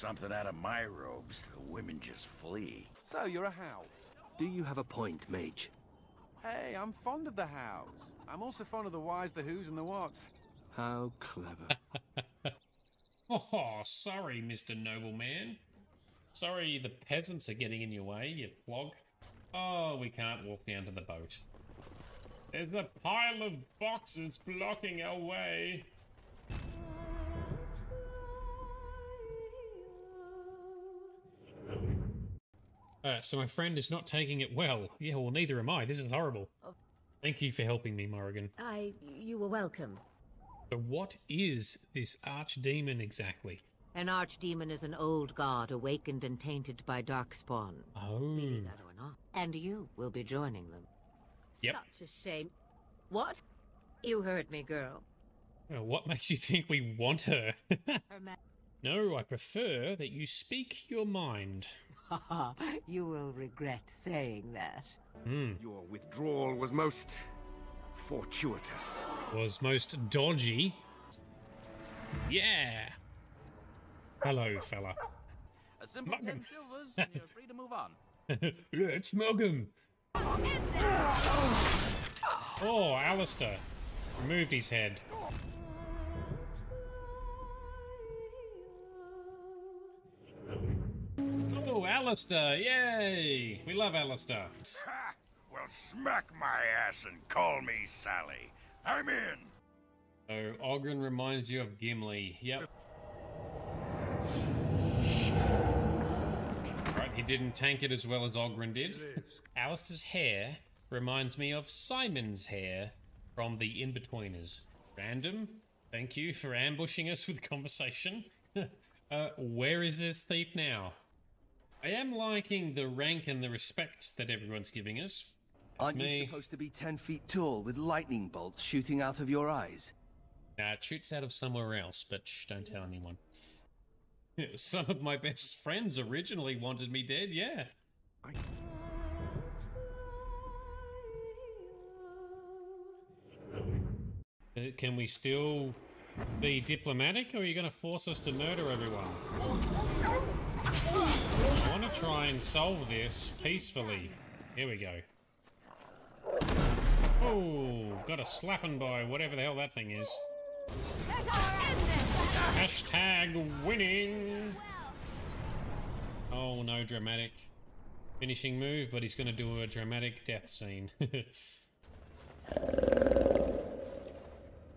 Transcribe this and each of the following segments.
something out of my robes, the women just flee. So you're a howl. Do you have a point, Mage? Hey, I'm fond of the hows. I'm also fond of the whys, the whos, and the whats. How clever. Oh, sorry, Mr. Nobleman. Sorry the peasants are getting in your way, you flog. Oh, we can't walk down to the boat. There's a pile of boxes blocking our way. So my friend is not taking it well. Yeah, well, neither am I. This is horrible. Thank you for helping me, Morrigan. You were welcome. So what is this archdemon exactly? An archdemon is an old god awakened and tainted by darkspawn. Oh. Be that or not. And you will be joining them. Yep. Such a shame. What? You heard me, girl. What makes you think we want her? Her ma- No, I prefer that you speak your mind. You will regret saying that. Your withdrawal was most fortuitous. Was most dodgy. Yeah. Hello, fella. A simple 10 silvers, and you're free to move on. Let's mug him. Oh, Alistair. Removed his head. Oh, Alistair. Yay. We love Alistair. Ha! Well, smack my ass and call me Sally. I'm in. So, Ogren reminds you of Gimli. Yep. Right, he didn't tank it as well as Ogren did. Alistair's hair reminds me of Simon's hair from the In-Betweeners. Random, thank you for ambushing us with conversation. Where is this thief now? I am liking the rank and the respect that everyone's giving us. Aren't you supposed to be 10 feet tall with lightning bolts shooting out of your eyes? Nah, it shoots out of somewhere else, but shh, don't tell anyone. Some of my best friends originally wanted me dead, yeah. Can we still be diplomatic, or are you going to force us to murder everyone? I want to try and solve this peacefully. Here we go. Oh, got a slapping by whatever the hell that thing is. Hashtag winning. Oh, no dramatic finishing move, but he's going to do a dramatic death scene.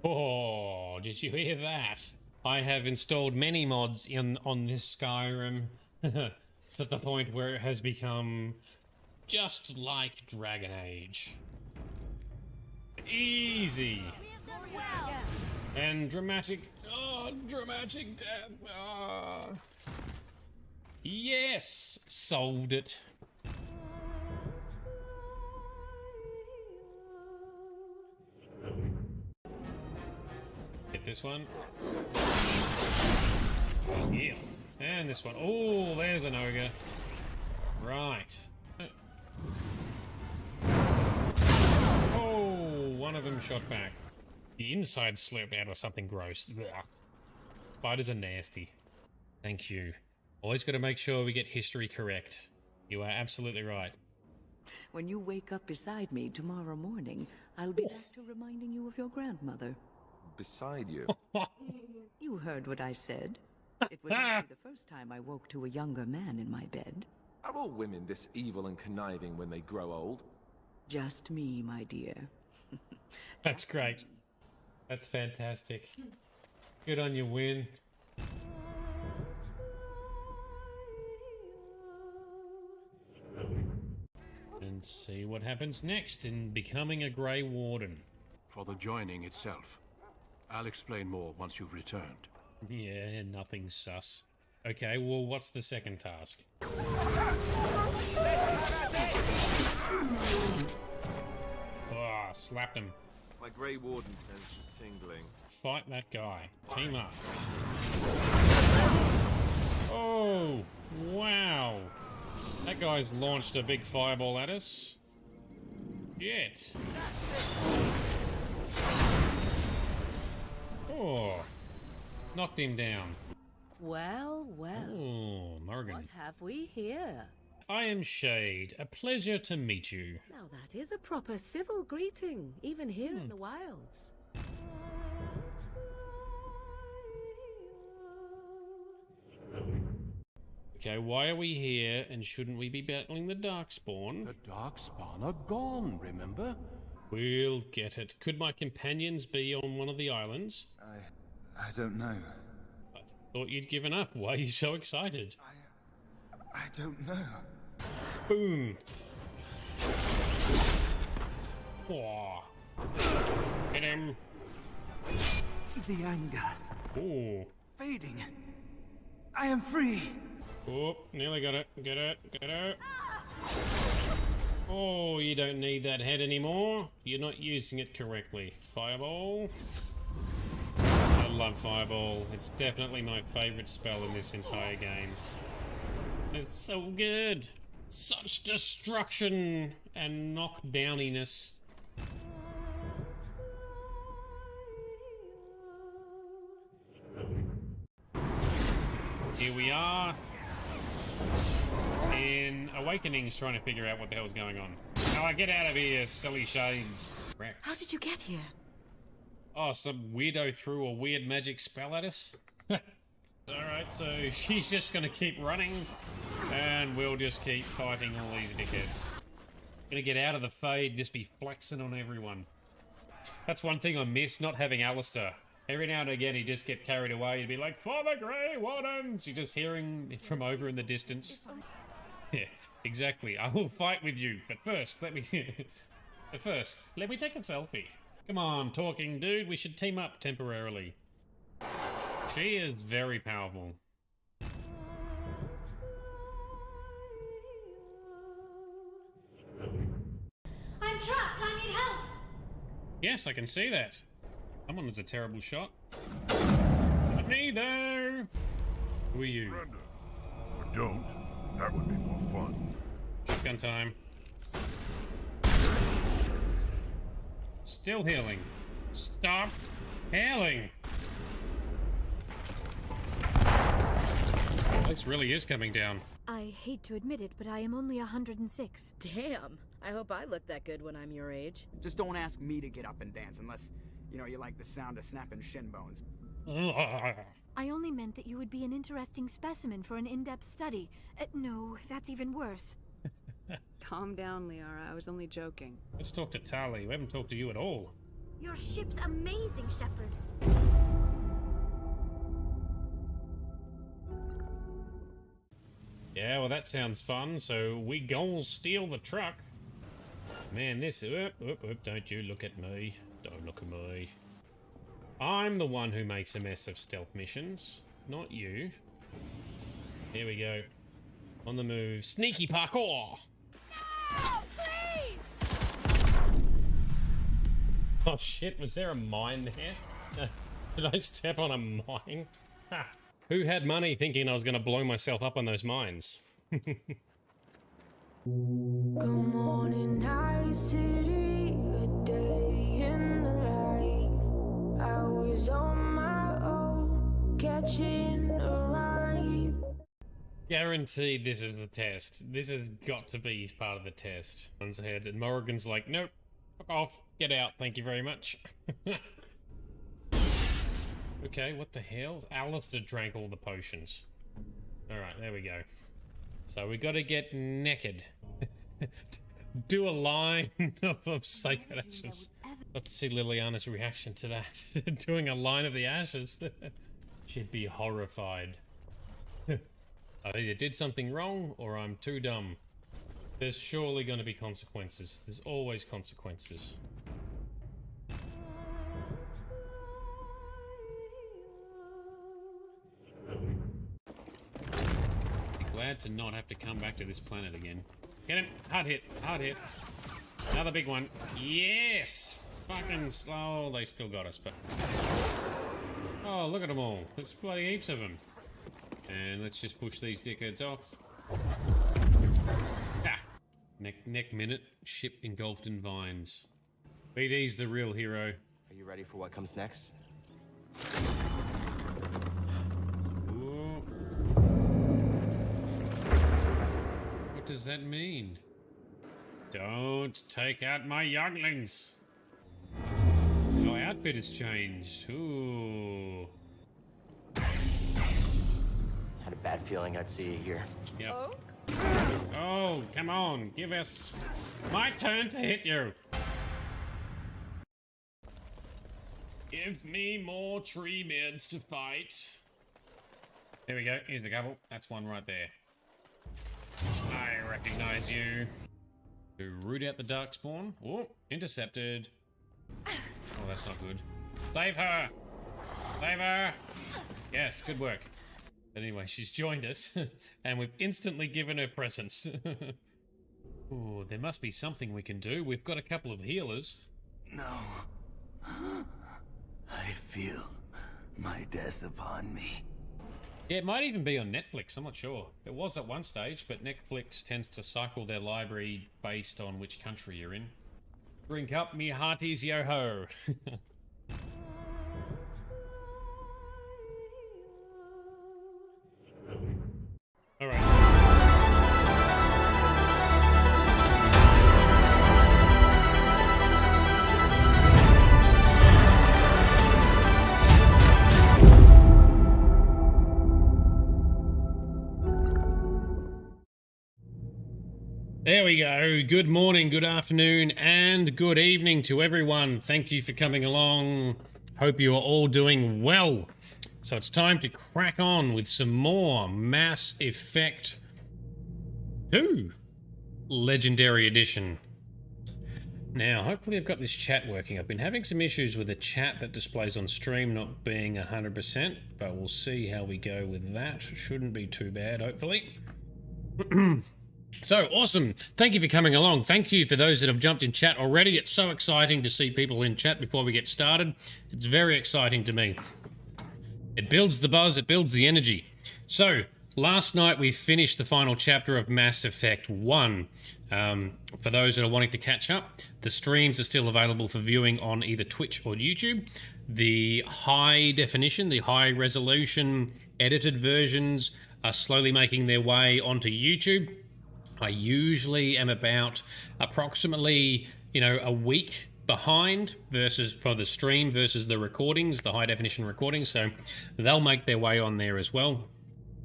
Oh, did you hear that? I have installed many mods on this Skyrim to the point where it has become just like Dragon Age. Easy. And dramatic... Oh, dramatic death. Oh. Yes! Solved it. Hit this one. Yes. And this one. Oh, there's an ogre. Right. Oh, one of them shot back. The inside slipped out or something gross. Ugh. Spiders are nasty. Thank you. Always got to make sure we get history correct. You are absolutely right. When you wake up beside me tomorrow morning, I'll be back to reminding you of your grandmother. Beside you? You heard what I said. It was only the first time I woke to a younger man in my bed. Are all women this evil and conniving when they grow old? Just me, my dear. That's great. That's fantastic. Good on you, Win. And see what happens next in becoming a Grey Warden. For the joining itself. I'll explain more once you've returned. Yeah, nothing sus. Okay, well, what's the second task? Oh, slapped him. My Grey Warden sense is tingling. Fight that guy. Team up. Oh, wow. That guy's launched a big fireball at us. Shit. Oh. Knocked him down. Well, well. Ooh. Morrigan. What have we here? I am Shade. A pleasure to meet you. Now that is a proper civil greeting, even here in the wilds. Okay, why are we here, and shouldn't we be battling the Darkspawn? The Darkspawn are gone, remember? We'll get it. Could my companions be on one of the islands? I don't know. I thought you'd given up. Why are you so excited? I don't know. Boom. Oh. Hit him. The anger Ooh. fading. I am free. Oh, nearly got it. Get it. Get it. Oh, you don't need that head anymore. You're not using it correctly. Fireball. I love Fireball. It's definitely my favorite spell in this entire game. It's so good. Such destruction and knockdowniness. Here we are in Awakenings, trying to figure out what the hell's going on. Oh, get out of here, silly shades. Wrecked. How did you get here? Oh, some weirdo threw a weird magic spell at us. Alright, so she's just gonna keep running, and we'll just keep fighting all these dickheads. Gonna get out of the fade, just be flexing on everyone. That's one thing I miss, not having Alistair. Every now and again he'd just get carried away, he'd be like, "For the Grey Wardens!" You're just hearing it from over in the distance. Yeah, exactly. I will fight with you, but first, let me take a selfie. Come on, talking dude, we should team up temporarily. She is very powerful. I'm trapped, I need help! Yes, I can see that. Someone was a terrible shot. Not me, though. Who are you? Surrender. Or don't. That would be more fun. Shotgun time. Still healing. Stop healing. This really is coming down. I hate to admit it, but I am only 106. Damn, I hope I look that good when I'm your age. Just don't ask me to get up and dance unless, you know, you like the sound of snapping shin bones. I only meant that you would be an interesting specimen for an in-depth study. No, that's even worse. Calm down, Liara. I was only joking. Let's talk to Tali. We haven't talked to you at all. Your ship's amazing, Shepard. Yeah, well, that sounds fun. So we go steal the truck. Man, this... don't you look at me. Don't look at me. I'm the one who makes a mess of stealth missions, not you. Here we go. On the move. Sneaky parkour! No, please! Oh shit, was there a mine there? Did I step on a mine? Ha. Who had money thinking I was going to blow myself up on those mines? Good morning, night city, a day in the life. I was on my own, catching a ride. Guaranteed this is a test. This has got to be part of the test. One's ahead, and Morrigan's like, nope, fuck off, get out, thank you very much. Okay, what the hell? Alistair drank all the potions. Alright, there we go. So we gotta get naked. Do a line of sacred ashes. Love to see Liliana's reaction to that. Doing a line of the ashes. She'd be horrified. I either did something wrong or I'm too dumb. There's surely going to be consequences. There's always consequences. Be glad to not have to come back to this planet again. Get him! Hard hit! Hard hit! Another big one. Yes! Fucking slow. They still got us, but... Oh, look at them all. There's bloody heaps of them. And let's just push these dickheads off. Ah! Neck minute. Ship engulfed in vines. BD's the real hero. Are you ready for what comes next? Ooh. does that mean? Don't take out my younglings. My outfit has changed. Ooh. Had a bad feeling I'd see you here. Yep. Oh, come on. Give us my turn to hit you. Give me more tree beards to fight. There we go. Here's a couple. That's one right there. I recognize you. To root out the darkspawn. Oh, intercepted. Oh, that's not good. Save her! Save her! Yes, good work. But anyway, she's joined us, and we've instantly given her presents. Oh, there must be something we can do. We've got a couple of healers. No. I feel my death upon me. Yeah, it might even be on Netflix, I'm not sure. It was at one stage, but Netflix tends to cycle their library based on which country you're in. Drink up me hearties, yo-ho. Alright. There we go. Good morning, good afternoon, and good evening to everyone. Thank you for coming along. Hope you are all doing well. So it's time to crack on with some more Mass Effect 2 Legendary Edition. Now, hopefully I've got this chat working. I've been having some issues with the chat that displays on stream not being 100%, but we'll see how we go with that. Shouldn't be too bad, hopefully. So, awesome. Thank you for coming along. Thank you for those that have jumped in chat already. It's so exciting to see people in chat before we get started. It's very exciting to me. It builds the buzz, it builds the energy. So, last night we finished the final chapter of Mass Effect 1. For those that are wanting to catch up, the streams are still available for viewing on either Twitch or YouTube. The high definition, the high resolution edited versions are slowly making their way onto YouTube. I usually am about approximately, a week behind versus for the stream versus the recordings, the high definition recordings. So they'll make their way on there as well.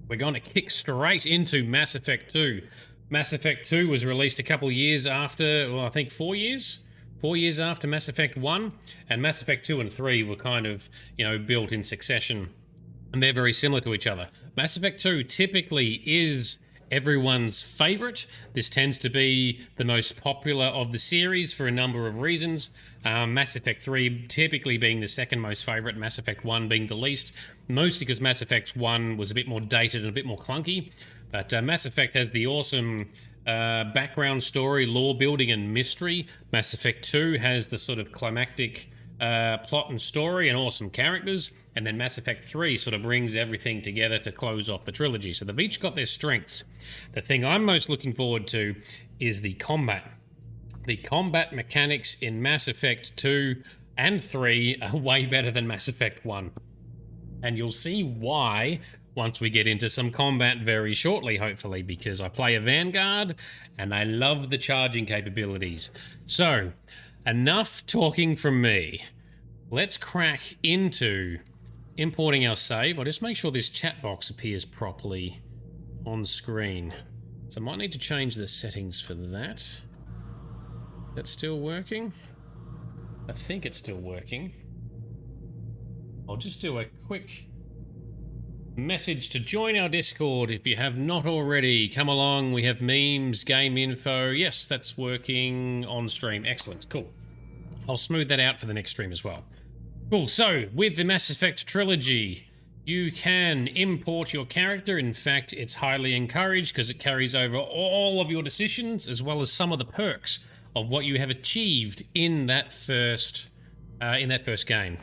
We're going to kick straight into Mass Effect 2. Mass Effect 2 was released a couple of years after, well, I think 4 years? 4 years after Mass Effect 1. And Mass Effect 2 and 3 were kind of, built in succession. And they're very similar to each other. Mass Effect 2 typically is everyone's favorite. This tends to be the most popular of the series for a number of reasons. Mass Effect 3 typically being the second most favorite, Mass Effect 1 being the least, mostly because Mass Effect 1 was a bit more dated and a bit more clunky. But Mass Effect has the awesome background story, lore building and mystery. Mass Effect 2 has the sort of climactic plot and story and awesome characters. And then Mass Effect 3 sort of brings everything together to close off the trilogy. So they've each got their strengths. The thing I'm most looking forward to is the combat. The combat mechanics in Mass Effect 2 and 3 are way better than Mass Effect 1. And you'll see why once we get into some combat very shortly, hopefully, because I play a Vanguard and I love the charging capabilities. So, enough talking from me. Let's crack into importing our save. I'll just make sure this chat box appears properly on screen. So I might need to change the settings for that. That's still working? I think it's still working. I'll just do a quick message to join our Discord if you have not already. Come along, we have memes, game info. Yes, that's working on stream. Excellent, cool. I'll smooth that out for the next stream as well. Cool, so with the Mass Effect trilogy, you can import your character. In fact, it's highly encouraged because it carries over all of your decisions as well as some of the perks of what you have achieved in that first game.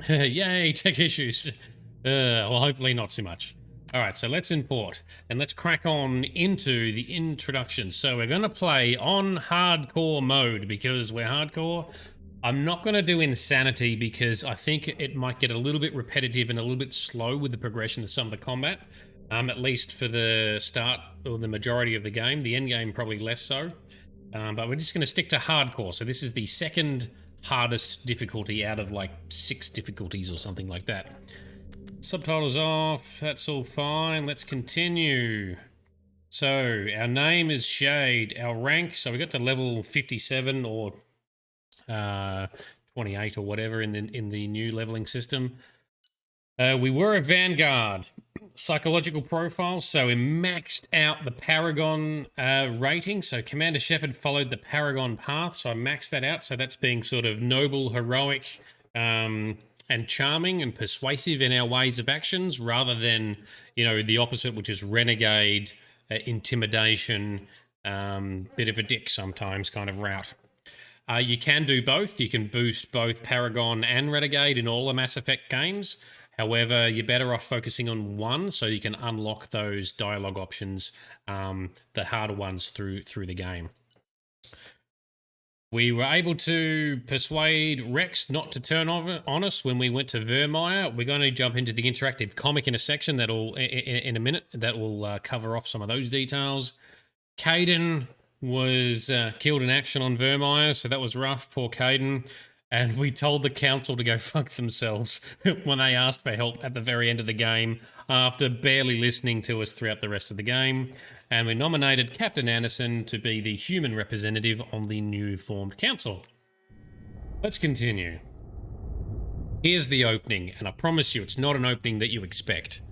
Yay, tech issues. Well, hopefully not too much. All right, so let's import and let's crack on into the introduction. So we're going to play on hardcore mode because we're hardcore. I'm not going to do insanity because I think it might get a little bit repetitive and a little bit slow with the progression of some of the combat. at least for the start or the majority of the game. The end game probably less so. But we're just going to stick to hardcore. So this is the second hardest difficulty out of like 6 difficulties or something like that. Subtitles off, that's all fine. Let's continue. So our name is Shade. Our rank, so we got to level 57 or 28 or whatever in the new leveling system. We were a Vanguard. Psychological profile, so we maxed out the Paragon rating. So Commander Shepard followed the Paragon path, so I maxed that out. So that's being sort of noble, heroic, and charming and persuasive in our ways of actions, rather than, you know, the opposite, which is renegade, intimidation, bit of a dick sometimes kind of route. You can do both. You can boost both Paragon and Renegade in all the Mass Effect games. However, you're better off focusing on one so you can unlock those dialogue options, the harder ones through the game. We were able to persuade Rex not to turn on us when we went to Vermeer. We're going to jump into the interactive comic in a section that'll in a minute that will cover off some of those details. Caden was killed in action on Vermeer, so that was rough. Poor Caden. And we told the council to go fuck themselves when they asked for help at the very end of the game, after barely listening to us throughout the rest of the game. And we nominated Captain Anderson to be the human representative on the new formed council. Let's continue. Here's the opening, and I promise you it's not an opening that you expect.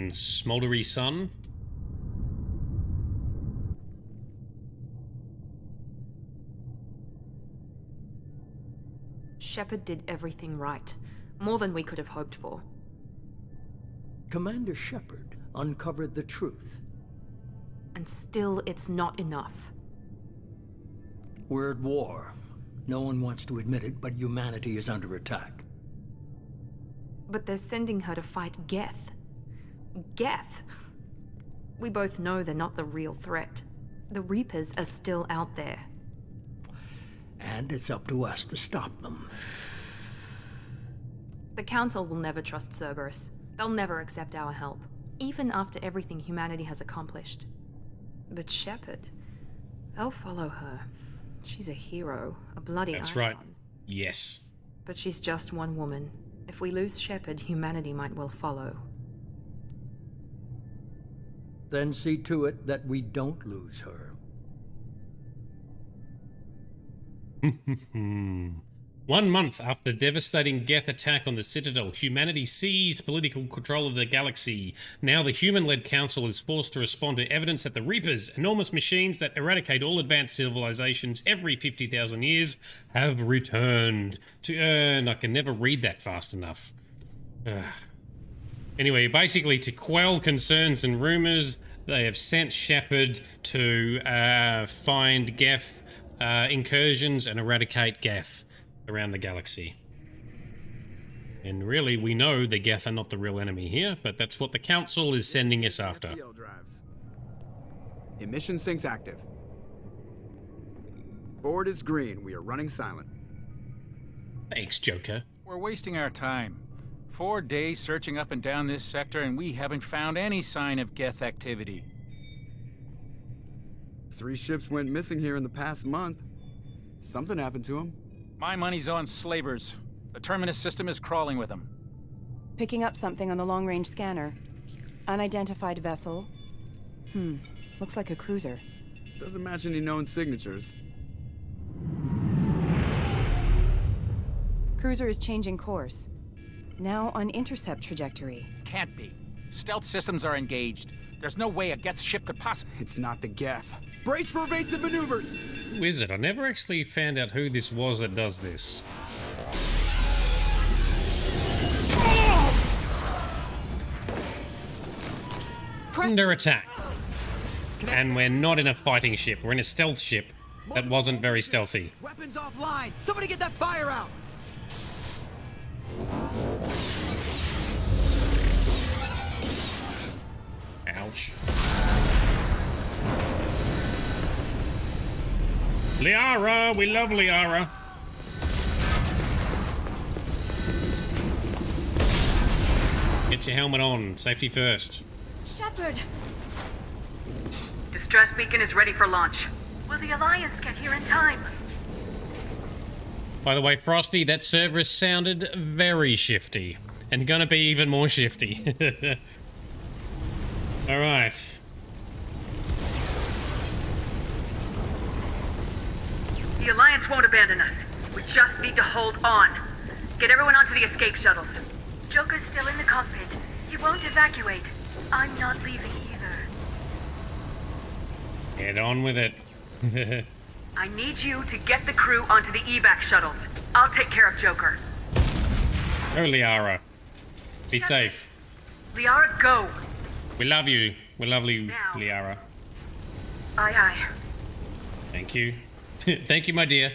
Smoldery sun. Shepard did everything right. More than we could have hoped for. Commander Shepard uncovered the truth. And still, it's not enough. We're at war. No one wants to admit it, but humanity is under attack. But they're sending her to fight Geth. Geth! We both know they're not the real threat. The Reapers are still out there. And it's up to us to stop them. The Council will never trust Cerberus. They'll never accept our help, even after everything humanity has accomplished. But Shepard, they'll follow her. She's a hero, a bloody icon. That's right. Yes. But she's just one woman. If we lose Shepard, humanity might well follow. Then see to it that we don't lose her. 1 month after the devastating Geth attack on the Citadel, humanity seized political control of the galaxy. Now the human-led council is forced to respond to evidence that the Reapers, enormous machines that eradicate all advanced civilizations every 50,000 years, have returned to... I can never read that fast enough. Anyway, basically, to quell concerns and rumors, they have sent Shepard to find Geth incursions and eradicate Geth around the galaxy. And really, we know the Geth are not the real enemy here, but that's what the Council is sending us after. Emission sinks active. Board is green. We are running silent. Thanks, Joker. We're wasting our time. 4 days searching up and down this sector, and we haven't found any sign of Geth activity. 3 ships went missing here in the past month. Something happened to them. My money's on slavers. The Terminus system is crawling with them. Picking up something on the long-range scanner. Unidentified vessel. Looks like a cruiser. Doesn't match any known signatures. Cruiser is changing course. Now on intercept trajectory. Can't be. Stealth systems are engaged. There's no way a Geth ship could possibly... It's not the Geth. Brace for evasive maneuvers! Who is it? I never actually found out who this was that does this. Under attack. And we're not in a fighting ship. We're in a stealth ship that wasn't very stealthy. Weapons offline! Somebody get that fire out! Ouch. Liara, we love Liara. Get your helmet on. Safety first. Shepard! Distress beacon is ready for launch. Will the Alliance get here in time? By the way, Frosty, that Cerberus sounded very shifty. And gonna be even more shifty. Alright. The Alliance won't abandon us. We just need to hold on. Get everyone onto the escape shuttles. Joker's still in the cockpit. He won't evacuate. I'm not leaving either. Get on with it. I need you to get the crew onto the evac shuttles. I'll take care of Joker. Oh, Liara. Be safe. Liara, go. We love you. We love you, Liara. Aye, aye. Thank you. Thank you, my dear.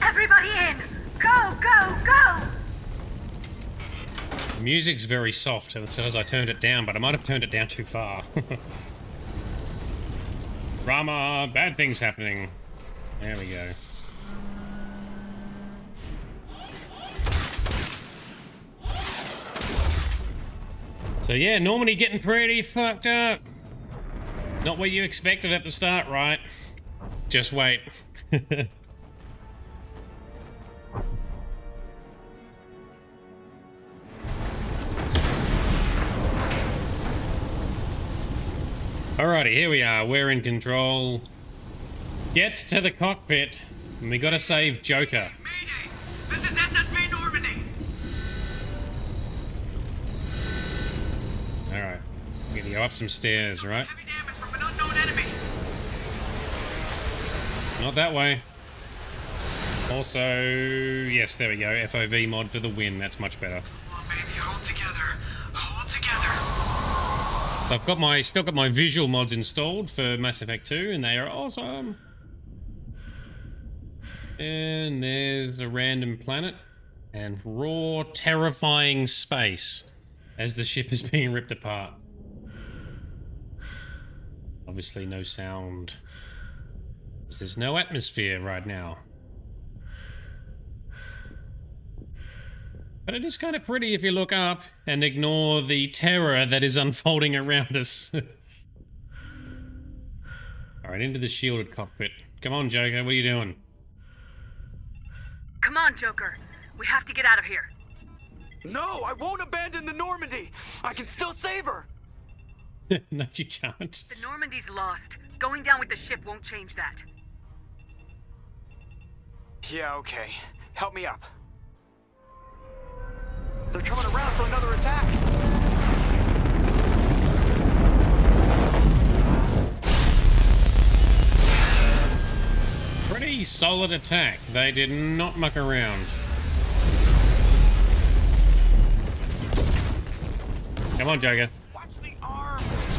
Everybody in! Go, go, go! The music's very soft, and it says I turned it down, but I might have turned it down too far. Drama, bad things happening. There we go. So yeah, Normandy getting pretty fucked up. Not what you expected at the start, right? Just wait. Alrighty, here we are. We're in control. Gets to the cockpit, and we gotta save Joker. Mayday! This is SSV Normandy! Alright. We gotta go up some stairs, right? Heavy damage from an unknown enemy! Not that way. Also, yes, there we go. FOV mod for the win. That's much better. Come on, baby, hold together. Hold together. So I've got still got my visual mods installed for Mass Effect 2, and they are awesome. And there's a random planet and raw, terrifying space as the ship is being ripped apart. Obviously no sound, because there's no atmosphere right now. But it is kind of pretty if you look up and ignore the terror that is unfolding around us. Alright, into the shielded cockpit. Come on, Joker, what are you doing? Come on, Joker. We have to get out of here. No, I won't abandon the Normandy! I can still save her! No, you can't. The Normandy's lost. Going down with the ship won't change that. Yeah, okay. Help me up. They're coming around for another attack! Pretty solid attack. They did not muck around. Come on, Joker.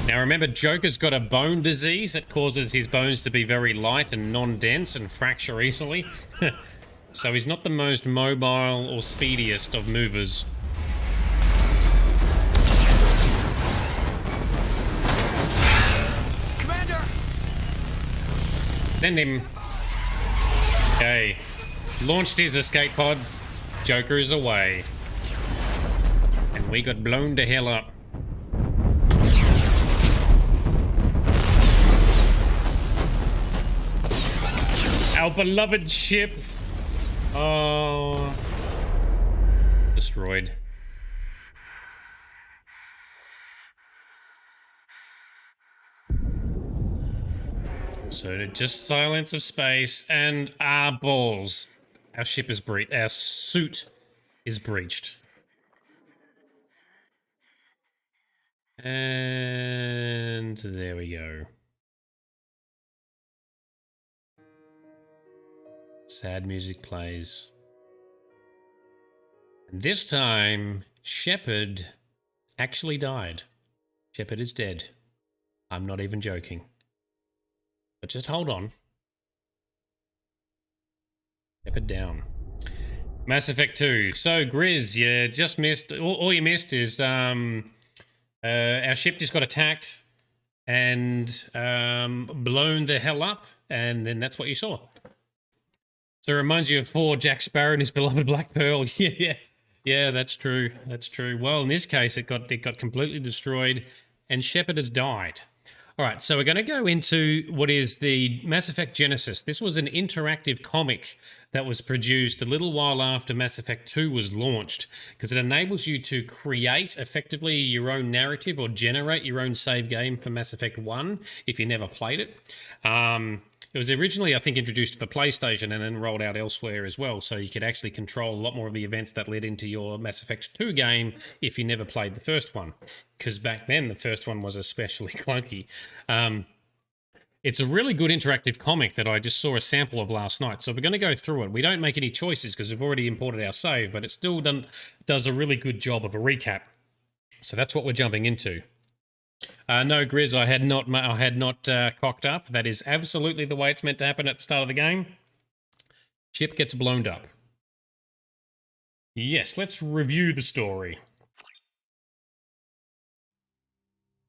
Now remember, Joker's got a bone disease that causes his bones to be very light and non-dense and fracture easily. So he's not the most mobile or speediest of movers. Commander! Send him. Okay. Launched his escape pod. Joker is away. And we got blown to hell up. Our beloved ship. Oh. Destroyed. So just silence of space and our balls. Our ship is breached. Our suit is breached. And there we go. Sad music plays. And this time, Shepard actually died. Shepard is dead. I'm not even joking. But just hold on. Shepard down. Mass Effect 2. So, Grizz, you just missed... All you missed is Our ship just got attacked and blown the hell up, and then that's what you saw. So it reminds you of 4, Jack Sparrow and his beloved Black Pearl. Yeah, that's true. That's true. Well, in this case, it got completely destroyed, and Shepard has died. All right, so we're going to go into what is the Mass Effect Genesis. This was an interactive comic that was produced a little while after Mass Effect 2 was launched, because it enables you to create effectively your own narrative or generate your own save game for Mass Effect 1 if you never played it. It was originally, I think, introduced for PlayStation and then rolled out elsewhere as well, so you could actually control a lot more of the events that led into your Mass Effect 2 game if you never played the first one, because back then the first one was especially clunky. It's a really good interactive comic that I just saw a sample of last night, so we're going to go through it. We don't make any choices because we've already imported our save, but it still does a really good job of a recap. So that's what we're jumping into. No, Grizz, I had not cocked up. That is absolutely the way it's meant to happen at the start of the game. Ship gets blown up. Yes, let's review the story.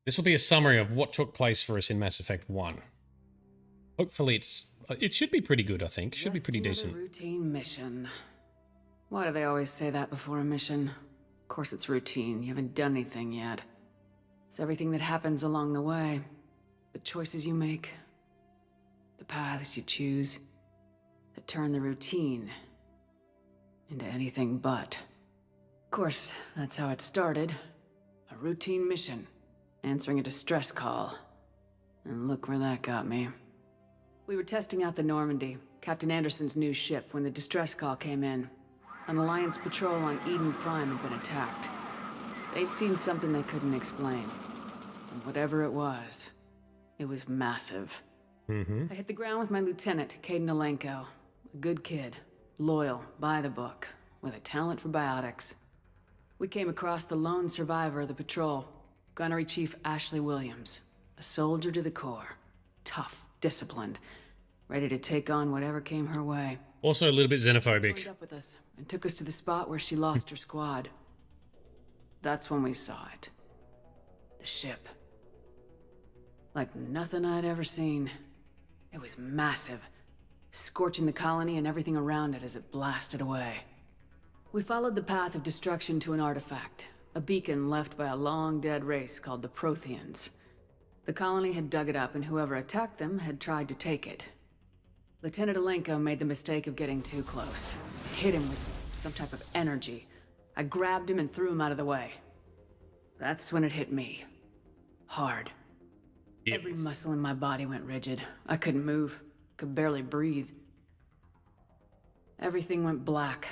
This will be a summary of what took place for us in Mass Effect 1. Hopefully it should be pretty good, I think. Should be pretty decent. Routine mission. Why do they always say that before a mission? Of course it's routine. You haven't done anything yet. It's everything that happens along the way. The choices you make. The paths you choose. That turn the routine into anything but. Of course, that's how it started. A routine mission. Answering a distress call. And look where that got me. We were testing out the Normandy, Captain Anderson's new ship, when the distress call came in. An Alliance patrol on Eden Prime had been attacked. They'd seen something they couldn't explain. And whatever it was massive. I hit the ground with my lieutenant, Caden Alenko. A good kid, loyal, by the book, with a talent for biotics. We came across the lone survivor of the patrol, Gunnery Chief Ashley Williams. A soldier to the core. Tough, disciplined, ready to take on whatever came her way. Also a little bit xenophobic. She joined up with us and took us to the spot where she lost her squad. That's when we saw it. The ship. Like nothing I'd ever seen. It was massive, scorching the colony and everything around it as it blasted away. We followed the path of destruction to an artifact, a beacon left by a long-dead race called the Protheans. The colony had dug it up, and whoever attacked them had tried to take it. Lieutenant Alenko made the mistake of getting too close. Hit him with some type of energy. I grabbed him and threw him out of the way. That's when it hit me. Hard. Yes. Every muscle in my body went rigid. I couldn't move. Could barely breathe. Everything went black.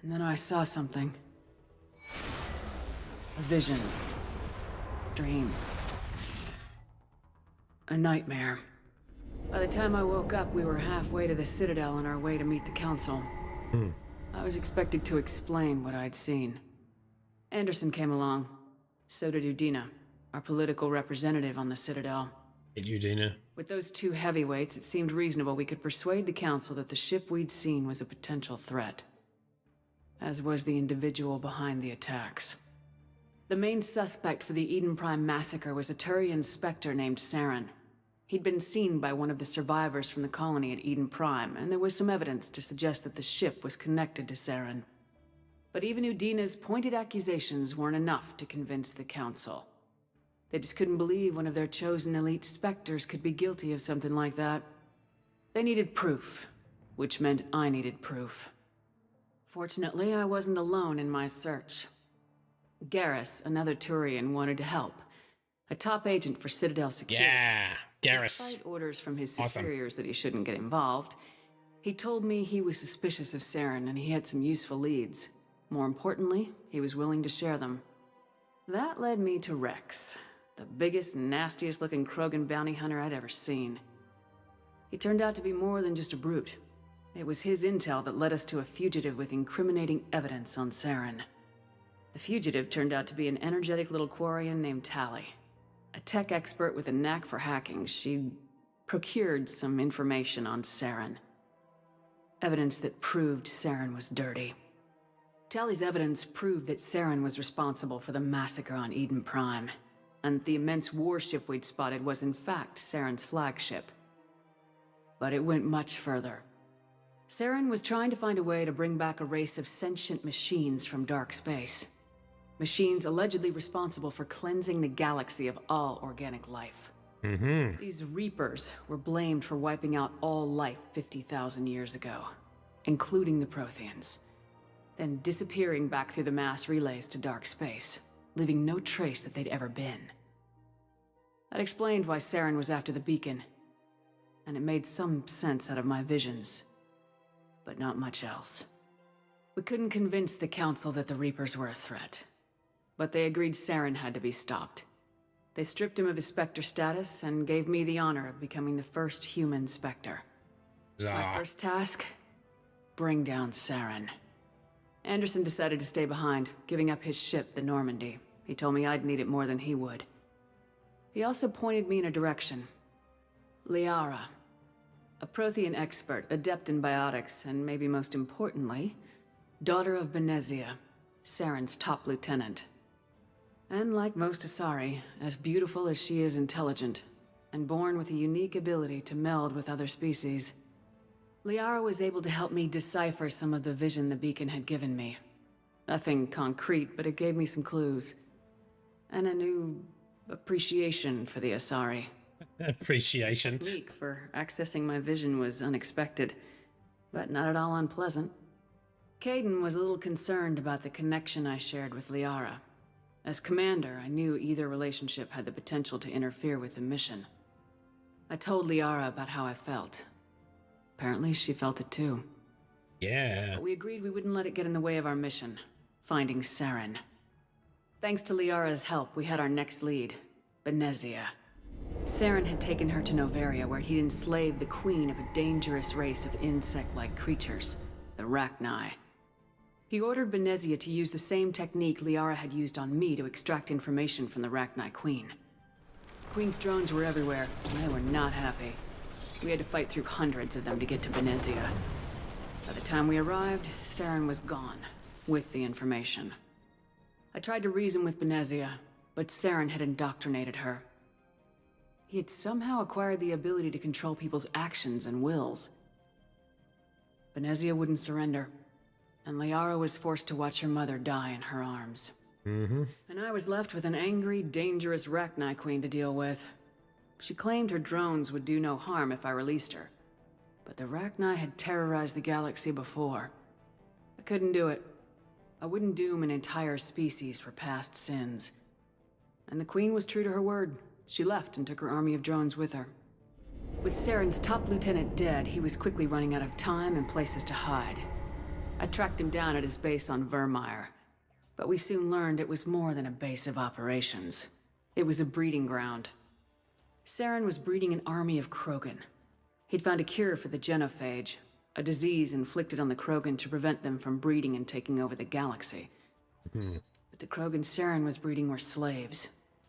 And then I saw something. A vision. Dream. A nightmare. By the time I woke up, we were halfway to the Citadel on our way to meet the Council. I was expected to explain what I'd seen. Anderson came along. So did Udina, our political representative on the Citadel. Udina. With those two heavyweights, it seemed reasonable we could persuade the Council that the ship we'd seen was a potential threat. As was the individual behind the attacks. The main suspect for the Eden Prime massacre was a Turian Spectre named Saren. He'd been seen by one of the survivors from the colony at Eden Prime, and there was some evidence to suggest that the ship was connected to Saren. But even Udina's pointed accusations weren't enough to convince the Council. They just couldn't believe one of their chosen elite Spectres could be guilty of something like that. They needed proof, which meant I needed proof. Fortunately, I wasn't alone in my search. Garrus, another Turian, wanted to help. A top agent for Citadel Security. Yeah, Garrus. Despite orders from his superiors that he shouldn't get involved, he told me he was suspicious of Saren and he had some useful leads. More importantly, he was willing to share them. That led me to Rex, the biggest, nastiest looking Krogan bounty hunter I'd ever seen. He turned out to be more than just a brute. It was his intel that led us to a fugitive with incriminating evidence on Saren. The fugitive turned out to be an energetic little Quarian named Tali. A tech expert with a knack for hacking, she procured some information on Saren. Evidence that proved Saren was dirty. Tali's evidence proved that Saren was responsible for the massacre on Eden Prime, and the immense warship we'd spotted was in fact Saren's flagship. But it went much further. Saren was trying to find a way to bring back a race of sentient machines from dark space. Machines allegedly responsible for cleansing the galaxy of all organic life. These Reapers were blamed for wiping out all life 50,000 years ago, including the Protheans, then disappearing back through the mass relays to dark space, leaving no trace that they'd ever been. That explained why Saren was after the beacon, and it made some sense out of my visions, but not much else. We couldn't convince the Council that the Reapers were a threat, but they agreed Saren had to be stopped. They stripped him of his Spectre status and gave me the honor of becoming the first human Spectre. My first task? Bring down Saren. Anderson decided to stay behind, giving up his ship, the Normandy. He told me I'd need it more than he would. He also pointed me in a direction. Liara. A Prothean expert, adept in biotics, and maybe most importantly, daughter of Benezia, Saren's top lieutenant. And like most Asari, as beautiful as she is intelligent, and born with a unique ability to meld with other species, Liara was able to help me decipher some of the vision the beacon had given me. Nothing concrete, but it gave me some clues. And a new appreciation for the Asari. Appreciation. The technique for accessing my vision was unexpected, but not at all unpleasant. Kaidan was a little concerned about the connection I shared with Liara. As commander, I knew either relationship had the potential to interfere with the mission. I told Liara about how I felt. Apparently, she felt it too. Yeah. But we agreed we wouldn't let it get in the way of our mission, finding Saren. Thanks to Liara's help, we had our next lead, Benezia. Saren had taken her to Noveria, where he'd enslaved the queen of a dangerous race of insect-like creatures, the Rachni. He ordered Benezia to use the same technique Liara had used on me to extract information from the Rachni Queen. The Queen's drones were everywhere, and they were not happy. We had to fight through hundreds of them to get to Benezia. By the time we arrived, Saren was gone, with the information. I tried to reason with Benezia, but Saren had indoctrinated her. He had somehow acquired the ability to control people's actions and wills. Benezia wouldn't surrender, and Liara was forced to watch her mother die in her arms. And I was left with an angry, dangerous Rachni Queen to deal with. She claimed her drones would do no harm if I released her, but the Rachni had terrorized the galaxy before. I couldn't do it. I wouldn't doom an entire species for past sins. And the Queen was true to her word. She left and took her army of drones with her. With Saren's top lieutenant dead, he was quickly running out of time and places to hide. I tracked him down at his base on Vermeer, but we soon learned it was more than a base of operations. It was a breeding ground. Saren was breeding an army of Krogan. He'd found a cure for the genophage, a disease inflicted on the Krogan to prevent them from breeding and taking over the galaxy. But the Krogan Saren was breeding were slaves.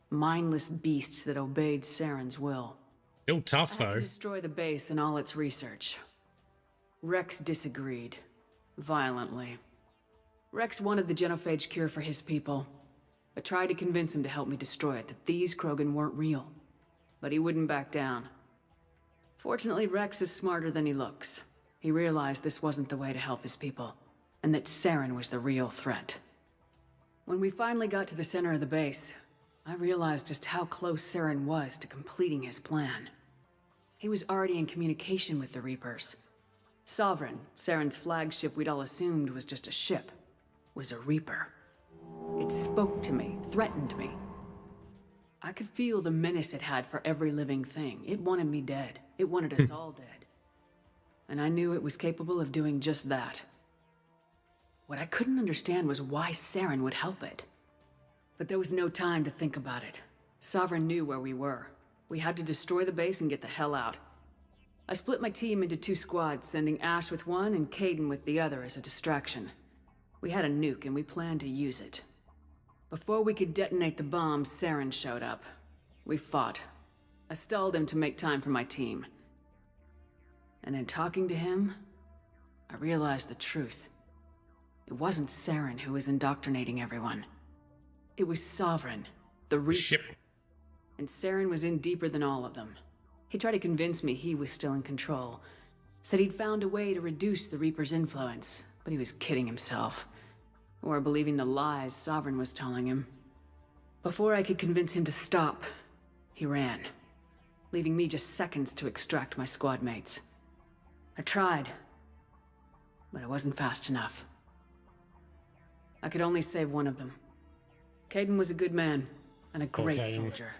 Mindless beasts that obeyed Saren's will. Still tough, I had though. to destroy the base and all its research. Rex disagreed. Violently. Rex wanted the genophage cure for his people. I tried to convince him to help me destroy it, that these Krogan weren't real. But he wouldn't back down. Fortunately, Rex is smarter than he looks. He realized this wasn't the way to help his people, and that Saren was the real threat. When we finally got to the center of the base, I realized just how close Saren was to completing his plan. He was already in communication with the Reapers. Sovereign, Saren's flagship we'd all assumed was just a ship, was a Reaper. It spoke to me, threatened me. I could feel the menace it had for every living thing. It wanted me dead. It wanted us all dead. And I knew it was capable of doing just that. What I couldn't understand was why Saren would help it. But there was no time to think about it. Sovereign knew where we were. We had to destroy the base and get the hell out. I split my team into 2 squads, sending Ash with one and Kaidan with the other as a distraction. We had a nuke and we planned to use it. Before we could detonate the bomb, Saren showed up. We fought. I stalled him to make time for my team. And in talking to him, I realized the truth. It wasn't Saren who was indoctrinating everyone. It was Sovereign, the Reaper. Ship. And Saren was in deeper than all of them. He tried to convince me he was still in control. Said he'd found a way to reduce the Reaper's influence, but he was kidding himself. Or believing the lies Sovereign was telling him. Before I could convince him to stop, he ran, leaving me just seconds to extract my squad mates. I tried, but I wasn't fast enough. I could only save one of them. Kaidan was a good man, and a great soldier.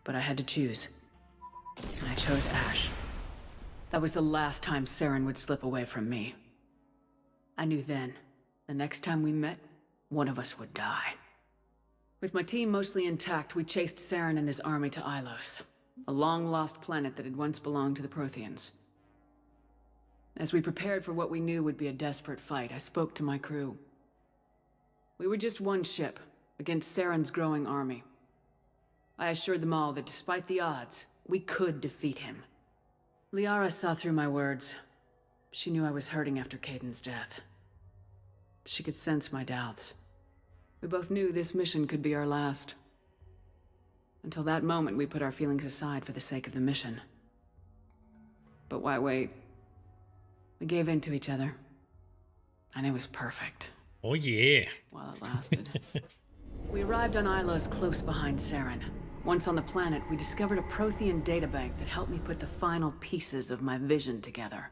But I had to choose. And I chose Ash. That was the last time Saren would slip away from me. I knew then, the next time we met, one of us would die. With my team mostly intact, we chased Saren and his army to Ilos, a long-lost planet that had once belonged to the Protheans. As we prepared for what we knew would be a desperate fight, I spoke to my crew. We were just one ship, against Saren's growing army. I assured them all that despite the odds, we could defeat him. Liara saw through my words. She knew I was hurting after Kaidan's death. She could sense my doubts. We both knew this mission could be our last. Until that moment, we put our feelings aside for the sake of the mission. But why wait? We gave in to each other. And it was perfect. Oh yeah. While it lasted. We arrived on Ilos close behind Saren. Once on the planet, we discovered a Prothean databank that helped me put the final pieces of my vision together.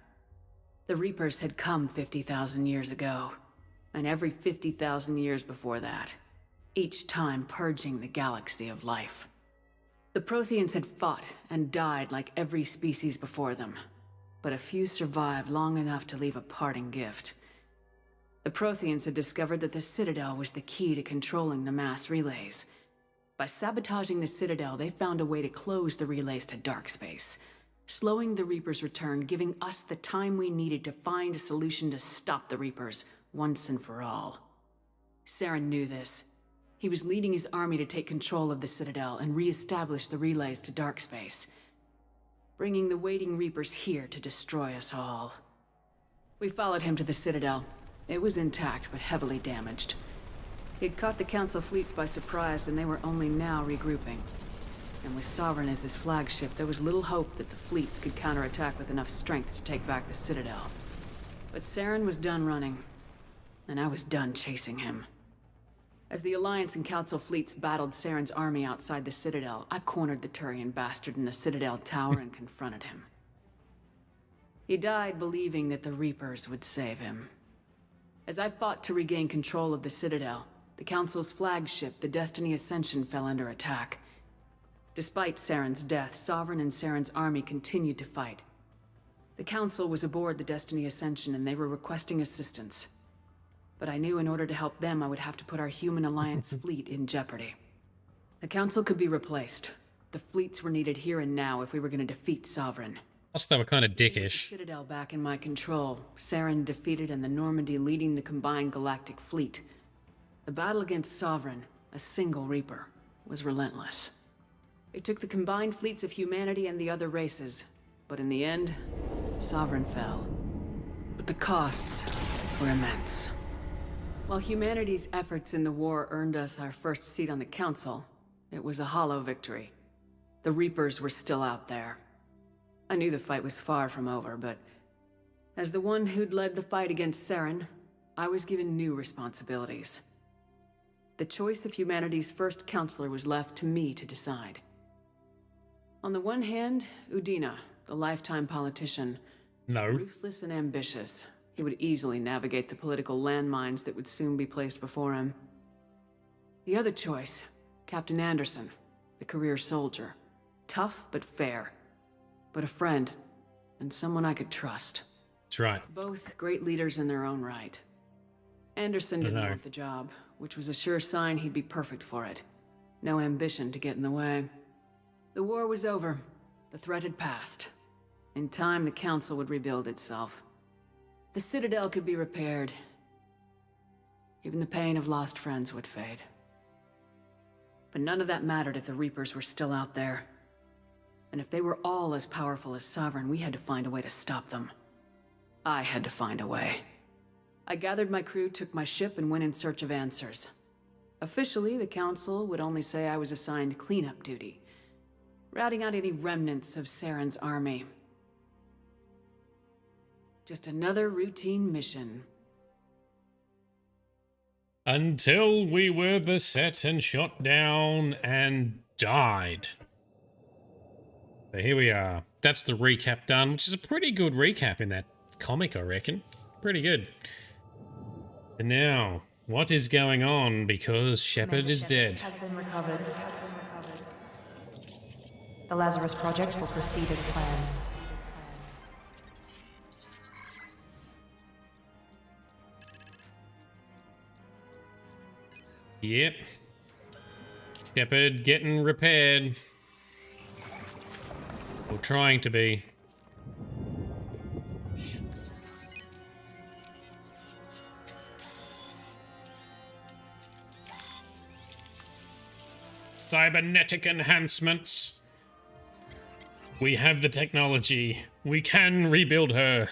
The Reapers had come 50,000 years ago, and every 50,000 years before that, each time purging the galaxy of life. The Protheans had fought and died like every species before them, but a few survived long enough to leave a parting gift. The Protheans had discovered that the Citadel was the key to controlling the mass relays. By sabotaging the Citadel, they found a way to close the relays to dark space, slowing the Reapers' return, giving us the time we needed to find a solution to stop the Reapers once and for all. Saren knew this. He was leading his army to take control of the Citadel and re-establish the relays to dark space, bringing the waiting Reapers here to destroy us all. We followed him to the Citadel. It was intact, but heavily damaged. He'd caught the Council fleets by surprise, and they were only now regrouping. And with Sovereign as his flagship, there was little hope that the fleets could counterattack with enough strength to take back the Citadel. But Saren was done running, and I was done chasing him. As the Alliance and Council fleets battled Saren's army outside the Citadel, I cornered the Turian bastard in the Citadel tower and confronted him. He died believing that the Reapers would save him. As I fought to regain control of the Citadel, the Council's flagship, the Destiny Ascension, fell under attack. Despite Saren's death, Sovereign and Saren's army continued to fight. The Council was aboard the Destiny Ascension and they were requesting assistance. But I knew in order to help them, I would have to put our human Alliance fleet in jeopardy. The Council could be replaced. The fleets were needed here and now if we were going to defeat Sovereign. Plus they were kind of dickish. The Citadel back in my control, Saren defeated and the Normandy leading the combined galactic fleet. The battle against Sovereign, a single Reaper, was relentless. It took the combined fleets of humanity and the other races, but in the end, Sovereign fell. But the costs were immense. While humanity's efforts in the war earned us our first seat on the Council, it was a hollow victory. The Reapers were still out there. I knew the fight was far from over, but as the one who'd led the fight against Saren, I was given new responsibilities. The choice of humanity's first counselor was left to me to decide. On the one hand, Udina, the lifetime politician. No. Ruthless and ambitious, he would easily navigate the political landmines that would soon be placed before him. The other choice, Captain Anderson, the career soldier. Tough but fair. But a friend, and someone I could trust. That's right. Both great leaders in their own right. Anderson didn't want the job, which was a sure sign he'd be perfect for it. No ambition to get in the way. The war was over. The threat had passed. In time, the Council would rebuild itself. The Citadel could be repaired. Even the pain of lost friends would fade. But none of that mattered if the Reapers were still out there. And if they were all as powerful as Sovereign, we had to find a way to stop them. I had to find a way. I gathered my crew, took my ship, and went in search of answers. Officially, the Council would only say I was assigned cleanup duty, routing out any remnants of Saren's army. Just another routine mission. Until we were beset and shot down and died. So here we are. That's the recap done, which is a pretty good recap in that comic, I reckon. Pretty good. And now, what is going on? Because Shepard is dead. Has been recovered. The Lazarus Project will proceed as planned. Yep. Shepard getting repaired. Or trying to be. Cybernetic enhancements. We have the technology. We can rebuild her.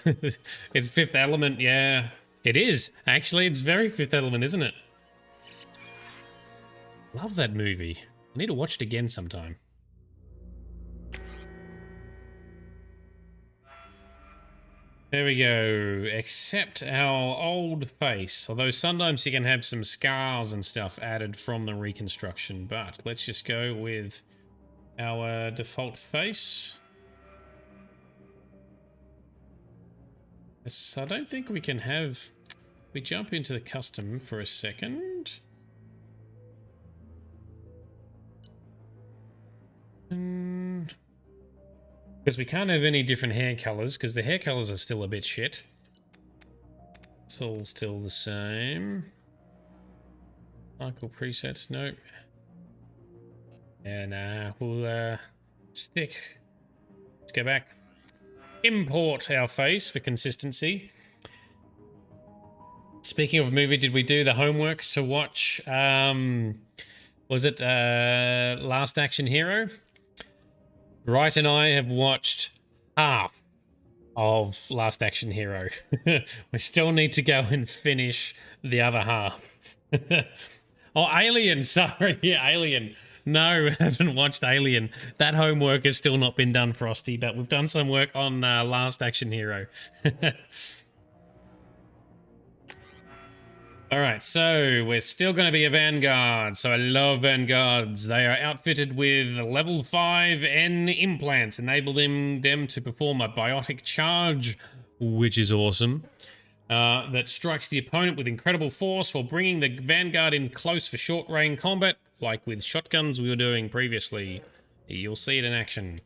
It's Fifth Element, yeah. It is. Actually, it's very Fifth Element, isn't it? Love that movie. I need to watch it again sometime. There we go. Accept our old face. Although sometimes you can have some scars and stuff added from the reconstruction. But let's just go with our default face. I don't think we can have... We jump into the custom for a second. Because we can't have any different hair colors, because the hair colors are still a bit shit. It's all still the same. Michael presets, nope. And we'll stick. Let's go back. Import our face for consistency. Speaking of movie, did we do the homework to watch, was it Last Action Hero? Bright and I have watched half of Last Action Hero. We still need to go and finish the other half. Oh, Alien, sorry, yeah, Alien. No, I haven't watched Alien. That homework has still not been done, Frosty, but we've done some work on Last Action Hero. Alright, so we're still going to be a Vanguard, so I love Vanguards. They are outfitted with level 5 N implants, enabling them to perform a biotic charge, which is awesome, that strikes the opponent with incredible force while bringing the Vanguard in close for short-range combat, like with shotguns we were doing previously. You'll see it in action.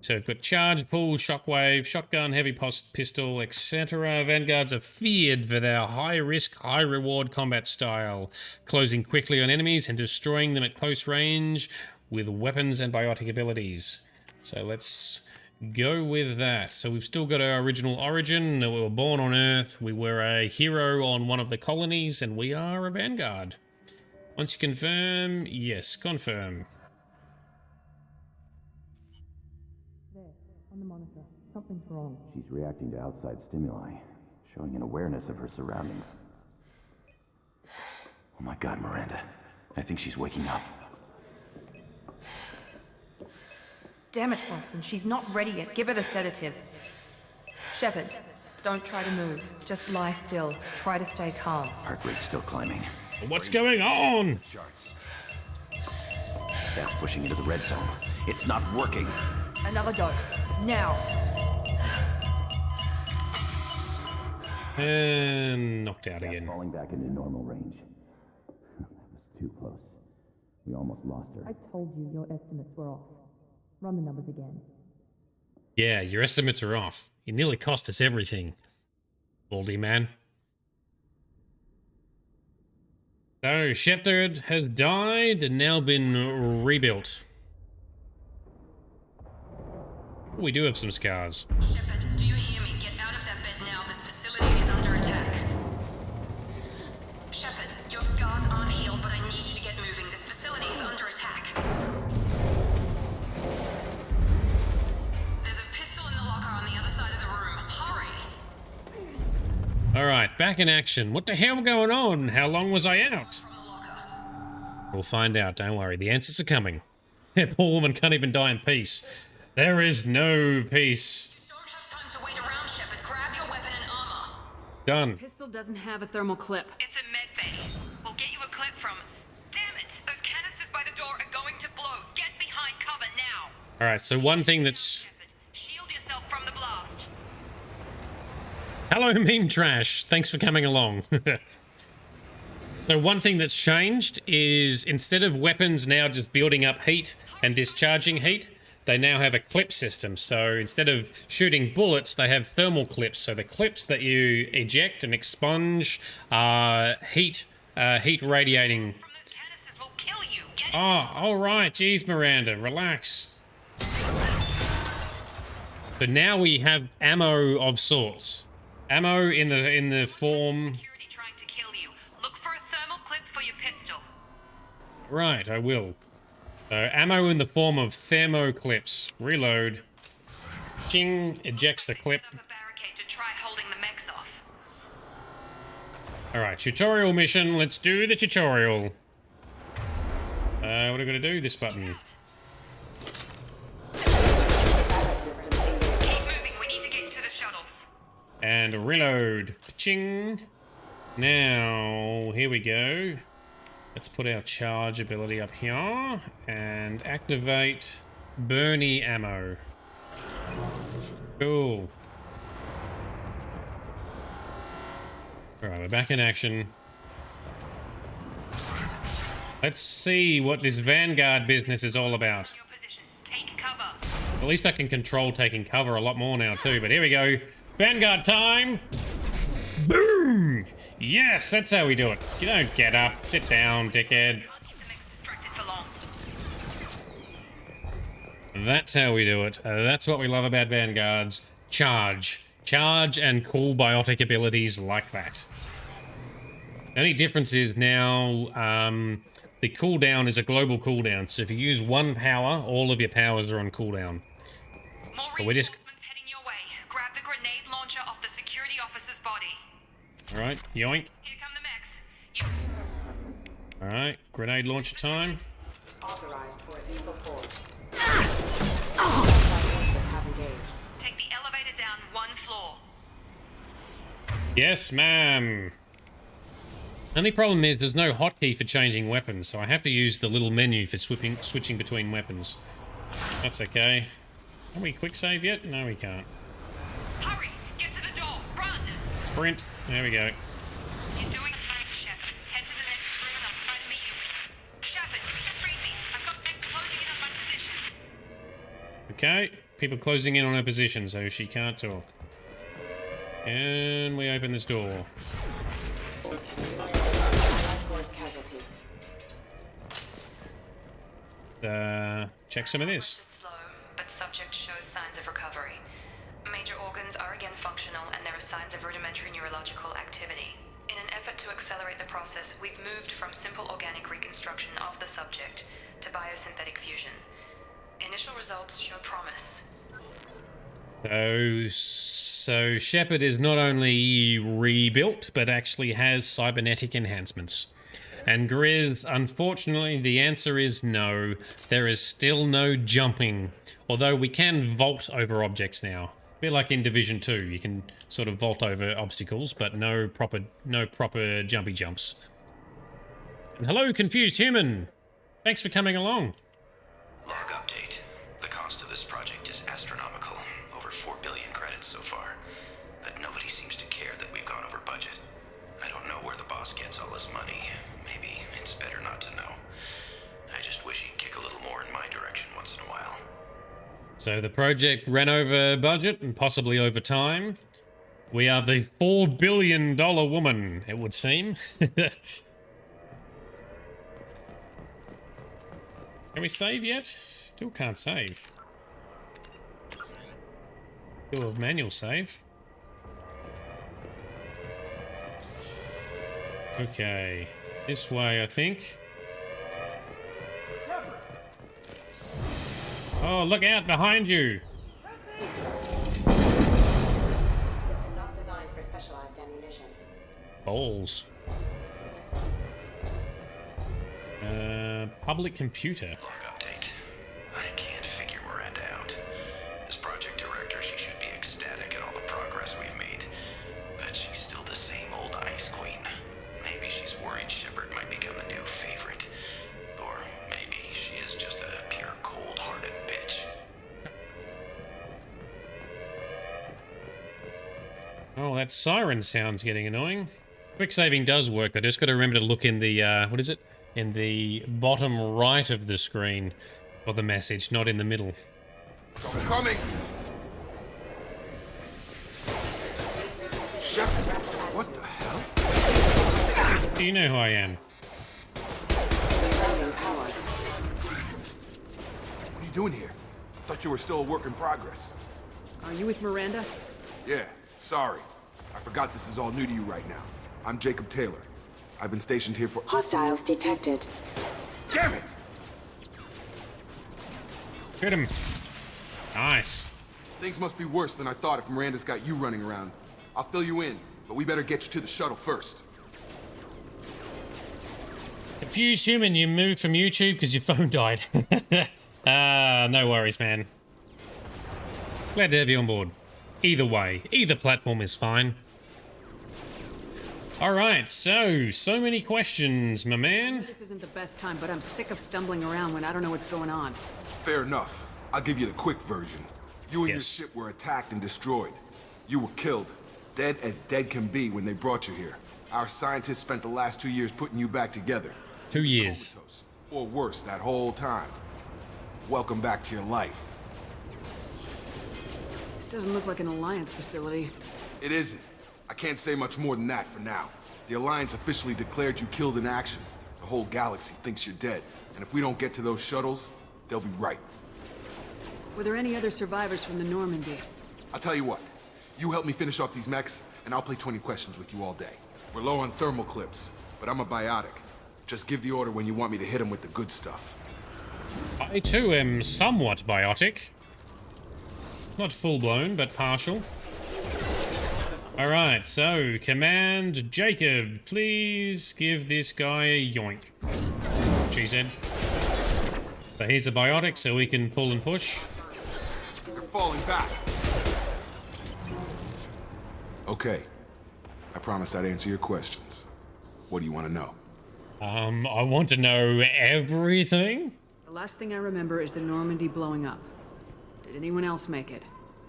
So we've got charge, pull, shockwave, shotgun, heavy pistol, etc. Vanguards are feared for their high-risk, high-reward combat style, closing quickly on enemies and destroying them at close range with weapons and biotic abilities. So let's go with that. So we've still got our original origin. We were born on Earth. We were a hero on one of the colonies, and we are a Vanguard. Once you confirm, yes, confirm. On the monitor. Something's wrong. She's reacting to outside stimuli, showing an awareness of her surroundings. Oh my God, Miranda. I think she's waking up. Damn it, Wilson. She's not ready yet. Give her the sedative. Shepard, don't try to move. Just lie still. Try to stay calm. Heart rate's still climbing. What's going on? Staff's pushing into the red zone. It's not working. Another dose. Now. And knocked out again. Falling back into normal range. That was too close. We almost lost her. I told you your estimates were off. Run the numbers again. Yeah, your estimates are off. You nearly cost us everything, Baldy man. So, Shepard has died and now been rebuilt. We do have some scars. Shepard, do you hear me? Get out of that bed now. This facility is under attack. Shepard, your scars aren't healed, but I need you to get moving. This facility is under attack. There's a pistol in the locker on the other side of the room. Hurry! Alright, back in action. What the hell going on? How long was I out? We'll find out, don't worry. The answers are coming. That poor woman can't even die in peace. There is no peace. You don't have time to wait around, Shepard. Grab your weapon and armor. Done. Pistol doesn't have a thermal clip. It's a med bay. We'll get you a clip from... Damn it! Those canisters by the door are going to blow. Get behind cover now. Alright, so one thing that's... Shield yourself from the blast. Hello, meme trash. Thanks for coming along. So one thing that's changed is instead of weapons now just building up heat and discharging heat, they now have a clip system. So instead of shooting bullets, they have thermal clips. So the clips that you eject and expunge are heat radiating. Oh, all right. Jeez, Miranda, relax. So now we have ammo of sorts. Ammo in the form. Look for a thermal clip for your pistol. Right, I will. So ammo in the form of thermoclips. Reload. Ching, ejects the clip. Alright, tutorial mission. Let's do the tutorial. What are we gonna do? This button. Keep moving, we need to get to the shuttles. And reload. Ching. Now, here we go. Let's put our charge ability up here and activate Bernie ammo. Cool. Alright, we're back in action. Let's see what this Vanguard business is all about. At least I can control taking cover a lot more now too, but here we go. Vanguard time! Boom! Yes, that's how we do it. You don't get up. Sit down, dickhead. That's how we do it. That's what we love about Vanguards. Charge. Charge and cool biotic abilities like that. The only difference is now the cooldown is a global cooldown. So if you use one power, all of your powers are on cooldown. But we're just... heading your way. Grab the grenade launcher off the security officer's body. Alright, yoink. Here come the mechs. Alright, grenade launcher time. Authorized for lethal force. Take the elevator down one floor. Yes, ma'am. Only problem is there's no hotkey for changing weapons, so I have to use the little menu for switching between weapons. That's okay. Can we quick save yet? No, we can't. Hurry! Get to the door! Run! Sprint. There we go. You're doing fine, Shepard. Head to the next room and I'll try to meet you. Shepard, read me. I've got men closing in on my position. Okay. People closing in on her position, so she can't talk. And we open this door. Check some of this. Slow, but subject shows signs of recovery. Major organs are again functional, and there are signs of rudimentary neurological activity. In an effort to accelerate the process, we've moved from simple organic reconstruction of the subject to biosynthetic fusion. Initial results show promise. So Shepard is not only rebuilt, but actually has cybernetic enhancements. And Grizz, unfortunately, the answer is no. There is still no jumping. Although we can vault over objects now. A bit like in Division 2, you can sort of vault over obstacles, but no proper jumpy jumps. And hello, confused human. Thanks for coming along. Log update. The cost of this project is astronomical. Over 4 billion credits so far. But nobody seems to care that we've gone over budget. I don't know where the boss gets all this money. Maybe it's better not to know. I just wish he'd kick a little more in my direction once in a while. So the project ran over budget and possibly over time. We are the $4 billion woman, it would seem. Can we save yet? Still can't save. Do a manual save. Okay. This way, I think. Oh, look out behind you! System not designed for specialized ammunition. Balls. Public computer. Log update. I can't figure Miranda out. As project director, she should be ecstatic at all the progress we've made. But she's still the same old ice queen. Maybe she's worried Shepard might become the new favorite. Or maybe she is just a pure cold-hearted bitch. Oh, that siren sound's getting annoying. Quick saving does work. I just got to remember to look in the, what is it? In the bottom right of the screen for the message, not in the middle. I'm coming! Shepard, what the hell? Do you know who I am? What are you doing here? Thought you were still a work in progress. Are you with Miranda? Yeah, sorry. I forgot this is all new to you right now. I'm Jacob Taylor. I've been stationed here for— Hostiles detected. Damn it! Hit him. Nice. Things must be worse than I thought if Miranda's got you running around. I'll fill you in, but we better get you to the shuttle first. Confused human, you moved from YouTube because your phone died. No worries, man. Glad to have you on board. Either way, either platform is fine. Alright, so many questions, my man. This isn't the best time, but I'm sick of stumbling around when I don't know what's going on. Fair enough. I'll give you the quick version. You and your ship were attacked and destroyed. You were killed. Dead as dead can be when they brought you here. Our scientists spent the last 2 years putting you back together. 2 years. Comatose, or worse, that whole time. Welcome back to your life. This doesn't look like an Alliance facility. It isn't. I can't say much more than that for now. The Alliance officially declared you killed in action. The whole galaxy thinks you're dead. And if we don't get to those shuttles, they'll be right. Were there any other survivors from the Normandy? I'll tell you what. You help me finish off these mechs, and I'll play 20 questions with you all day. We're low on thermal clips, but I'm a biotic. Just give the order when you want me to hit them with the good stuff. I too am somewhat biotic. Not full-blown, but partial. Alright, so, Command Jacob, please give this guy a yoink. She said. So he's a biotic, so we can pull and push. They're falling back. Okay. I promised I'd answer your questions. What do you want to know? I want to know everything. The last thing I remember is the Normandy blowing up. Did anyone else make it?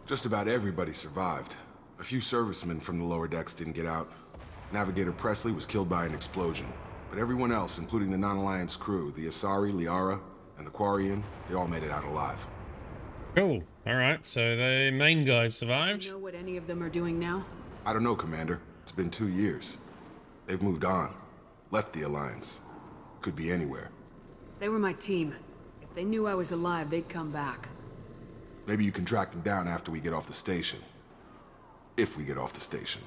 Just about everybody survived. A few servicemen from the lower decks didn't get out. Navigator Presley was killed by an explosion. But everyone else, including the non-Alliance crew, the Asari, Liara, and the Quarian, they all made it out alive. Cool. Alright, so the main guys survived. Do you know what any of them are doing now? I don't know, Commander. It's been 2 years. They've moved on. Left the Alliance. Could be anywhere. They were my team. If they knew I was alive, they'd come back. Maybe you can track them down after we get off the station. If we get off the station.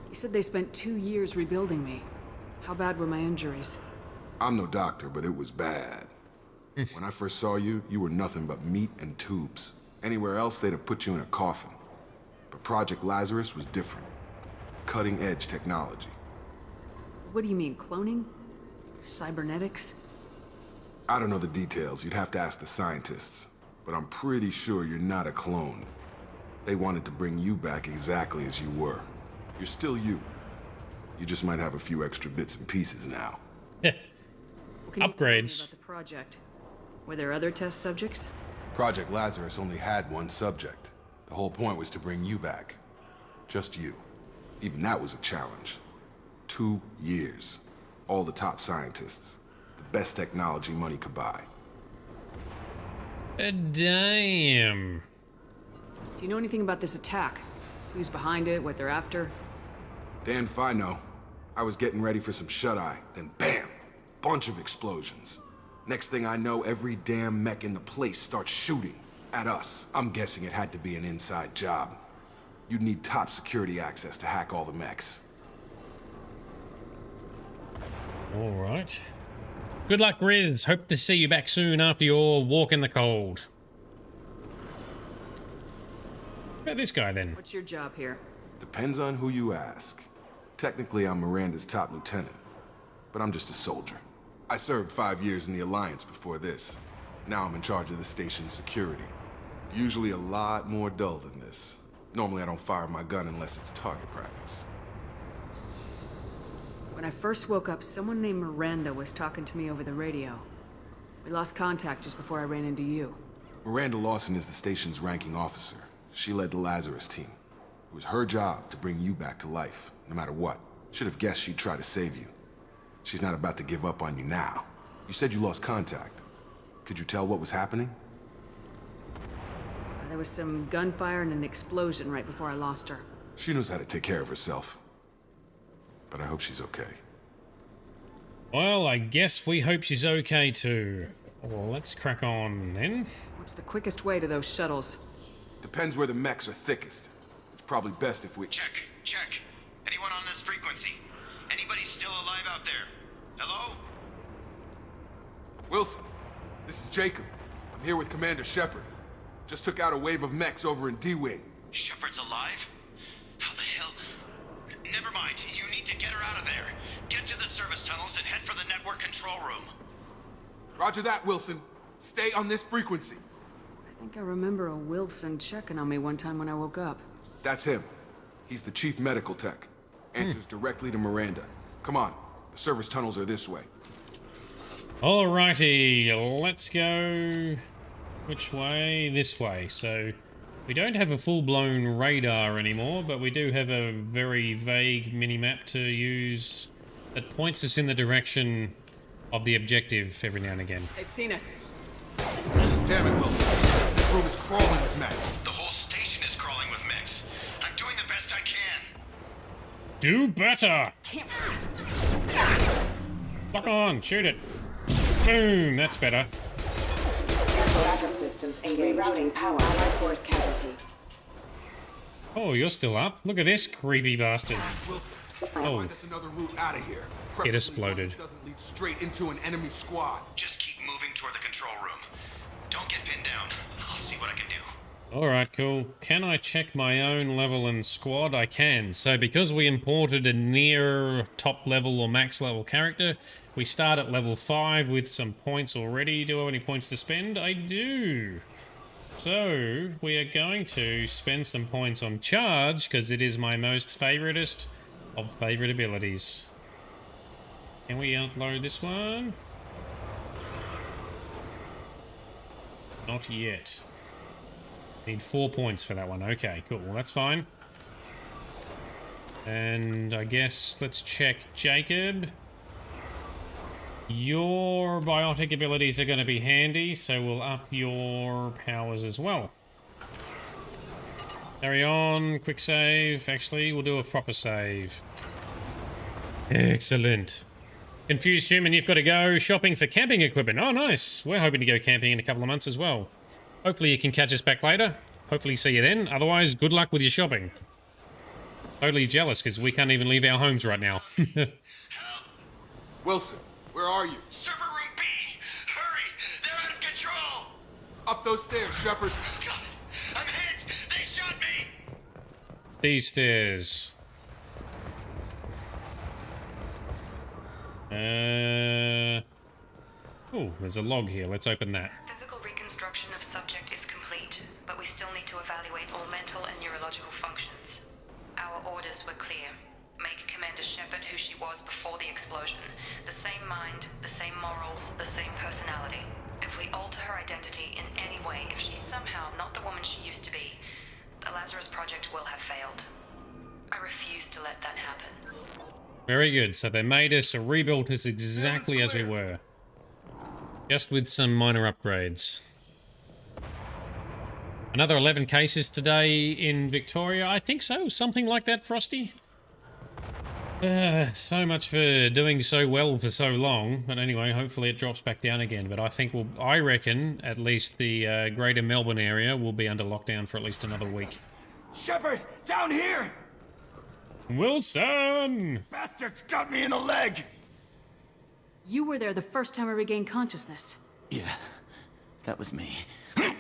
You said they spent 2 years rebuilding me. How bad were my injuries? I'm no doctor, but it was bad. When I first saw you, you were nothing but meat and tubes. Anywhere else, they'd have put you in a coffin. But Project Lazarus was different. Cutting-edge technology. What do you mean, cloning? Cybernetics? I don't know the details. You'd have to ask the scientists. But I'm pretty sure you're not a clone. They wanted to bring you back exactly as you were. You're still you. You just might have a few extra bits and pieces now. What can you tell me Upgrades. about the project? Were there other test subjects? Project Lazarus only had one subject. The whole point was to bring you back. Just you. Even that was a challenge. 2 years. All the top scientists. The best technology money could buy. Damn. Do you know anything about this attack? Who's behind it, what they're after? Damned if I know. I was getting ready for some shut-eye, then bam! Bunch of explosions. Next thing I know, every damn mech in the place starts shooting. At us. I'm guessing it had to be an inside job. You'd need top security access to hack all the mechs. Alright. Good luck, Riz. Hope to see you back soon after your walk in the cold. What about this guy, then? What's your job here? Depends on who you ask. Technically, I'm Miranda's top lieutenant, but I'm just a soldier. I served 5 years in the Alliance before this. Now I'm in charge of the station's security. Usually a lot more dull than this. Normally I don't fire my gun unless it's target practice. When I first woke up, someone named Miranda was talking to me over the radio. We lost contact just before I ran into you. Miranda Lawson is the station's ranking officer. She led the Lazarus team. It was her job to bring you back to life, no matter what. Should have guessed she'd try to save you. She's not about to give up on you now. You said you lost contact. Could you tell what was happening? There was some gunfire and an explosion right before I lost her. She knows how to take care of herself. But I hope she's okay. Well, I guess we hope she's okay too. Well, let's crack on then. What's the quickest way to those shuttles? Depends where the mechs are thickest. It's probably best if we... Check. Anyone on this frequency? Anybody still alive out there? Hello? Wilson, this is Jacob. I'm here with Commander Shepard. Just took out a wave of mechs over in D-Wing. Shepard's alive? How the hell? Never mind. You need to get her out of there. Get to the service tunnels and head for the network control room. Roger that, Wilson. Stay on this frequency. I think I remember a Wilson checking on me one time when I woke up. That's him. He's the chief medical tech. Answers directly to Miranda. Come on. The service tunnels are this way. Alrighty, let's go... Which way? This way. So, we don't have a full-blown radar anymore, but we do have a very vague mini-map to use that points us in the direction of the objective every now and again. They've seen us. Damn it, Wilson. This room is crawling with mechs. The whole station is crawling with mechs. I'm doing the best I can. Do better! Lock on, shoot it. Boom, that's better. Backup systems engaged. Rerouting power. Allied force casualty. Oh, you're still up. Look at this creepy bastard. Wilson, oh, find us another route out of here. it exploded. Doesn't lead straight into an enemy squad. Just keep moving toward the control room. Don't get pinned down. I'll see what I can do. Alright, cool. Can I check my own level and squad? I can. So because we imported a near top level or max level character, we start at level 5 with some points already. Do I have any points to spend? I do. So we are going to spend some points on charge because it is my most favoritist of favorite abilities. Can we upload this one? Not yet. Need 4 points for that one. Okay, cool. Well, that's fine. And I guess let's check Jacob. Your biotic abilities are going to be handy, so we'll up your powers as well. Carry on. Quick save. Actually, we'll do a proper save. Excellent. Confused human, you've got to go shopping for camping equipment. Oh, nice. We're hoping to go camping in a couple of months as well. Hopefully you can catch us back later. Hopefully see you then. Otherwise, good luck with your shopping. Totally jealous because we can't even leave our homes right now. Wilson, where are you? Server room B! Hurry! They're out of control! Up those stairs, Shepard. God, I'm hit! They shot me! These stairs. Oh, there's a log here. Let's open that. Physical reconstruction of subject is complete, but we still need to evaluate all mental and neurological functions. Our orders were clear. Make Commander Shepard who she was before the explosion. The same mind, the same morals, the same personality. If we alter her identity in any way, if she's somehow not the woman she used to be, the Lazarus Project will have failed. I refuse to let that happen. Very good. So they made us or rebuilt us exactly as we were. Just with some minor upgrades. Another 11 cases today in Victoria. I think so. Something like that, Frosty. So much for doing so well for so long. But anyway, hopefully it drops back down again. But I think I reckon at least the greater Melbourne area will be under lockdown for at least another week. Shepard, down here! Wilson! Bastards got me in the leg! You were there the first time I regained consciousness. Yeah, that was me. How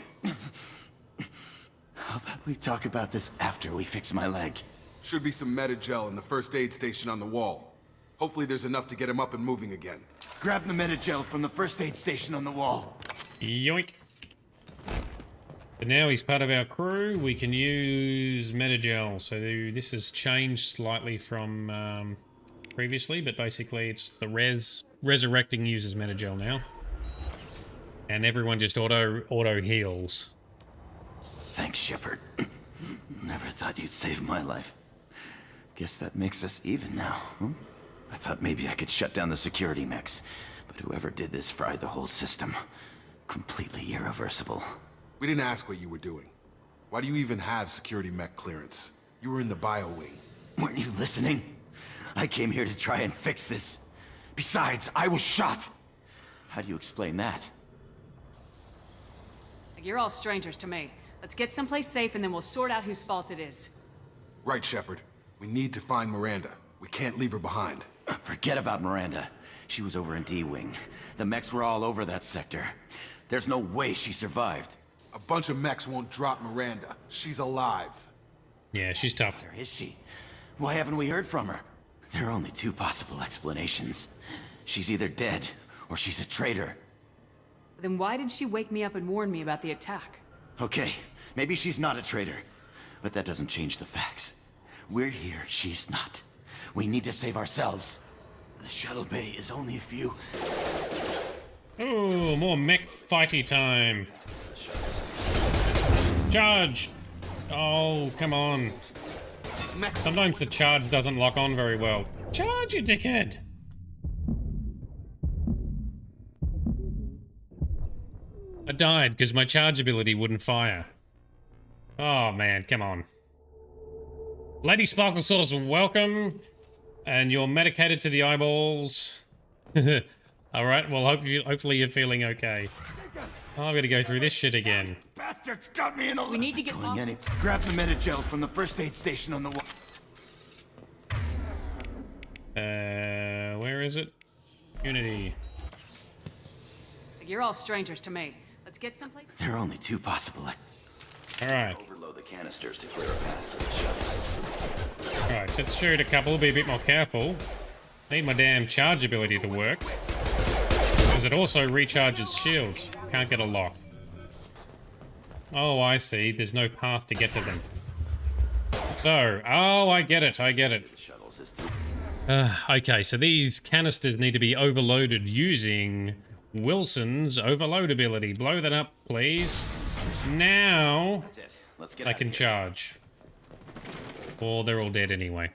about we talk about this after we fix my leg? Should be some metagel in the first aid station on the wall. Hopefully there's enough to get him up and moving again. Grab the metagel from the first aid station on the wall. Yoink. But now he's part of our crew. We can use metagel. So this has changed slightly from previously, but basically it's the resurrecting uses metagel now. And everyone just auto heals. Thanks, Shepard. Never thought you'd save my life. Guess that makes us even now, huh? I thought maybe I could shut down the security mechs, but whoever did this fried the whole system. Completely irreversible. We didn't ask what you were doing. Why do you even have security mech clearance? You were in the bio wing. Weren't you listening? I came here to try and fix this. Besides, I was shot. How do you explain that? You're all strangers to me. Let's get someplace safe and then we'll sort out whose fault it is. Right, Shepard. We need to find Miranda. We can't leave her behind. Forget about Miranda. She was over in D-Wing. The mechs were all over that sector. There's no way she survived. A bunch of mechs won't drop Miranda. She's alive. Yeah, she's tough. Where is she? Why haven't we heard from her? There are only two possible explanations. She's either dead, or she's a traitor. Then why did she wake me up and warn me about the attack? Okay, maybe she's not a traitor. But that doesn't change the facts. We're here, she's not. We need to save ourselves. The shuttle bay is only a few... Oh, more mech fighty time. Charge! Oh, come on. Sometimes the charge doesn't lock on very well. Charge, you dickhead! I died because my charge ability wouldn't fire. Oh man, come on. Lady Sparkle Sauce, welcome. And you're medicated to the eyeballs. Alright, well hopefully you're feeling okay. Oh, I'm gonna go through this shit again. Bastards got me in a... We need to get off this... Grab the metagel from the first aid station on the wall. Where is it? Unity. You're all strangers to me. Let's get someplace... There are only two possible... Alright. Overload the canisters to clear a path to the shuttles. Alright, let's shoot a couple, be a bit more careful. Need my damn charge ability to work. Because it also recharges shields. Can't get a lock. Oh, I see. There's no path to get to them. So, oh, I get it, okay, so these canisters need to be overloaded using Wilson's overload ability. Blow that up, please. Now, I can charge. Or they're all dead anyway.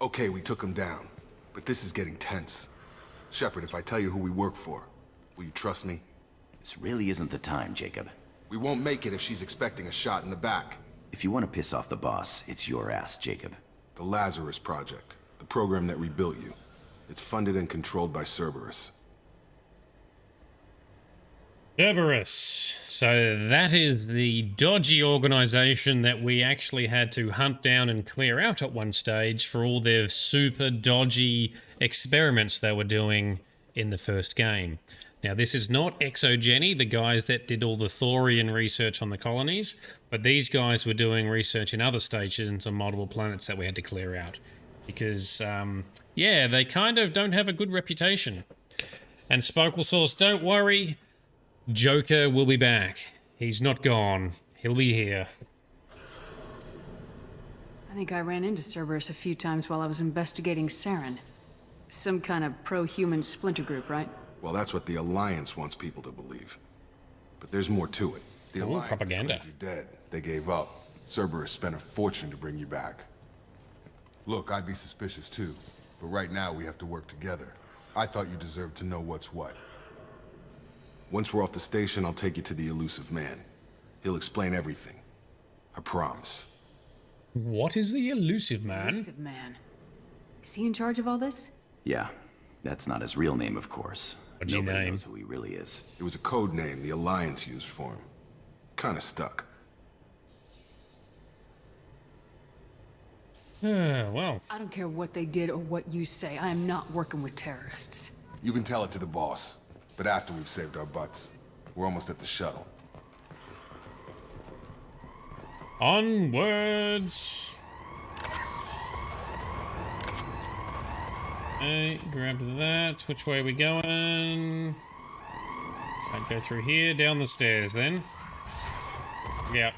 Okay, we took him down. But this is getting tense. Shepard, if I tell you who we work for, will you trust me? This really isn't the time, Jacob. We won't make it if she's expecting a shot in the back. If you want to piss off the boss, it's your ass, Jacob. The Lazarus Project. The program that rebuilt you. It's funded and controlled by Cerberus. Cerberus. So that is the dodgy organization that we actually had to hunt down and clear out at one stage for all their super dodgy experiments they were doing in the first game. Now, this is not Exogeny, the guys that did all the Thorian research on the colonies, but these guys were doing research in other stations on multiple planets that we had to clear out. Because, yeah, they kind of don't have a good reputation. And Sparkle Sauce, don't worry, Joker will be back. He's not gone. He'll be here. I think I ran into Cerberus a few times while I was investigating Saren. Some kind of pro-human splinter group, right? Well, that's what the Alliance wants people to believe. But there's more to it. The Alliance propaganda. declared you dead. They gave up. Cerberus spent a fortune to bring you back. Look, I'd be suspicious too. But right now, we have to work together. I thought you deserved to know what's what. Once we're off the station, I'll take you to the elusive man. He'll explain everything. I promise. What is the elusive man? Elusive man. Is he in charge of all this? Yeah. That's not his real name, of course. What'd you name? Knows who he really is. It was a code name the Alliance used for him. Kinda stuck. Well. I don't care what they did or what you say. I am not working with terrorists. You can tell it to the boss. But after we've saved our butts. We're almost at the shuttle. Onwards! Okay, grab that. Which way are we going? I'd go through here, down the stairs then. Yep.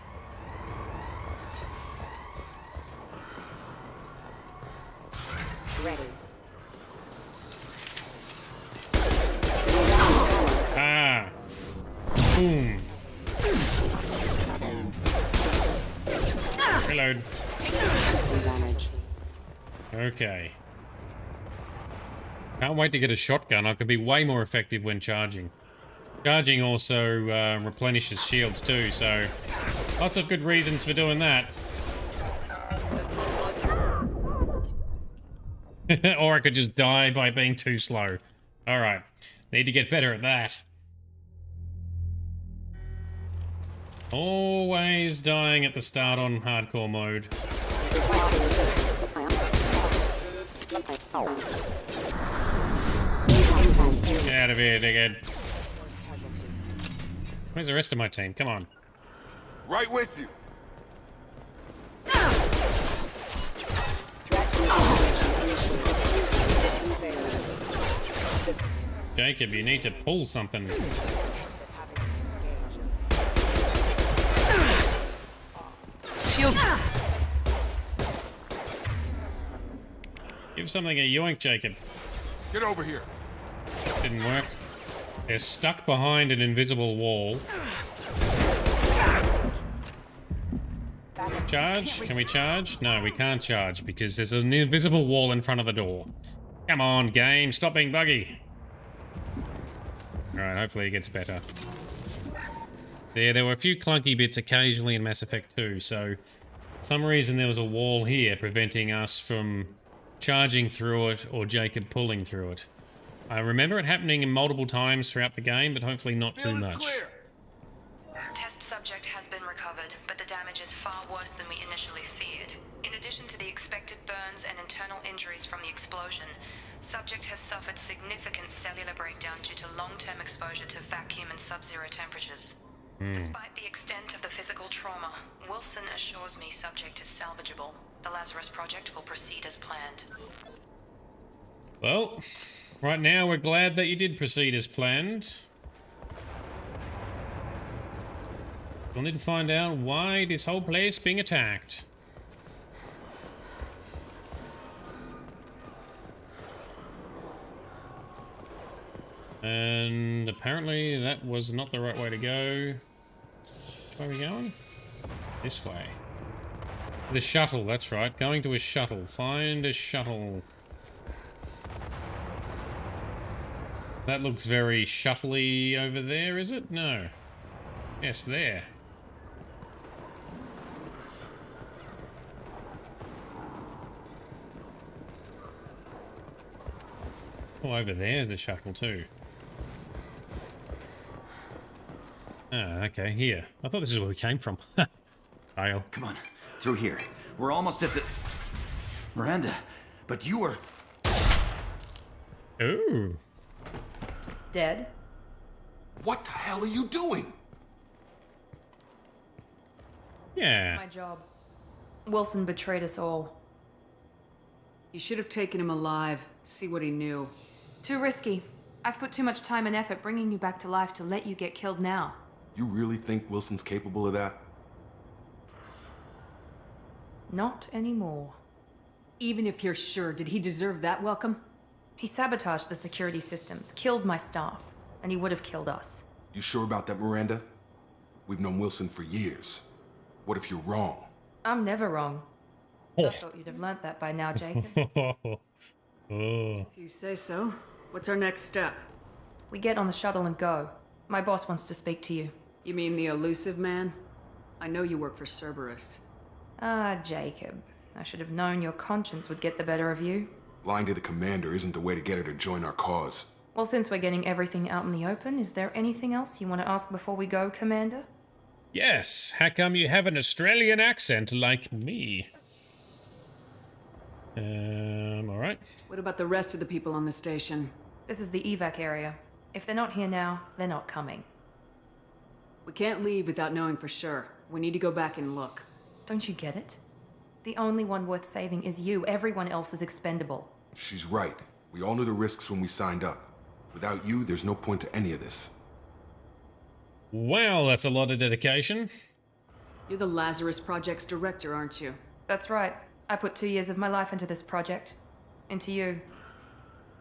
Ready. Ah. Boom. Reload. Okay. Can't wait to get a shotgun. I could be way more effective when charging. Charging also replenishes shields too, so lots of good reasons for doing that. Or I could just die by being too slow. Alright, need to get better at that. Always dying at the start on hardcore mode. Get out of here, dickhead. Where's the rest of my team? Come on. Right with you. Jacob, you need to pull something. Shield. Give something a yoink, Jacob. Get over here. Didn't work. They're stuck behind an invisible wall. Charge? Can we charge? No, we can't charge because there's an invisible wall in front of the door. Come on, game. Stop being buggy. Alright, hopefully it gets better. There were a few clunky bits occasionally in Mass Effect 2, so for some reason there was a wall here preventing us from charging through it or Jacob pulling through it. I remember it happening in multiple times throughout the game, but hopefully not too much. Test subject has been recovered, but the damage is far worse than we initially feared. In addition to the expected burns and internal injuries from the explosion, subject has suffered significant cellular breakdown due to long-term exposure to vacuum and sub-zero temperatures. Despite the extent of the physical trauma, Wilson assures me subject is salvageable. The Lazarus Project will proceed as planned. Well, right now we're glad that you did proceed as planned. We'll need to find out why this whole place being attacked. And apparently that was not the right way to go. Where are we going? This way. The shuttle, that's right. Going to a shuttle. Find a shuttle. That looks very shuttle-y over there, is it? No. Yes, there. Oh, over there's a shuttle too. Ah, okay, here. I thought this is where we came from. Fail. Come on, through here. We're almost at the... Miranda, but you were... Ooh. Dead? What the hell are you doing? Yeah. My job. Wilson betrayed us all. You should have taken him alive. See what he knew. Too risky. I've put too much time and effort bringing you back to life to let you get killed now. You really think Wilson's capable of that? Not anymore. Even if you're sure, did he deserve that welcome? He sabotaged the security systems, killed my staff, and he would have killed us. You sure about that, Miranda? We've known Wilson for years. What if you're wrong? I'm never wrong. I thought you'd have learnt that by now, Jacob. If you say so. What's our next step? We get on the shuttle and go. My boss wants to speak to you. You mean the elusive man? I know you work for Cerberus. Ah, Jacob. I should have known your conscience would get the better of you. Lying to the commander isn't the way to get her to join our cause. Well, since we're getting everything out in the open, is there anything else you want to ask before we go, Commander? Yes, how come you have an Australian accent like me? Alright. What about the rest of the people on the station? This is the evac area. If they're not here now, they're not coming. We can't leave without knowing for sure. We need to go back and look. Don't you get it? The only one worth saving is you. Everyone else is expendable. She's right. We all knew the risks when we signed up. Without you, there's no point to any of this. Wow, that's a lot of dedication. You're the Lazarus Project's director, aren't you? That's right. I put 2 years of my life into this project. Into you.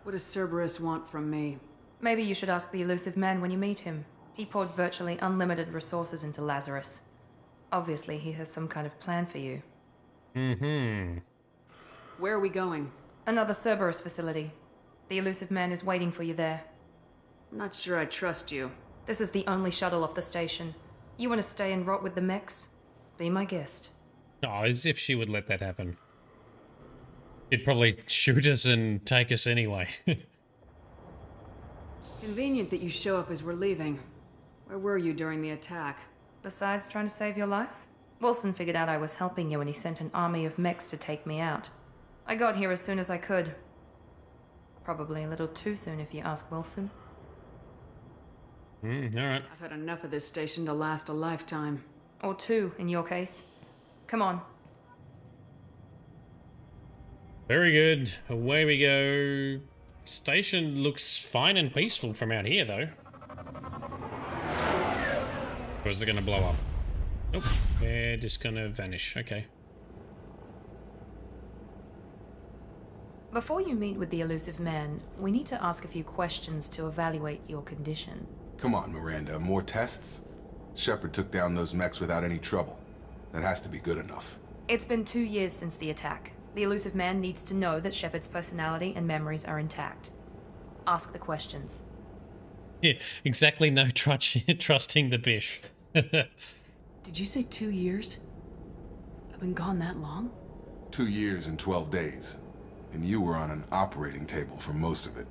What does Cerberus want from me? Maybe you should ask the elusive man when you meet him. He poured virtually unlimited resources into Lazarus. Obviously, he has some kind of plan for you. Mm-hmm. Where are we going? Another Cerberus facility. The elusive man is waiting for you there. I'm not sure I trust you. This is the only shuttle off the station. You want to stay and rot with the mechs? Be my guest. Oh, as if she would let that happen. She'd probably shoot us and take us anyway. Convenient that you show up as we're leaving. Where were you during the attack? Besides trying to save your life? Wilson figured out I was helping you and he sent an army of mechs to take me out. I got here as soon as I could. Probably a little too soon if you ask Wilson. Alright. I've had enough of this station to last a lifetime. Or two, in your case. Come on. Very good. Away we go. Station looks fine and peaceful from out here, though. Or is it going to blow up? Nope. They're just going to vanish. Okay. Before you meet with the elusive man, we need to ask a few questions to evaluate your condition. Come on, Miranda. More tests? Shepard took down those mechs without any trouble. That has to be good enough. It's been 2 years since the attack. The elusive man needs to know that Shepard's personality and memories are intact. Ask the questions. Yeah, exactly no trusting the bish. Did you say 2 years? I've been gone that long? 2 years and 12 days. And you were on an operating table for most of it.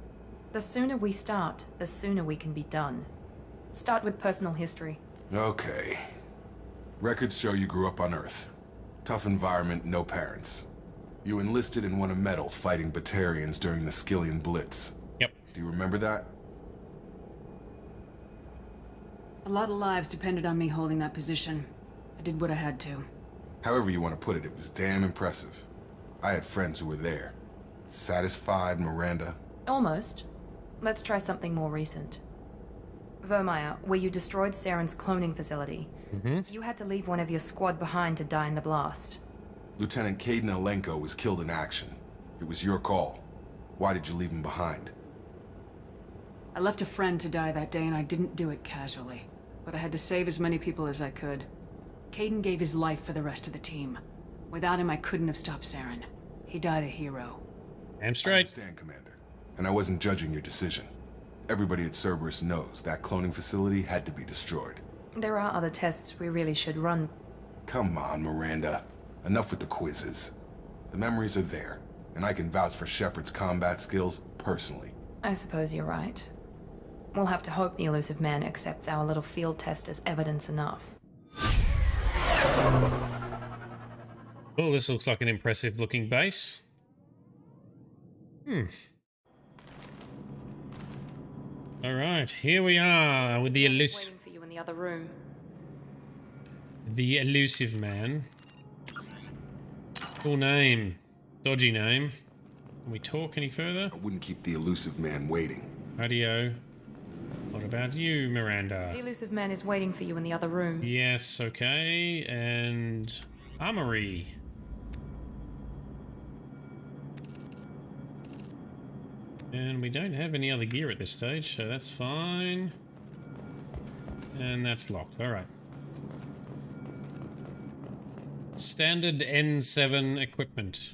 The sooner we start, the sooner we can be done. Start with personal history. Okay. Records show you grew up on Earth. Tough environment, no parents. You enlisted and won a medal fighting Batarians during the Skillian Blitz. Yep. Do you remember that? A lot of lives depended on me holding that position. I did what I had to. However you want to put it, it was damn impressive. I had friends who were there. Satisfied, Miranda? Almost. Let's try something more recent. Vermeer, where you destroyed Saren's cloning facility. You had to leave one of your squad behind to die in the blast. Lieutenant Caden Alenko was killed in action. It was your call. Why did you leave him behind? I left a friend to die that day and I didn't do it casually. But I had to save as many people as I could. Caden gave his life for the rest of the team. Without him, I couldn't have stopped Saren. He died a hero. I'm straight. I understand, Commander. And I wasn't judging your decision. Everybody at Cerberus knows that cloning facility had to be destroyed. There are other tests we really should run. Come on, Miranda. Enough with the quizzes. The memories are there, and I can vouch for Shepard's combat skills personally. I suppose you're right. We'll have to hope the elusive man accepts our little field test as evidence enough. Oh, this looks like an impressive looking base. Alright, here we are with the elusive... Waiting for you in the other room. The elusive man. Cool name. Dodgy name. Can we talk any further? I wouldn't keep the elusive man waiting. Radio. What about you, Miranda? The elusive man is waiting for you in the other room. Yes, okay. And... Armory. And we don't have any other gear at this stage, so that's fine. And that's locked. Alright. Standard N7 equipment.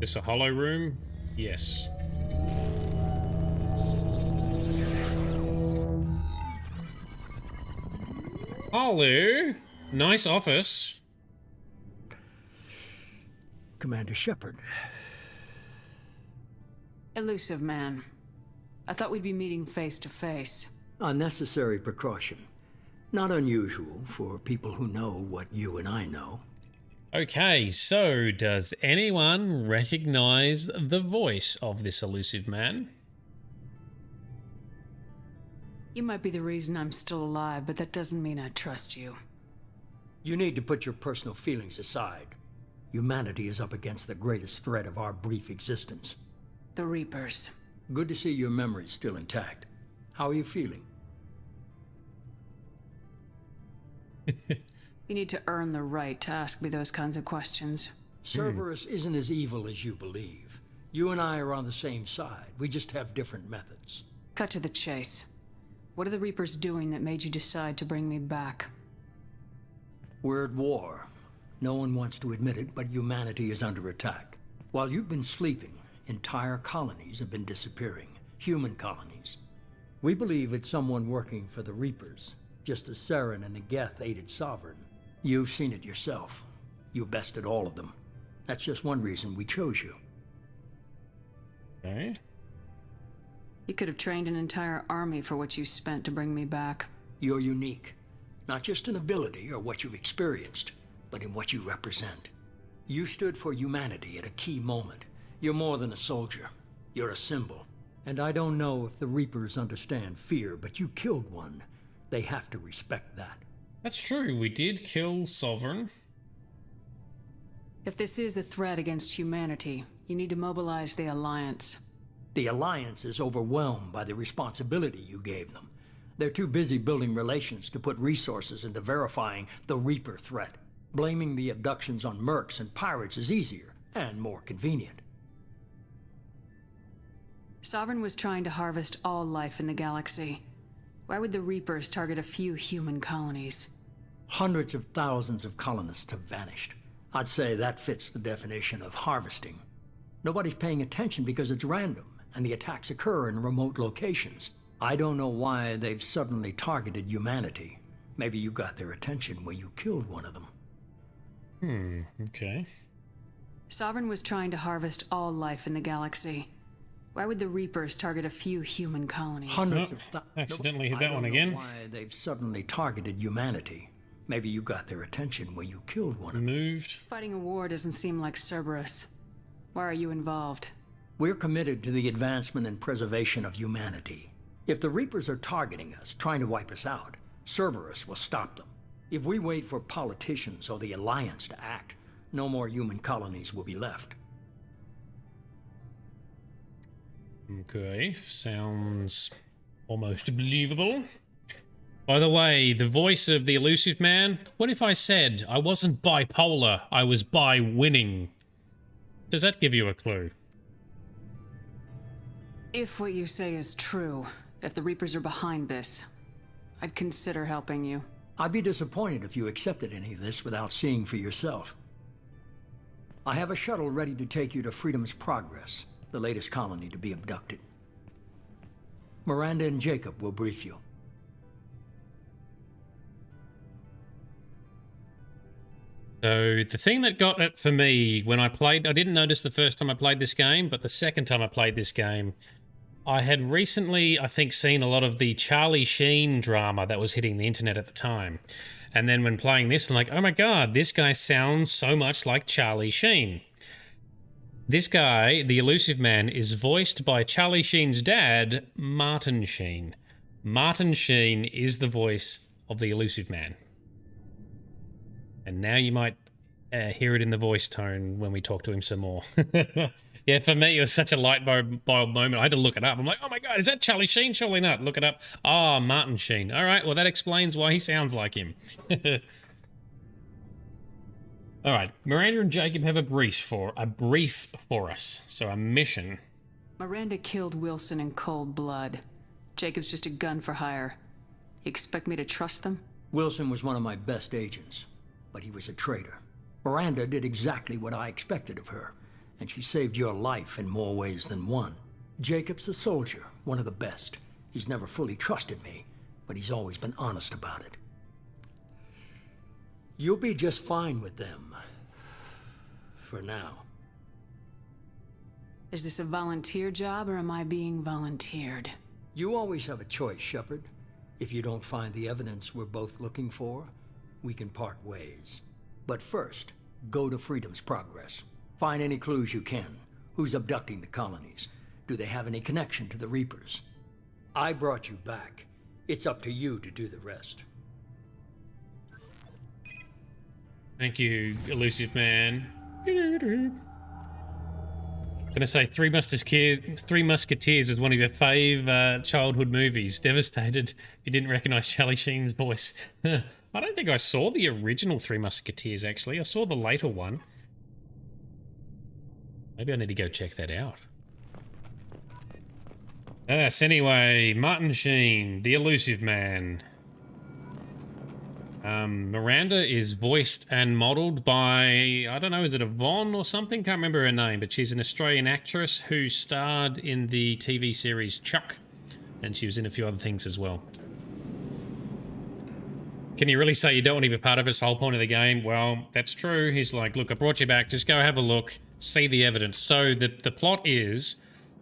Is this a hollow room? Yes. Hello. Nice office. Commander Shepard. Elusive man. I thought we'd be meeting face to face. Unnecessary precaution. Not unusual for people who know what you and I know. Okay, so does anyone recognize the voice of this elusive man? You might be the reason I'm still alive, but that doesn't mean I trust you. You need to put your personal feelings aside. Humanity is up against the greatest threat of our brief existence. The Reapers. Good to see your memory's still intact. How are you feeling? You need to earn the right to ask me those kinds of questions. Cerberus isn't as evil as you believe. You and I are on the same side. We just have different methods. Cut to the chase. What are the Reapers doing that made you decide to bring me back? We're at war. No one wants to admit it, but humanity is under attack. While you've been sleeping, entire colonies have been disappearing. Human colonies. We believe it's someone working for the Reapers, just as Saren and the Geth aided Sovereign. You've seen it yourself. You bested all of them. That's just one reason we chose you. Okay. You could have trained an entire army for what you spent to bring me back. You're unique. Not just in ability or what you've experienced, but in what you represent. You stood for humanity at a key moment. You're more than a soldier. You're a symbol. And I don't know if the Reapers understand fear, but you killed one. They have to respect that. That's true, we did kill Sovereign. If this is a threat against humanity, you need to mobilize the Alliance. The Alliance is overwhelmed by the responsibility you gave them. They're too busy building relations to put resources into verifying the Reaper threat. Blaming the abductions on mercs and pirates is easier and more convenient. Sovereign was trying to harvest all life in the galaxy. Why would the Reapers target a few human colonies? Hundreds of thousands of colonists have vanished. I'd say that fits the definition of harvesting. Nobody's paying attention because it's random, and the attacks occur in remote locations. I don't know why they've suddenly targeted humanity. Maybe you got their attention when you killed one of them. Okay. Sovereign was trying to harvest all life in the galaxy. Why would the Reapers target a few human colonies? Hundreds of accidentally hit that one again. I don't know why they've suddenly targeted humanity. Maybe you got their attention when you killed one of them. Moved. Fighting a war doesn't seem like Cerberus. Why are you involved? We're committed to the advancement and preservation of humanity. If the Reapers are targeting us, trying to wipe us out, Cerberus will stop them. If we wait for politicians or the Alliance to act, no more human colonies will be left. Okay, sounds almost believable. By the way, the voice of the elusive man, what if I said I wasn't bipolar, I was bi-winning? Does that give you a clue? If what you say is true, if the Reapers are behind this, I'd consider helping you. I'd be disappointed if you accepted any of this without seeing for yourself. I have a shuttle ready to take you to Freedom's Progress, the latest colony to be abducted. Miranda and Jacob will brief you. So the thing that got it for me when I played, I didn't notice the first time I played this game, but the second time I played this game, I had recently, I think, seen a lot of the Charlie Sheen drama that was hitting the internet at the time. And then when playing this, I'm like, oh my god, this guy sounds so much like Charlie Sheen. This guy, the elusive man, is voiced by Charlie Sheen's dad, Martin Sheen. Martin Sheen is the voice of the elusive man. And now you might hear it in the voice tone when we talk to him some more. Yeah, for me, it was such a light bulb moment. I had to look it up. I'm like, oh my god, is that Charlie Sheen? Surely not. Look it up. Ah, Martin Sheen. All right, well, that explains why he sounds like him. All right, Miranda and Jacob have a brief for us. So a mission. Miranda killed Wilson in cold blood. Jacob's just a gun for hire. You expect me to trust them? Wilson was one of my best agents, but he was a traitor. Miranda did exactly what I expected of her, and she saved your life in more ways than one. Jacob's a soldier, one of the best. He's never fully trusted me, but he's always been honest about it. You'll be just fine with them. For now. Is this a volunteer job, or am I being volunteered? You always have a choice, Shepard. If you don't find the evidence we're both looking for, we can part ways. But first, go to Freedom's Progress. Find any clues you can. Who's abducting the colonies? Do they have any connection to the Reapers? I brought you back. It's up to you to do the rest. Thank you, elusive man. Gonna say Three Musketeers is one of your fave childhood movies. Devastated if you didn't recognize Charlie Sheen's voice. I don't think I saw the original Three Musketeers, actually. I saw the later one. Maybe I need to go check that out. Yes, anyway, Martin Sheen, the elusive man. Miranda is voiced and modelled by, I don't know, is it Yvonne or something? Can't remember her name, but she's an Australian actress who starred in the TV series Chuck, and she was in a few other things as well. Can you really say you don't want to be part of it? It's the whole point of the game. Well, that's true. He's like, look, I brought you back. Just go have a look, see the evidence. So the plot is,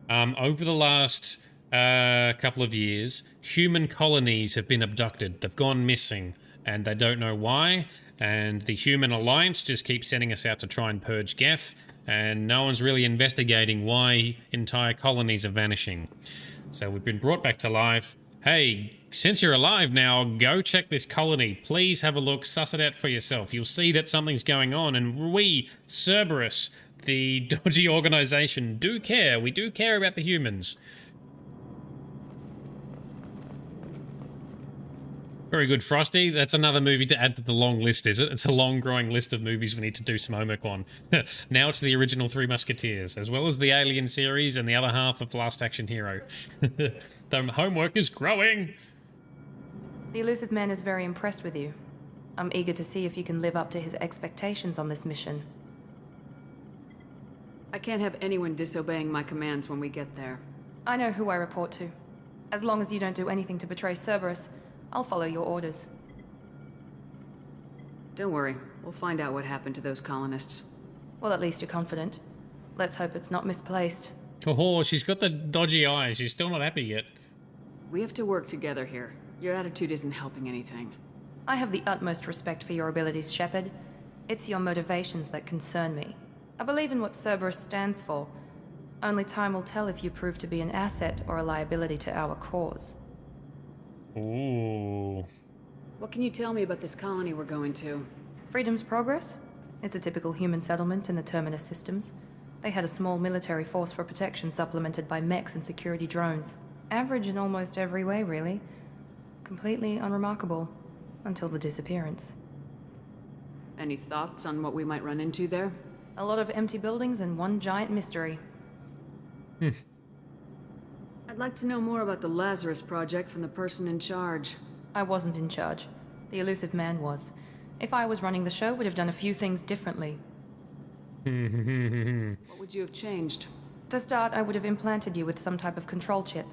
over the last couple of years, human colonies have been abducted. They've gone missing. And they don't know why, and the Human Alliance just keeps sending us out to try and purge Geth, and no one's really investigating why entire colonies are vanishing. So we've been brought back to life. Hey, since you're alive now, go check this colony. Please have a look, suss it out for yourself. You'll see that something's going on, and we, Cerberus, the dodgy organization, do care. We do care about the humans. Very good, Frosty. That's another movie to add to the long list, is it? It's a long growing list of movies we need to do some homework on. Now it's the original Three Musketeers, as well as the Alien series and the other half of Last Action Hero. The homework is growing! The elusive man is very impressed with you. I'm eager to see if you can live up to his expectations on this mission. I can't have anyone disobeying my commands when we get there. I know who I report to. As long as you don't do anything to betray Cerberus, I'll follow your orders. Don't worry. We'll find out what happened to those colonists. Well, at least you're confident. Let's hope it's not misplaced. Oh, she's got the dodgy eyes. She's still not happy yet. We have to work together here. Your attitude isn't helping anything. I have the utmost respect for your abilities, Shepard. It's your motivations that concern me. I believe in what Cerberus stands for. Only time will tell if you prove to be an asset or a liability to our cause. Ooh. What can you tell me about this colony we're going to? Freedom's Progress? It's a typical human settlement in the Terminus systems. They had a small military force for protection supplemented by mechs and security drones. Average in almost every way, really. Completely unremarkable. Until the disappearance. Any thoughts on what we might run into there? A lot of empty buildings and one giant mystery. I'd like to know more about the Lazarus Project from the person in charge. I wasn't in charge. The elusive man was. If I was running the show, would have done a few things differently. What would you have changed? To start, I would have implanted you with some type of control chip.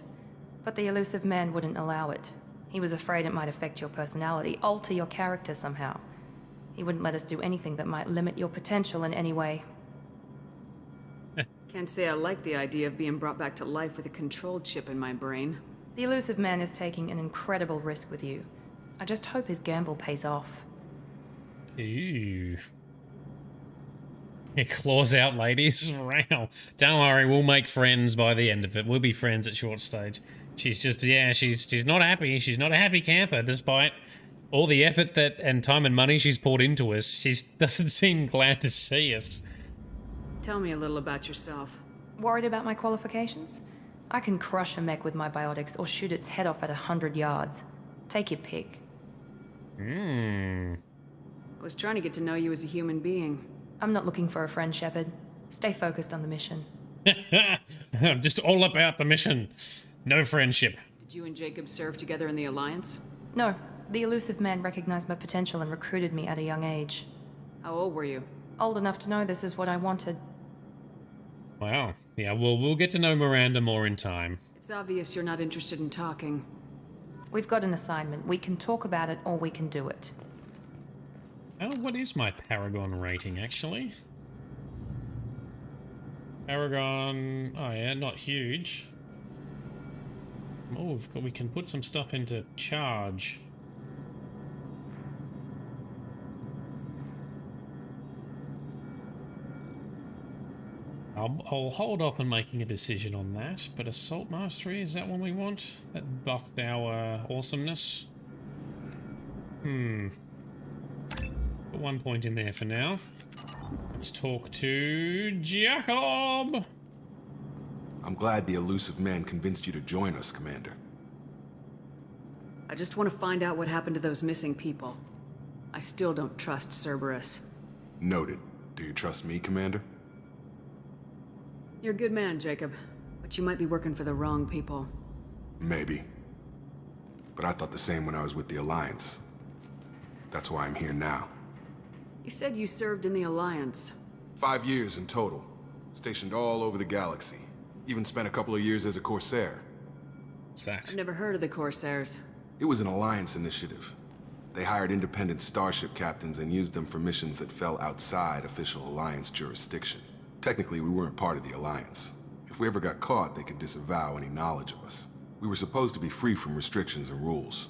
But the elusive man wouldn't allow it. He was afraid it might affect your personality, alter your character somehow. He wouldn't let us do anything that might limit your potential in any way. Can't say I like the idea of being brought back to life with a control chip in my brain. The elusive man is taking an incredible risk with you. I just hope his gamble pays off. Ew. It claws out, ladies. Wow. Don't worry, we'll make friends by the end of it. We'll be friends at short stage. She's just, yeah, she's not happy. She's not a happy camper, despite all the effort that and time and money she's poured into us. She doesn't seem glad to see us. Tell me a little about yourself. Worried about my qualifications? I can crush a mech with my biotics or shoot its head off at 100 yards. Take your pick. I was trying to get to know you as a human being. I'm not looking for a friend, Shepard. Stay focused on the mission. I'm just all about the mission. No friendship. Did you and Jacob serve together in the Alliance? No. The elusive man recognized my potential and recruited me at a young age. How old were you? Old enough to know this is what I wanted. Wow. Yeah, well, we'll get to know Miranda more in time. It's obvious you're not interested in talking. We've got an assignment. We can talk about it or we can do it. Oh, what is my Paragon rating, actually? Paragon... Oh, yeah, not huge. Oh, we can put some stuff into charge. I'll hold off on making a decision on that, but Assault Mastery, is that one we want? That buffed our awesomeness? Put 1 point in there for now. Let's talk to Jacob. I'm glad the elusive man convinced you to join us, Commander. I just want to find out what happened to those missing people. I still don't trust Cerberus. Noted. Do you trust me, Commander? You're a good man, Jacob. But you might be working for the wrong people. Maybe. But I thought the same when I was with the Alliance. That's why I'm here now. You said you served in the Alliance. 5 years in total. Stationed all over the galaxy. Even spent a couple of years as a Corsair. What's that? I've never heard of the Corsairs. It was an Alliance initiative. They hired independent starship captains and used them for missions that fell outside official Alliance jurisdiction. Technically, we weren't part of the Alliance. If we ever got caught, they could disavow any knowledge of us. We were supposed to be free from restrictions and rules,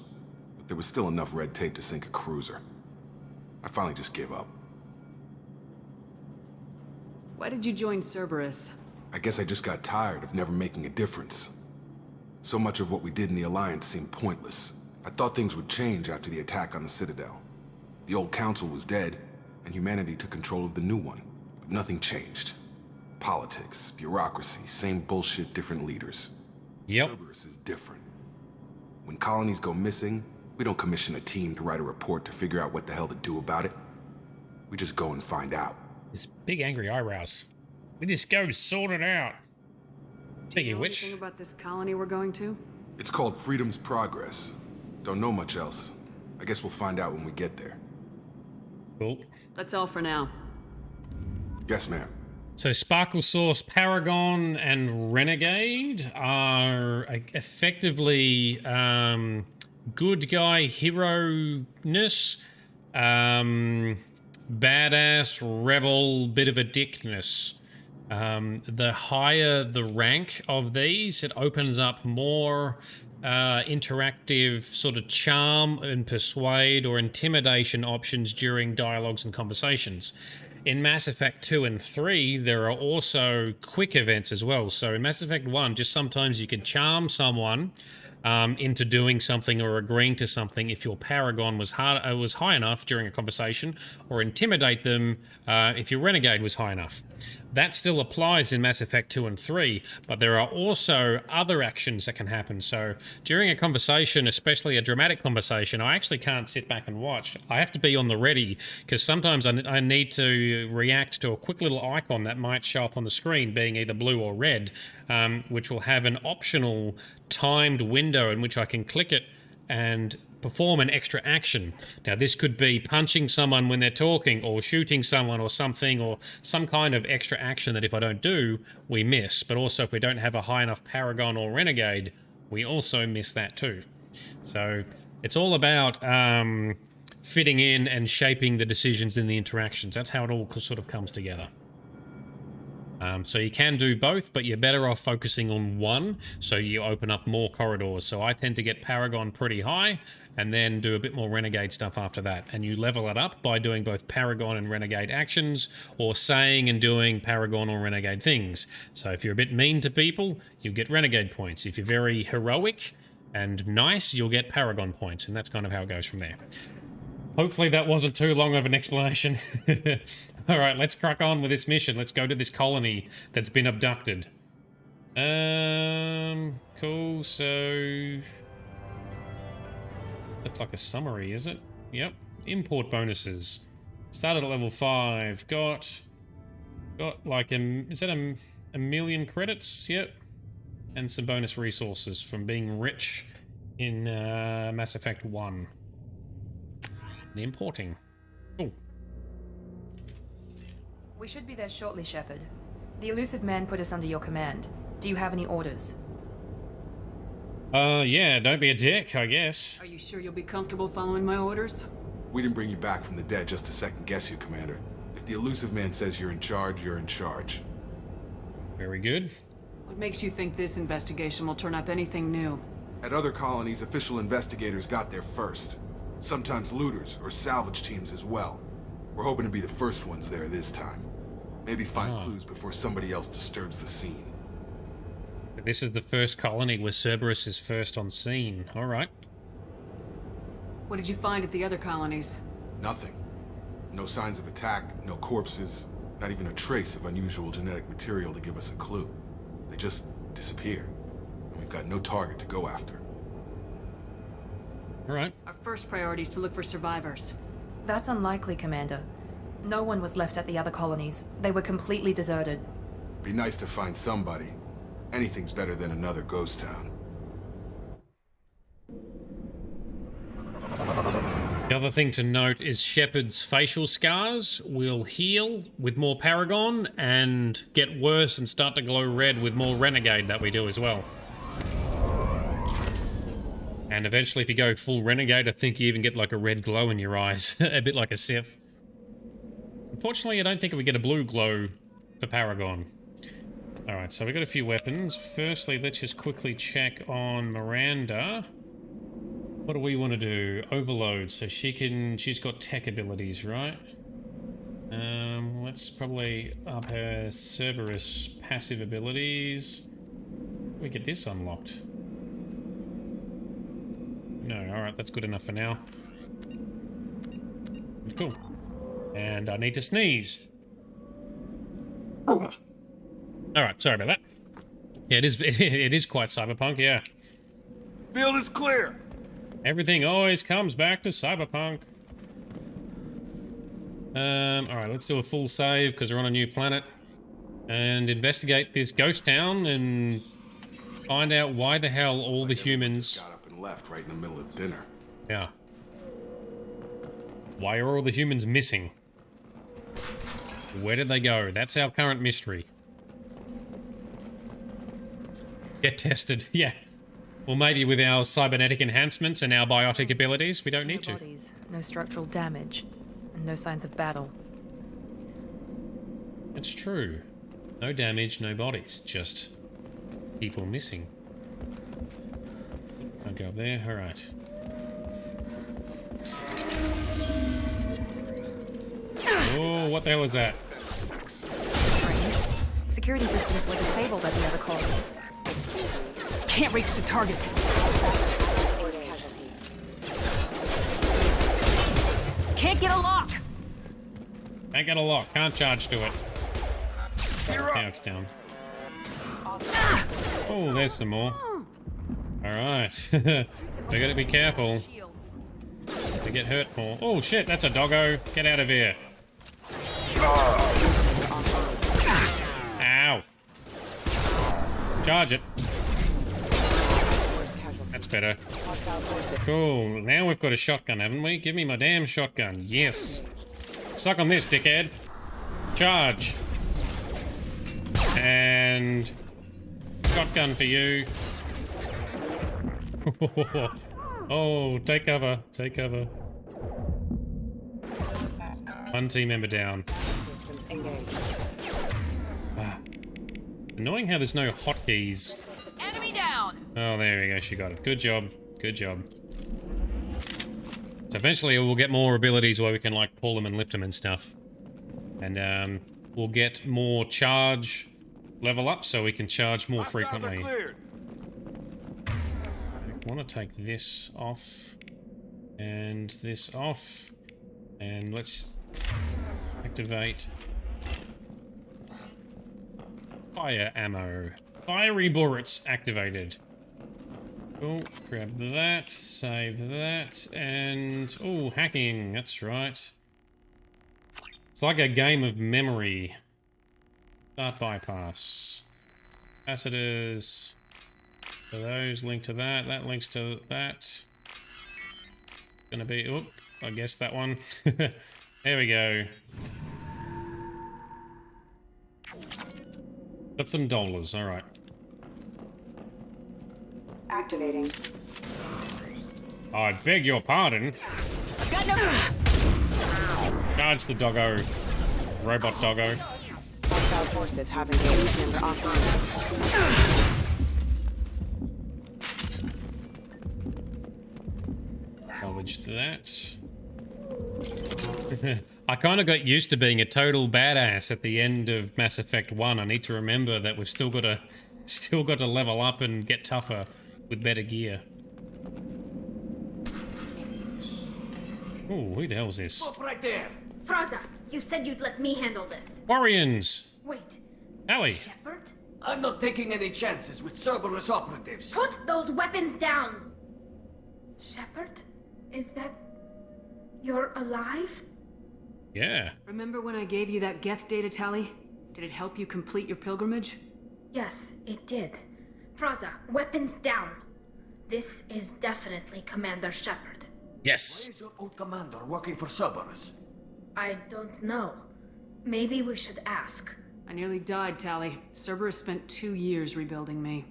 but there was still enough red tape to sink a cruiser. I finally just gave up. Why did you join Cerberus? I guess I just got tired of never making a difference. So much of what we did in the Alliance seemed pointless. I thought things would change after the attack on the Citadel. The old council was dead, and humanity took control of the new one. But nothing changed. Politics, bureaucracy, same bullshit, different leaders. Yep. Cerberus is different. When colonies go missing, we don't commission a team to write a report to figure out what the hell to do about it. We just go and find out. His big angry eyebrows. We just go sort it out. Speaking of which, anything about this colony we're going to? It's called Freedom's Progress. Don't know much else. I guess we'll find out when we get there. Cool. That's all for now. Yes, ma'am. So Sparkle Source, Paragon, and Renegade are effectively good guy hero-ness, badass rebel, bit of a dickness. The higher the rank of these, it opens up more interactive sort of charm and persuade or intimidation options during dialogues and conversations. In Mass Effect 2 and 3, there are also quick events as well. So in Mass Effect 1, just sometimes you can charm someone into doing something or agreeing to something if your Paragon was high enough during a conversation, or intimidate them if your Renegade was high enough. That still applies in Mass Effect 2 and 3, but there are also other actions that can happen. So during a conversation, especially a dramatic conversation, I actually can't sit back and watch. I have to be on the ready, because sometimes I need to react to a quick little icon that might show up on the screen, being either blue or red, which will have an optional timed window in which I can click it and perform an extra action. Now, this could be punching someone when they're talking, or shooting someone or something, or some kind of extra action that if I don't do, we miss. But also, if we don't have a high enough Paragon or Renegade, we also miss that too. So it's all about fitting in and shaping the decisions in the interactions. That's how it all sort of comes together. So you can do both, but you're better off focusing on one, so you open up more corridors. So I tend to get Paragon pretty high, and then do a bit more Renegade stuff after that. And you level it up by doing both Paragon and Renegade actions, or saying and doing Paragon or Renegade things. So if you're a bit mean to people, you get Renegade points. If you're very heroic and nice, you'll get Paragon points, and that's kind of how it goes from there. Hopefully that wasn't too long of an explanation. All right, let's crack on with this mission. Let's go to this colony that's been abducted. Cool, so... that's like a summary, is it? Yep. Import bonuses. Started at level 5. Got like, is that a million credits? Yep. And some bonus resources from being rich in Mass Effect 1. And importing. Cool. We should be there shortly, Shepard. The elusive man put us under your command. Do you have any orders? Yeah, don't be a dick, I guess. Are you sure you'll be comfortable following my orders? We didn't bring you back from the dead just to second guess you, Commander. If the elusive man says you're in charge, you're in charge. Very good. What makes you think this investigation will turn up anything new? At other colonies, official investigators got there first. Sometimes looters or salvage teams as well. We're hoping to be the first ones there this time. Maybe find clues before somebody else disturbs the scene. This is the first colony where Cerberus is first on scene. All right. What did you find at the other colonies? Nothing. No signs of attack, no corpses, not even a trace of unusual genetic material to give us a clue. They just disappear, and we've got no target to go after. All right. Our first priority is to look for survivors. That's unlikely, Commander. No one was left at the other colonies. They were completely deserted. Be nice to find somebody. Anything's better than another ghost town. The other thing to note is Shepard's facial scars will heal with more Paragon and get worse and start to glow red with more Renegade that we do as well. And eventually if you go full Renegade, I think you even get like a red glow in your eyes. A bit like a Sith. Unfortunately, I don't think we get a blue glow for Paragon. Alright, so we got a few weapons. Firstly, let's just quickly check on Miranda. What do we want to do? Overload, so she's got tech abilities, right? Let's probably up her Cerberus passive abilities. We get this unlocked. No, alright, that's good enough for now. Cool. And I need to sneeze. Alright, sorry about that. Yeah, it is quite cyberpunk, yeah. Field is clear. Everything always comes back to cyberpunk. Alright, let's do a full save because we're on a new planet. And investigate this ghost town and find out why the hell all the humans... Got up and left right in the middle of dinner. Yeah. Why are all the humans missing? Where did they go? That's our current mystery. Get tested, yeah. Well, maybe with our cybernetic enhancements and our biotic abilities, we don't need to. Bodies, no structural damage, and no signs of battle. It's true. No damage, no bodies, just people missing. I'll go up there, alright. Oh, what the hell is that? Strange. Security systems were disabled at the other colonies. Can't reach the target. Can't get a lock. Can't get a lock. Can't charge to it. Now it's down. Oh, there's some more. Alright. We gotta be careful. They get hurt more. Oh shit, that's a doggo. Get out of here. Ow. Charge it. That's better. Cool. Now we've got a shotgun, haven't we? Give me my damn shotgun. Yes. Suck on this, dickhead. Charge. And... shotgun for you. Oh, take cover. Take cover. One team member down. Annoying how there's no hotkeys. Enemy down. Oh, there we go. She got it. Good job. Good job. So eventually we'll get more abilities where we can like pull them and lift them and stuff. And we'll get more charge level up so we can charge more frequently. I want to take this off and this off. And let's activate fire ammo. Fiery bullets activated. Oh, grab that, save that, and... oh, hacking, that's right. It's like a game of memory. Start bypass. Capacitors. So those link to that, that links to that. Gonna be... oop, I guess that one. There we go. Got some dollars, alright. Activating. I beg your pardon. Charge the doggo. Robot doggo. Hostile forces have engaged member offline. Salvage that. I kind of got used to being a total badass at the end of Mass Effect 1. I need to remember that we've still got to level up and get tougher with better gear. Oh, who the hell's this? Stop right there. Praza, you said you'd let me handle this. Quarians! Wait. Ellie! Shepard? I'm not taking any chances with Cerberus operatives. Put those weapons down! Shepard? Is that... You're alive? Yeah. Remember when I gave you that Geth data tally? Did it help you complete your pilgrimage? Yes, it did. Praza, weapons down. This is definitely Commander Shepard. Yes. Why is your old commander working for Cerberus? I don't know. Maybe we should ask. I nearly died, Tally. Cerberus spent 2 years rebuilding me.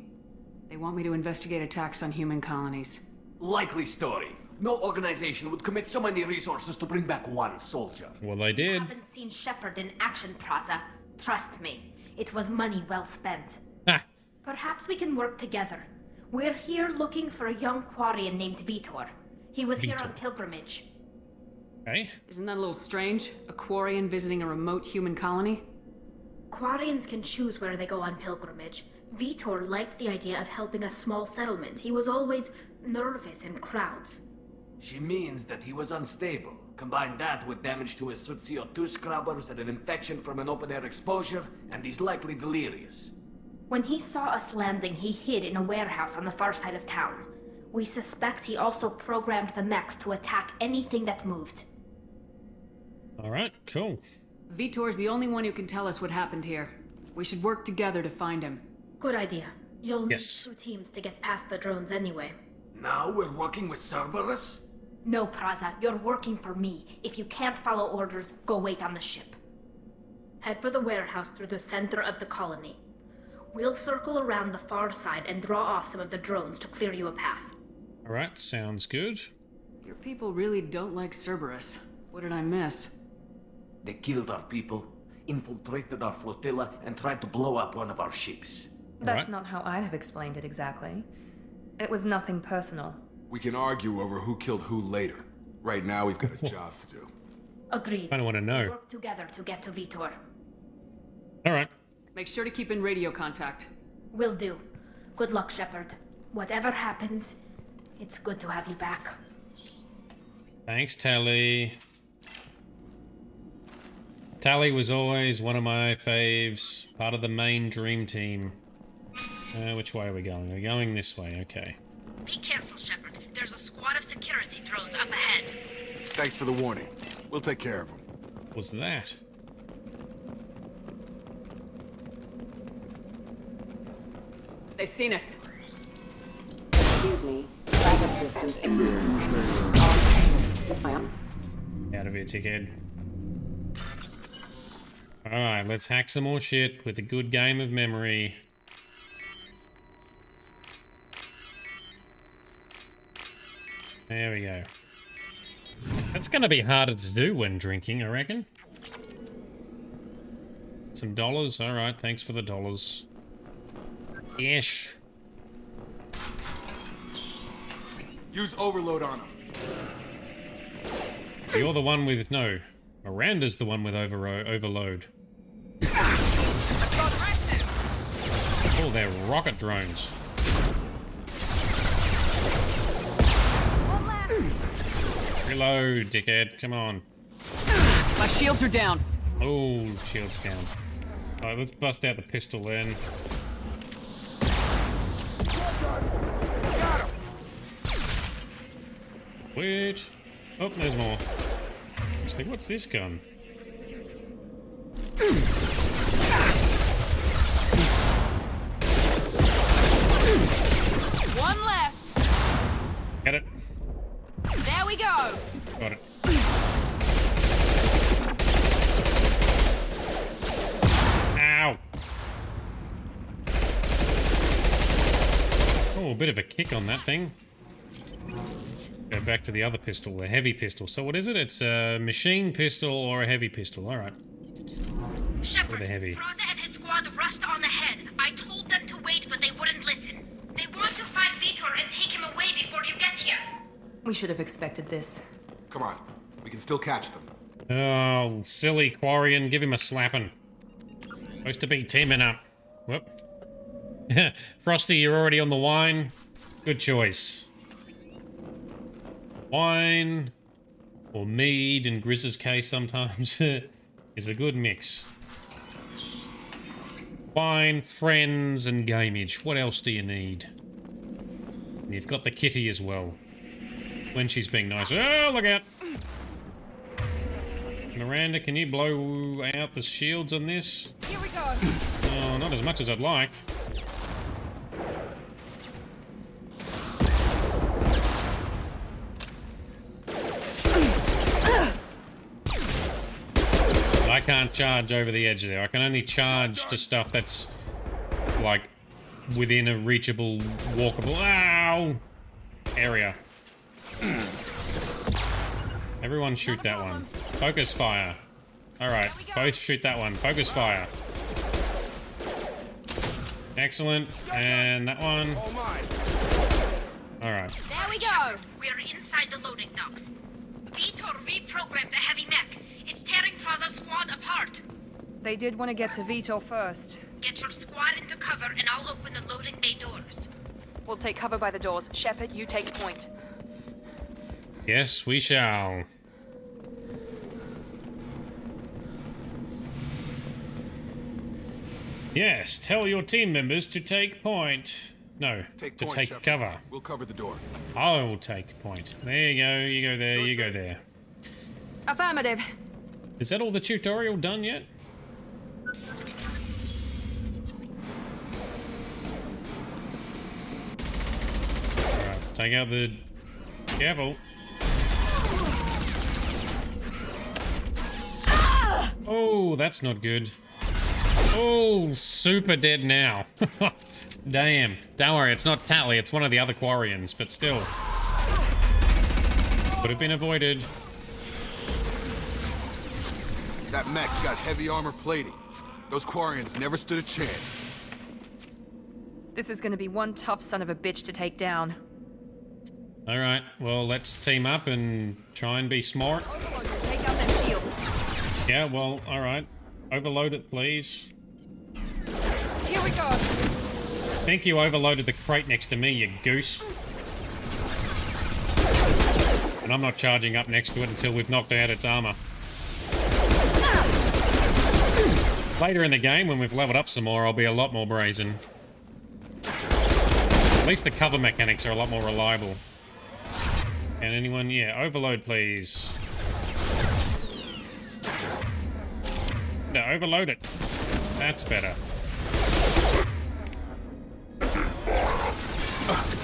They want me to investigate attacks on human colonies. Likely story. No organization would commit so many resources to bring back one soldier. Well, they did. I haven't seen Shepard in action, Praza. Trust me, it was money well spent. Ah. Perhaps we can work together. We're here looking for a young Quarian named Vitor. He was here on pilgrimage. Okay. Isn't that a little strange? A Quarian visiting a remote human colony? Quarians can choose where they go on pilgrimage. Vitor liked the idea of helping a small settlement. He was always nervous in crowds. She means that he was unstable. Combine that with damage to his suit CO2 scrubbers and an infection from an open-air exposure, and he's likely delirious. When he saw us landing, he hid in a warehouse on the far side of town. We suspect he also programmed the mechs to attack anything that moved. Alright, cool. Vitor's the only one who can tell us what happened here. We should work together to find him. Good idea. You'll need 2 teams to get past the drones anyway. Now we're working with Cerberus? No, Praza, you're working for me. If you can't follow orders, go wait on the ship. Head for the warehouse through the center of the colony. We'll circle around the far side and draw off some of the drones to clear you a path. Alright, sounds good. Your people really don't like Cerberus. What did I miss? They killed our people, infiltrated our flotilla, and tried to blow up one of our ships. That's not how I'd have explained it exactly. It was nothing personal. We can argue over who killed who later. Right now, we've got a job to do. Agreed. I don't want to know. Work together to get to Vitor. Alright. Make sure to keep in radio contact. Will do. Good luck, Shepard. Whatever happens, it's good to have you back. Thanks, Tally. Tally was always one of my faves. Part of the main dream team. Which way are we going? We're going this way, okay. Be careful, Shepard. There's a squad of security drones up ahead. Thanks for the warning. We'll take care of them. What's that? They've seen us. Excuse me. Backup systems. Out of here, tickhead. Alright, let's hack some more shit with a good game of memory. There we go. That's gonna be harder to do when drinking, I reckon. Some dollars? Alright, thanks for the dollars. Yes. Use overload on him. You're the one with... no. Miranda's the one with overload. Oh, they're rocket drones. Reload, dickhead. Come on. My shields are down. Oh, shields down. Alright, let's bust out the pistol then. Wait. Oh, there's more. Actually, what's this gun? One less. Get it? There we go. Got it. Ow! Oh, a bit of a kick on that thing. Go back to the other pistol, the heavy pistol. So what is it? It's a machine pistol or a heavy pistol. Alright. Shepard, With a heavy. Praza and his squad rushed on ahead. I told them to wait, but they wouldn't listen. They want to find Vitor and take him away before you get here. We should have expected this. Come on. We can still catch them. Oh, silly Quarian. Give him a slapping. Supposed to be teaming up. Whoop. Frosty, you're already on the wine. Good choice. Wine. or mead in Grizz's case sometimes, is a good mix. Wine, friends, and gameage. What else do you need? And you've got the kitty as well. When she's being nice. Oh, look out! Miranda, can you blow out the shields on this? Here we go. Oh, not as much as I'd like. I can't charge over the edge there. I can only charge to stuff that's, like, within a reachable, walkable, ow, area. Everyone shoot that one. Focus fire. Alright, both shoot that one. Focus fire. Excellent. And that one. Alright. There we go. We're inside the loading docks. Vitor reprogrammed the heavy mech. It's tearing Fraza's squad apart. They did want to get to Vitor first. Get your squad into cover and I'll open the loading bay doors. We'll take cover by the doors. Shepard, you take point. Yes, we shall. Yes, tell your team members to take point. No, to take cover. We'll cover the door. I will take point. There you go, you go there, you go there. Affirmative. Is that all the tutorial done yet? Alright, take out the... Careful. Oh, that's not good. Oh, super dead now. Damn. Don't worry, it's not Tally, it's one of the other Quarians, but still. Could have been avoided. That mech's got heavy armor plating. Those Quarians never stood a chance. This is gonna be one tough son of a bitch to take down. Alright, well, let's team up and try and be smart. Take out that shield. Yeah, well, alright. Overload it, please. Here we go. I think you overloaded the crate next to me, you goose. And I'm not charging up next to it until we've knocked out its armor. Later in the game, when we've leveled up some more, I'll be a lot more brazen. At least the cover mechanics are a lot more reliable. And anyone? Yeah, overload, please. No, overload it. That's better.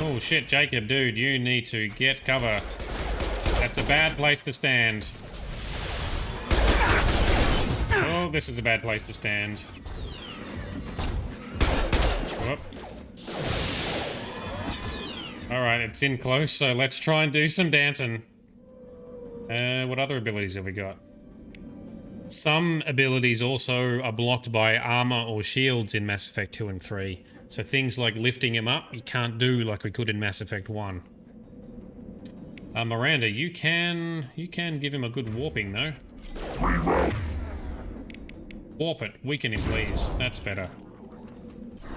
Oh shit, Jacob, dude, you need to get cover. That's a bad place to stand. Oh, this is a bad place to stand. Whoop. Alright, it's in close, so let's try and do some dancing. What other abilities have we got? Some abilities also are blocked by armor or shields in Mass Effect 2 and 3. So things like lifting him up, you can't do like we could in Mass Effect 1. Miranda, you can give him a good warping though. Warp it, weaken him please, that's better.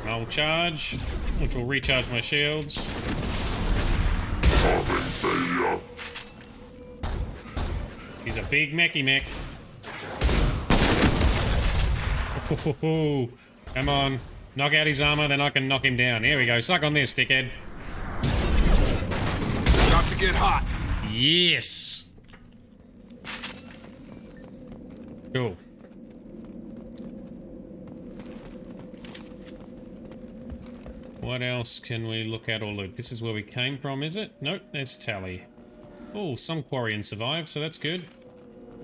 I'll charge, which will recharge my shields. He's a big mechy mech. Oh, come on. Knock out his armor, then I can knock him down. Here we go. Suck on this, dickhead. Got to get hot. Yes. Cool. What else can we look at or loot? This is where we came from, is it? Nope, there's Tally. Oh, some Quarian survived, so that's good.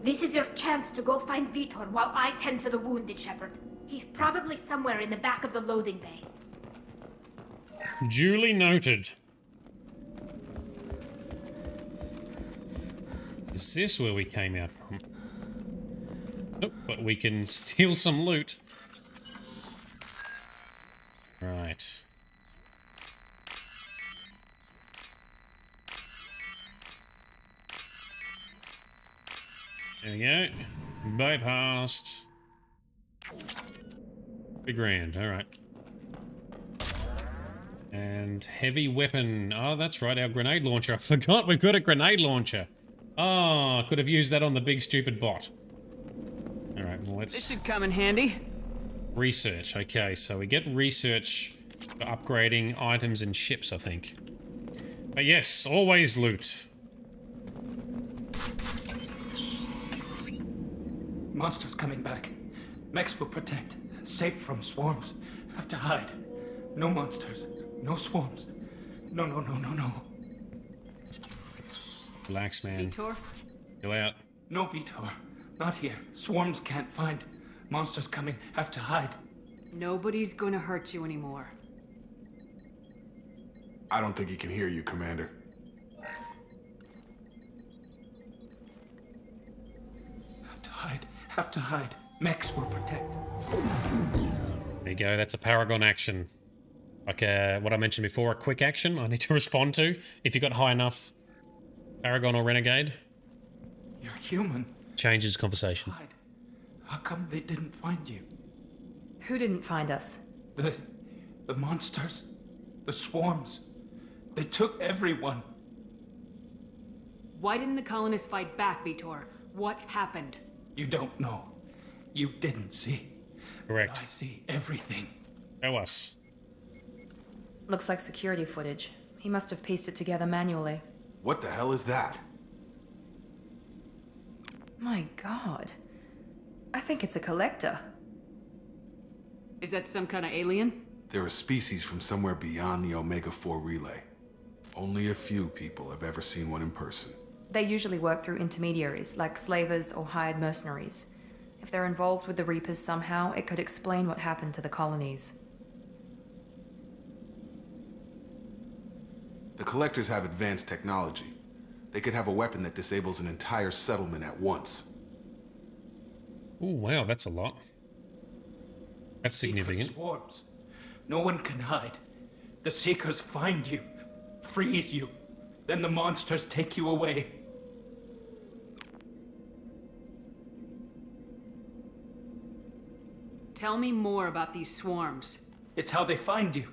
This is your chance to go find Vitor while I tend to the wounded, Shepard. He's probably somewhere in the back of the loading bay. Duly noted. Is this where we came out from? Nope, but we can steal some loot. Right. There we go. Bypassed. Big grand, alright. And heavy weapon. Oh, that's right, our grenade launcher. I forgot we've got a grenade launcher. Oh, could have used that on the big stupid bot. Alright, well let's... This should come in handy. Research, okay, so we get research for upgrading items and ships, I think. But yes, always loot. Monsters coming back. Mechs will protect. Safe from swarms. Have to hide. No monsters. No swarms. No. Relax, man. Vitor? Chill out. No, Vitor. Not here. Swarms can't find. Monsters coming. Have to hide. Nobody's gonna hurt you anymore. I don't think he can hear you, Commander. Have to hide. Have to hide. Mechs will protect. There you go, that's a Paragon action. Like what I mentioned before, a quick action I need to respond to. If you got high enough Paragon or Renegade. You're human. Changes conversation. Hide. How come they didn't find you? Who didn't find us? The monsters. The swarms. They took everyone. Why didn't the colonists fight back, Vitor? What happened? You don't know. You didn't see. Correct. I see everything. Show us. Looks like security footage. He must have pieced it together manually. What the hell is that? My god. I think it's a collector. Is that some kind of alien? They're a species from somewhere beyond the Omega-4 relay. Only a few people have ever seen one in person. They usually work through intermediaries, like slavers or hired mercenaries. If they're involved with the Reapers somehow, it could explain what happened to the colonies. The Collectors have advanced technology. They could have a weapon that disables an entire settlement at once. Oh wow, that's a lot. That's significant. Secret swarms. No one can hide. The Seekers find you, freeze you, then the monsters take you away. Tell me more about these swarms. It's how they find you.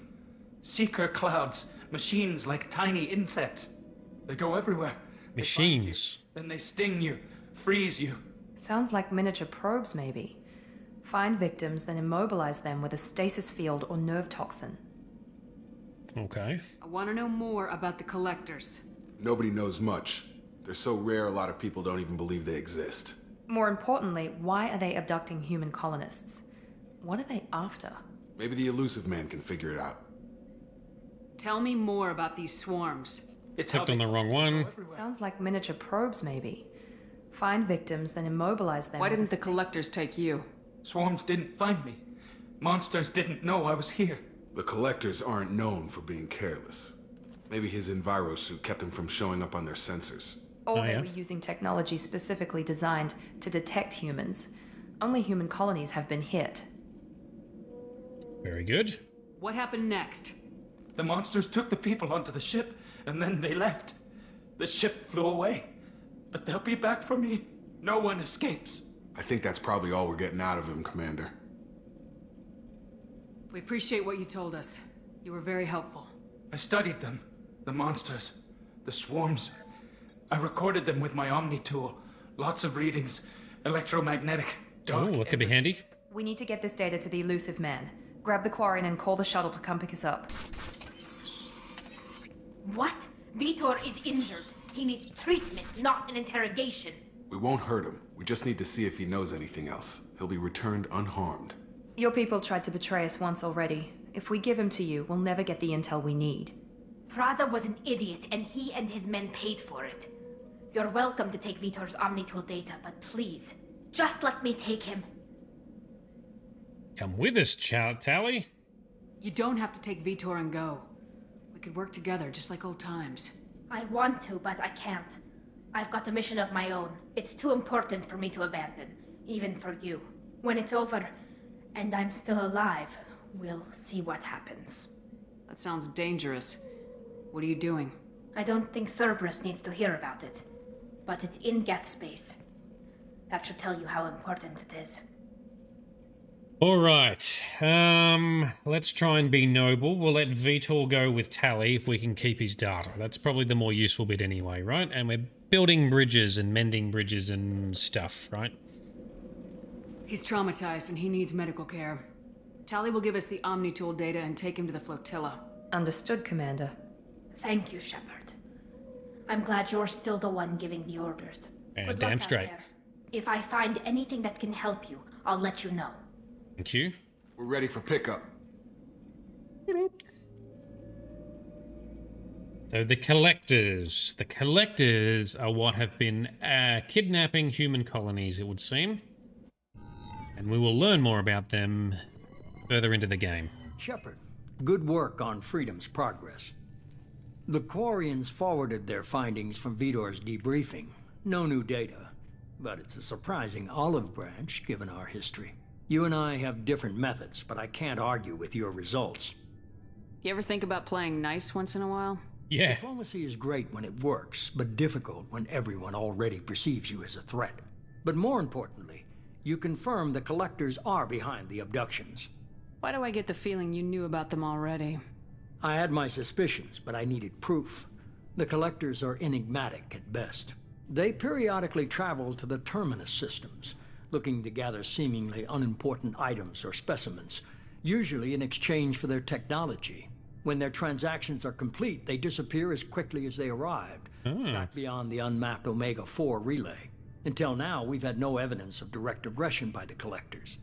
Seeker clouds, machines like tiny insects. They go everywhere. Machines. Then they sting you, freeze you. Sounds like miniature probes, maybe. Find victims, then immobilize them with a stasis field or nerve toxin. Okay. I want to know more about the collectors. Nobody knows much. They're so rare a lot of people don't even believe they exist. More importantly, why are they abducting human colonists? What are they after? Maybe the elusive man can figure it out. Tell me more about these swarms. It's clicked on the wrong one. Sounds like miniature probes, maybe. Find victims, then immobilize them. Why didn't the collectors take you? Swarms didn't find me. Monsters didn't know I was here. The Collectors aren't known for being careless. Maybe his envirosuit kept him from showing up on their sensors. Or they were using technology specifically designed to detect humans. Only human colonies have been hit. Very good. What happened next? The monsters took the people onto the ship, and then they left. The ship flew away. But they'll be back for me. No one escapes. I think that's probably all we're getting out of him, Commander. We appreciate what you told us. You were very helpful. I studied them. The monsters. The swarms. I recorded them with my Omni tool. Lots of readings. Electromagnetic. Dark. Oh, that could be handy. We need to get this data to the elusive man. Grab the Quarian and call the shuttle to come pick us up. What? Vitor is injured. He needs treatment, not an interrogation. We won't hurt him. We just need to see if he knows anything else. He'll be returned unharmed. Your people tried to betray us once already. If we give him to you, we'll never get the intel we need. Praza was an idiot, and he and his men paid for it. You're welcome to take Vitor's Omnitool data, but please, just let me take him. Come with us, Tally. You don't have to take Vitor and go. We could work together, just like old times. I want to, but I can't. I've got a mission of my own. It's too important for me to abandon, even for you. When it's over, and I'm still alive, we'll see what happens. That sounds dangerous. What are you doing? I don't think Cerberus needs to hear about it, but it's in Geth space. That should tell you how important it is. Alright, let's try and be noble. We'll let Vitor go with Tally if we can keep his data. That's probably the more useful bit anyway, right? And we're building bridges and mending bridges and stuff, right? He's traumatized and he needs medical care. Tali will give us the Omni-Tool data and take him to the flotilla. Understood, Commander. Thank you, Shepard. I'm glad you're still the one giving the orders. Good Damn luck out straight. there. If I find anything that can help you, I'll let you know. Thank you. We're ready for pickup. So the Collectors. The Collectors are what have been kidnapping human colonies, it would seem. And we will learn more about them further into the game. Shepard, good work on Freedom's progress. The Quarians forwarded their findings from Vidor's debriefing. No new data, but it's a surprising olive branch given our history. You and I have different methods, but I can't argue with your results. You ever think about playing nice once in a while? Yeah. Diplomacy is great when it works, but difficult when everyone already perceives you as a threat. But more importantly, you confirm the Collectors are behind the abductions. Why do I get the feeling you knew about them already? I had my suspicions, but I needed proof. The Collectors are enigmatic at best. They periodically travel to the Terminus systems, looking to gather seemingly unimportant items or specimens, usually in exchange for their technology. When their transactions are complete, they disappear as quickly as they arrived, back beyond the unmapped Omega-4 relay. Until now, we've had no evidence of direct aggression by the Collectors.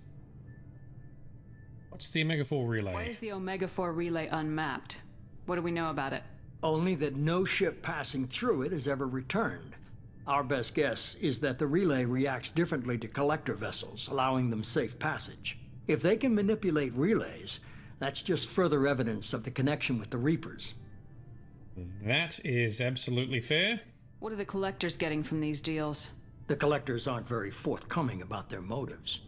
What's the Omega-4 relay? Why is the Omega-4 relay unmapped? What do we know about it? Only that no ship passing through it has ever returned. Our best guess is that the relay reacts differently to Collector vessels, allowing them safe passage. If they can manipulate relays, that's just further evidence of the connection with the Reapers. That is absolutely fair. What are the Collectors getting from these deals? The Collectors aren't very forthcoming about their motives.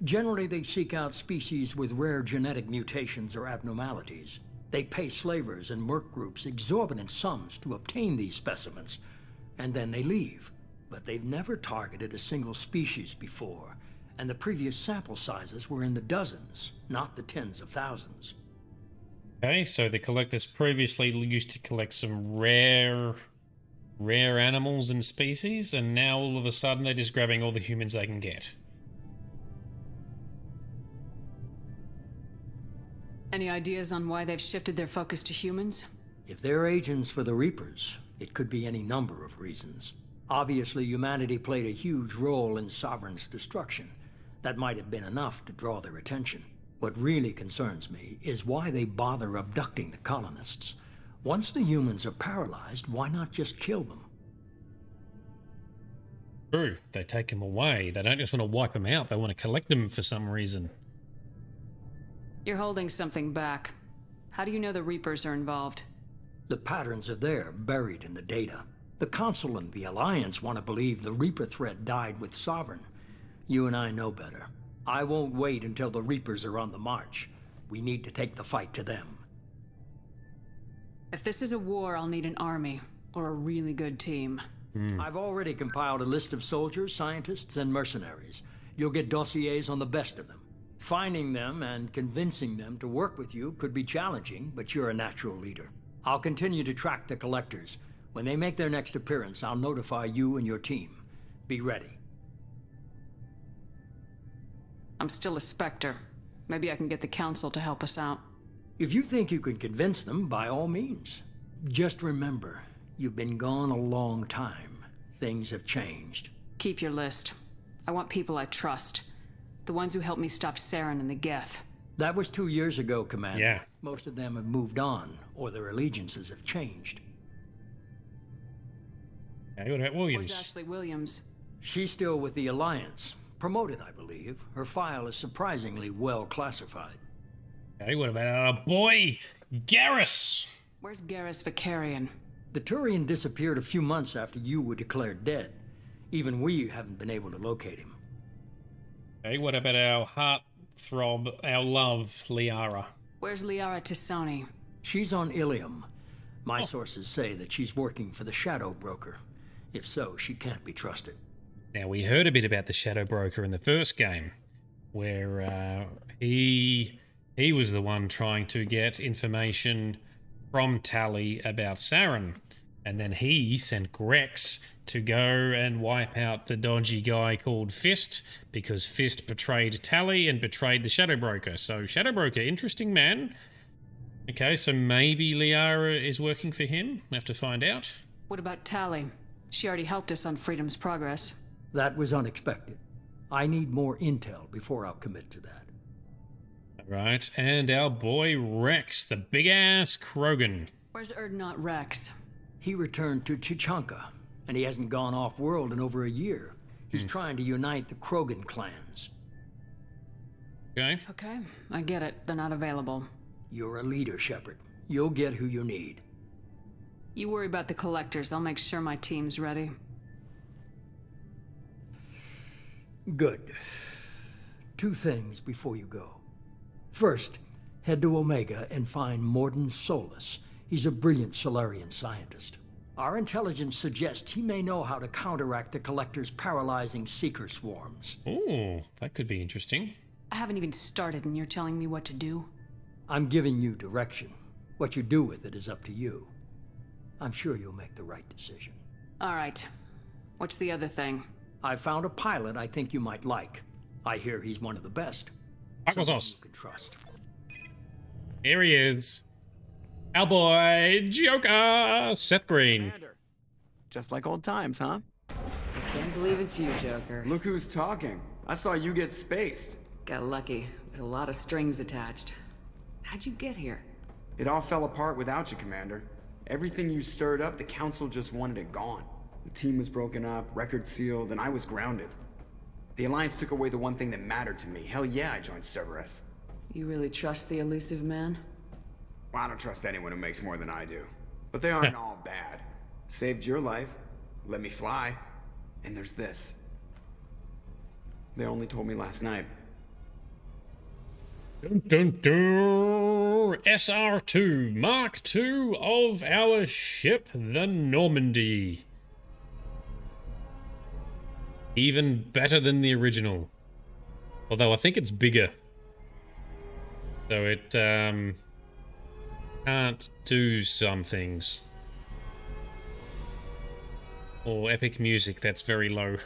Generally, they seek out species with rare genetic mutations or abnormalities. They pay slavers and merc groups exorbitant sums to obtain these specimens, and then they leave. But they've never targeted a single species before, and the previous sample sizes were in the dozens, not the tens of thousands. Okay, so the Collectors previously used to collect some rare animals and species, and now all of a sudden they're just grabbing all the humans they can get. Any ideas on why they've shifted their focus to humans? If they're agents for the Reapers, it could be any number of reasons. Obviously, humanity played a huge role in Sovereign's destruction. That might have been enough to draw their attention. What really concerns me is why they bother abducting the colonists. Once the humans are paralyzed, why not just kill them? True, they take them away. They don't just want to wipe them out, they want to collect them for some reason. You're holding something back. How do you know the Reapers are involved? The patterns are there, buried in the data. The Council and the Alliance want to believe the Reaper threat died with Sovereign. You and I know better. I won't wait until the Reapers are on the march. We need to take the fight to them. If this is a war, I'll need an army, or a really good team. I've already compiled a list of soldiers, scientists, and mercenaries. You'll get dossiers on the best of them. Finding them and convincing them to work with you could be challenging, but you're a natural leader. I'll continue to track the Collectors. When they make their next appearance, I'll notify you and your team. Be ready. I'm still a Spectre. Maybe I can get the Council to help us out. If you think you can convince them, by all means. Just remember, you've been gone a long time. Things have changed. Keep your list. I want people I trust. The ones who helped me stop Saren and the Geth. That was 2 years ago, Commander. Yeah. Most of them have moved on, or their allegiances have changed. Okay, what about Williams? Where's Ashley Williams? She's still with the Alliance. Promoted, I believe. Her file is surprisingly well classified. Okay, what about our boy, Garrus? Where's Garrus Vicarian? The Turian disappeared a few months after you were declared dead. Even we haven't been able to locate him. Okay, what about our heartthrob, our love, Liara? Where's Liara Tisoni? She's on Ilium. My sources say that she's working for the Shadow Broker. If so, she can't be trusted. Now, we heard a bit about the Shadow Broker in the first game, where he was the one trying to get information from Tali about Saren. And then he sent Grex to go and wipe out the dodgy guy called Fist, because Fist betrayed Tally and betrayed the Shadow Broker. So Shadow Broker, interesting man. Okay, so maybe Liara is working for him. We have to find out. What about Tally? She already helped us on Freedom's Progress. That was unexpected. I need more intel before I'll commit to that. Right, and our boy Rex, the big-ass Krogan. Where's Erdnot Rex? He returned to Chichanka, and he hasn't gone off-world in over a year. He's trying to unite the Krogan clans. Okay. Okay, I get it. They're not available. You're a leader, Shepard. You'll get who you need. You worry about the collectors. I'll make sure my team's ready. Good. 2 things before you go. First, head to Omega and find Morden Solus. He's a brilliant Solarian scientist. Our intelligence suggests he may know how to counteract the Collector's paralyzing Seeker swarms. Oh, that could be interesting. I haven't even started and you're telling me what to do? I'm giving you direction. What you do with it is up to you. I'm sure you'll make the right decision. All right. What's the other thing? I found a pilot I think you might like. I hear he's one of the best. Someone you can trust. Here he is. Our boy, Joker! Seth Green. Commander. Just like old times, huh? I can't believe it's you, Joker. Look who's talking. I saw you get spaced. Got lucky, with a lot of strings attached. How'd you get here? It all fell apart without you, Commander. Everything you stirred up, the Council just wanted it gone. The team was broken up, record sealed, and I was grounded. The Alliance took away the one thing that mattered to me. Hell yeah, I joined Cerberus. You really trust the elusive man? Well, I don't trust anyone who makes more than I do. But they aren't all bad. Saved your life, let me fly, and there's this. They only told me last night. Dun, dun, dun. SR2, Mark II of our ship, the Normandy. Even better than the original. Although I think it's bigger. So it, can't do some things. Or epic music, that's very low.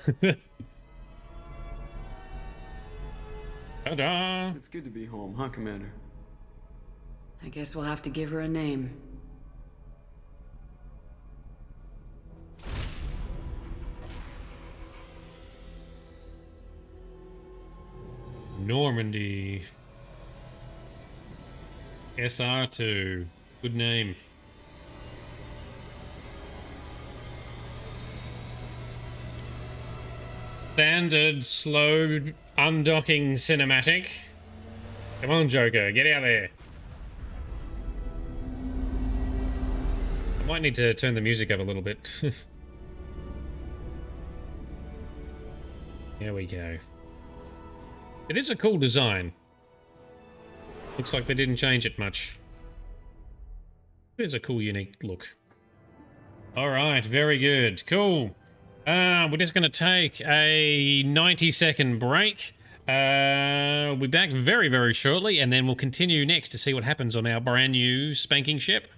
Ta-da! It's good to be home, huh, Commander? I guess we'll have to give her a name. Normandy. SR2. Good name. Standard slow undocking cinematic. Come on, Joker, get out there. I might need to turn the music up a little bit. There we go. It is a cool design. Looks like they didn't change it much. It is a cool, unique look. Alright, very good. Cool. We're just going to take a 90-second break. We'll be back very, very shortly, and then we'll continue next to see what happens on our brand new spanking ship.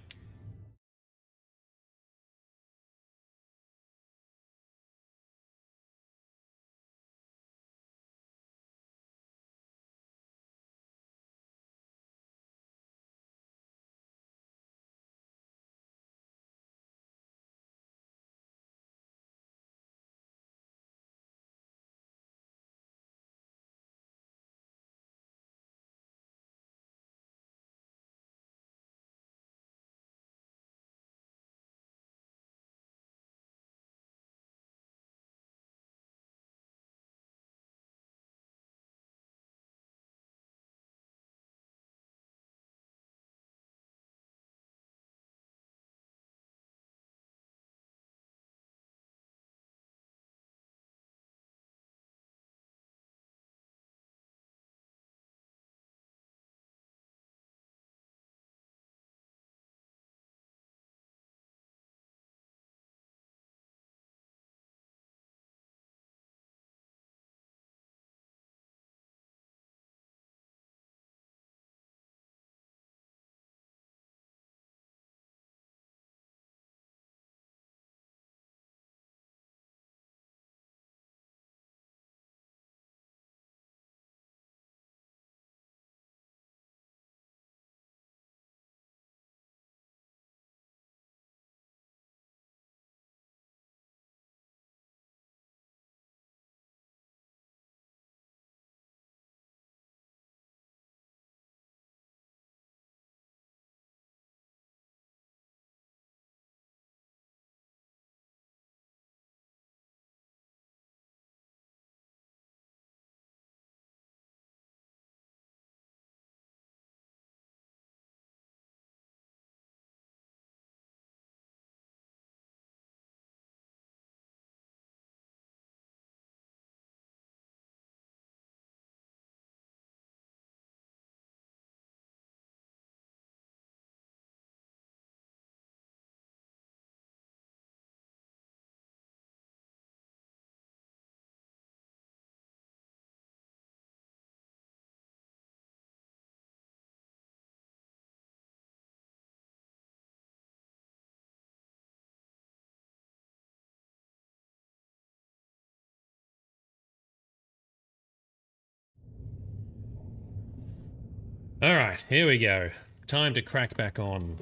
Alright, here we go. Time to crack back on.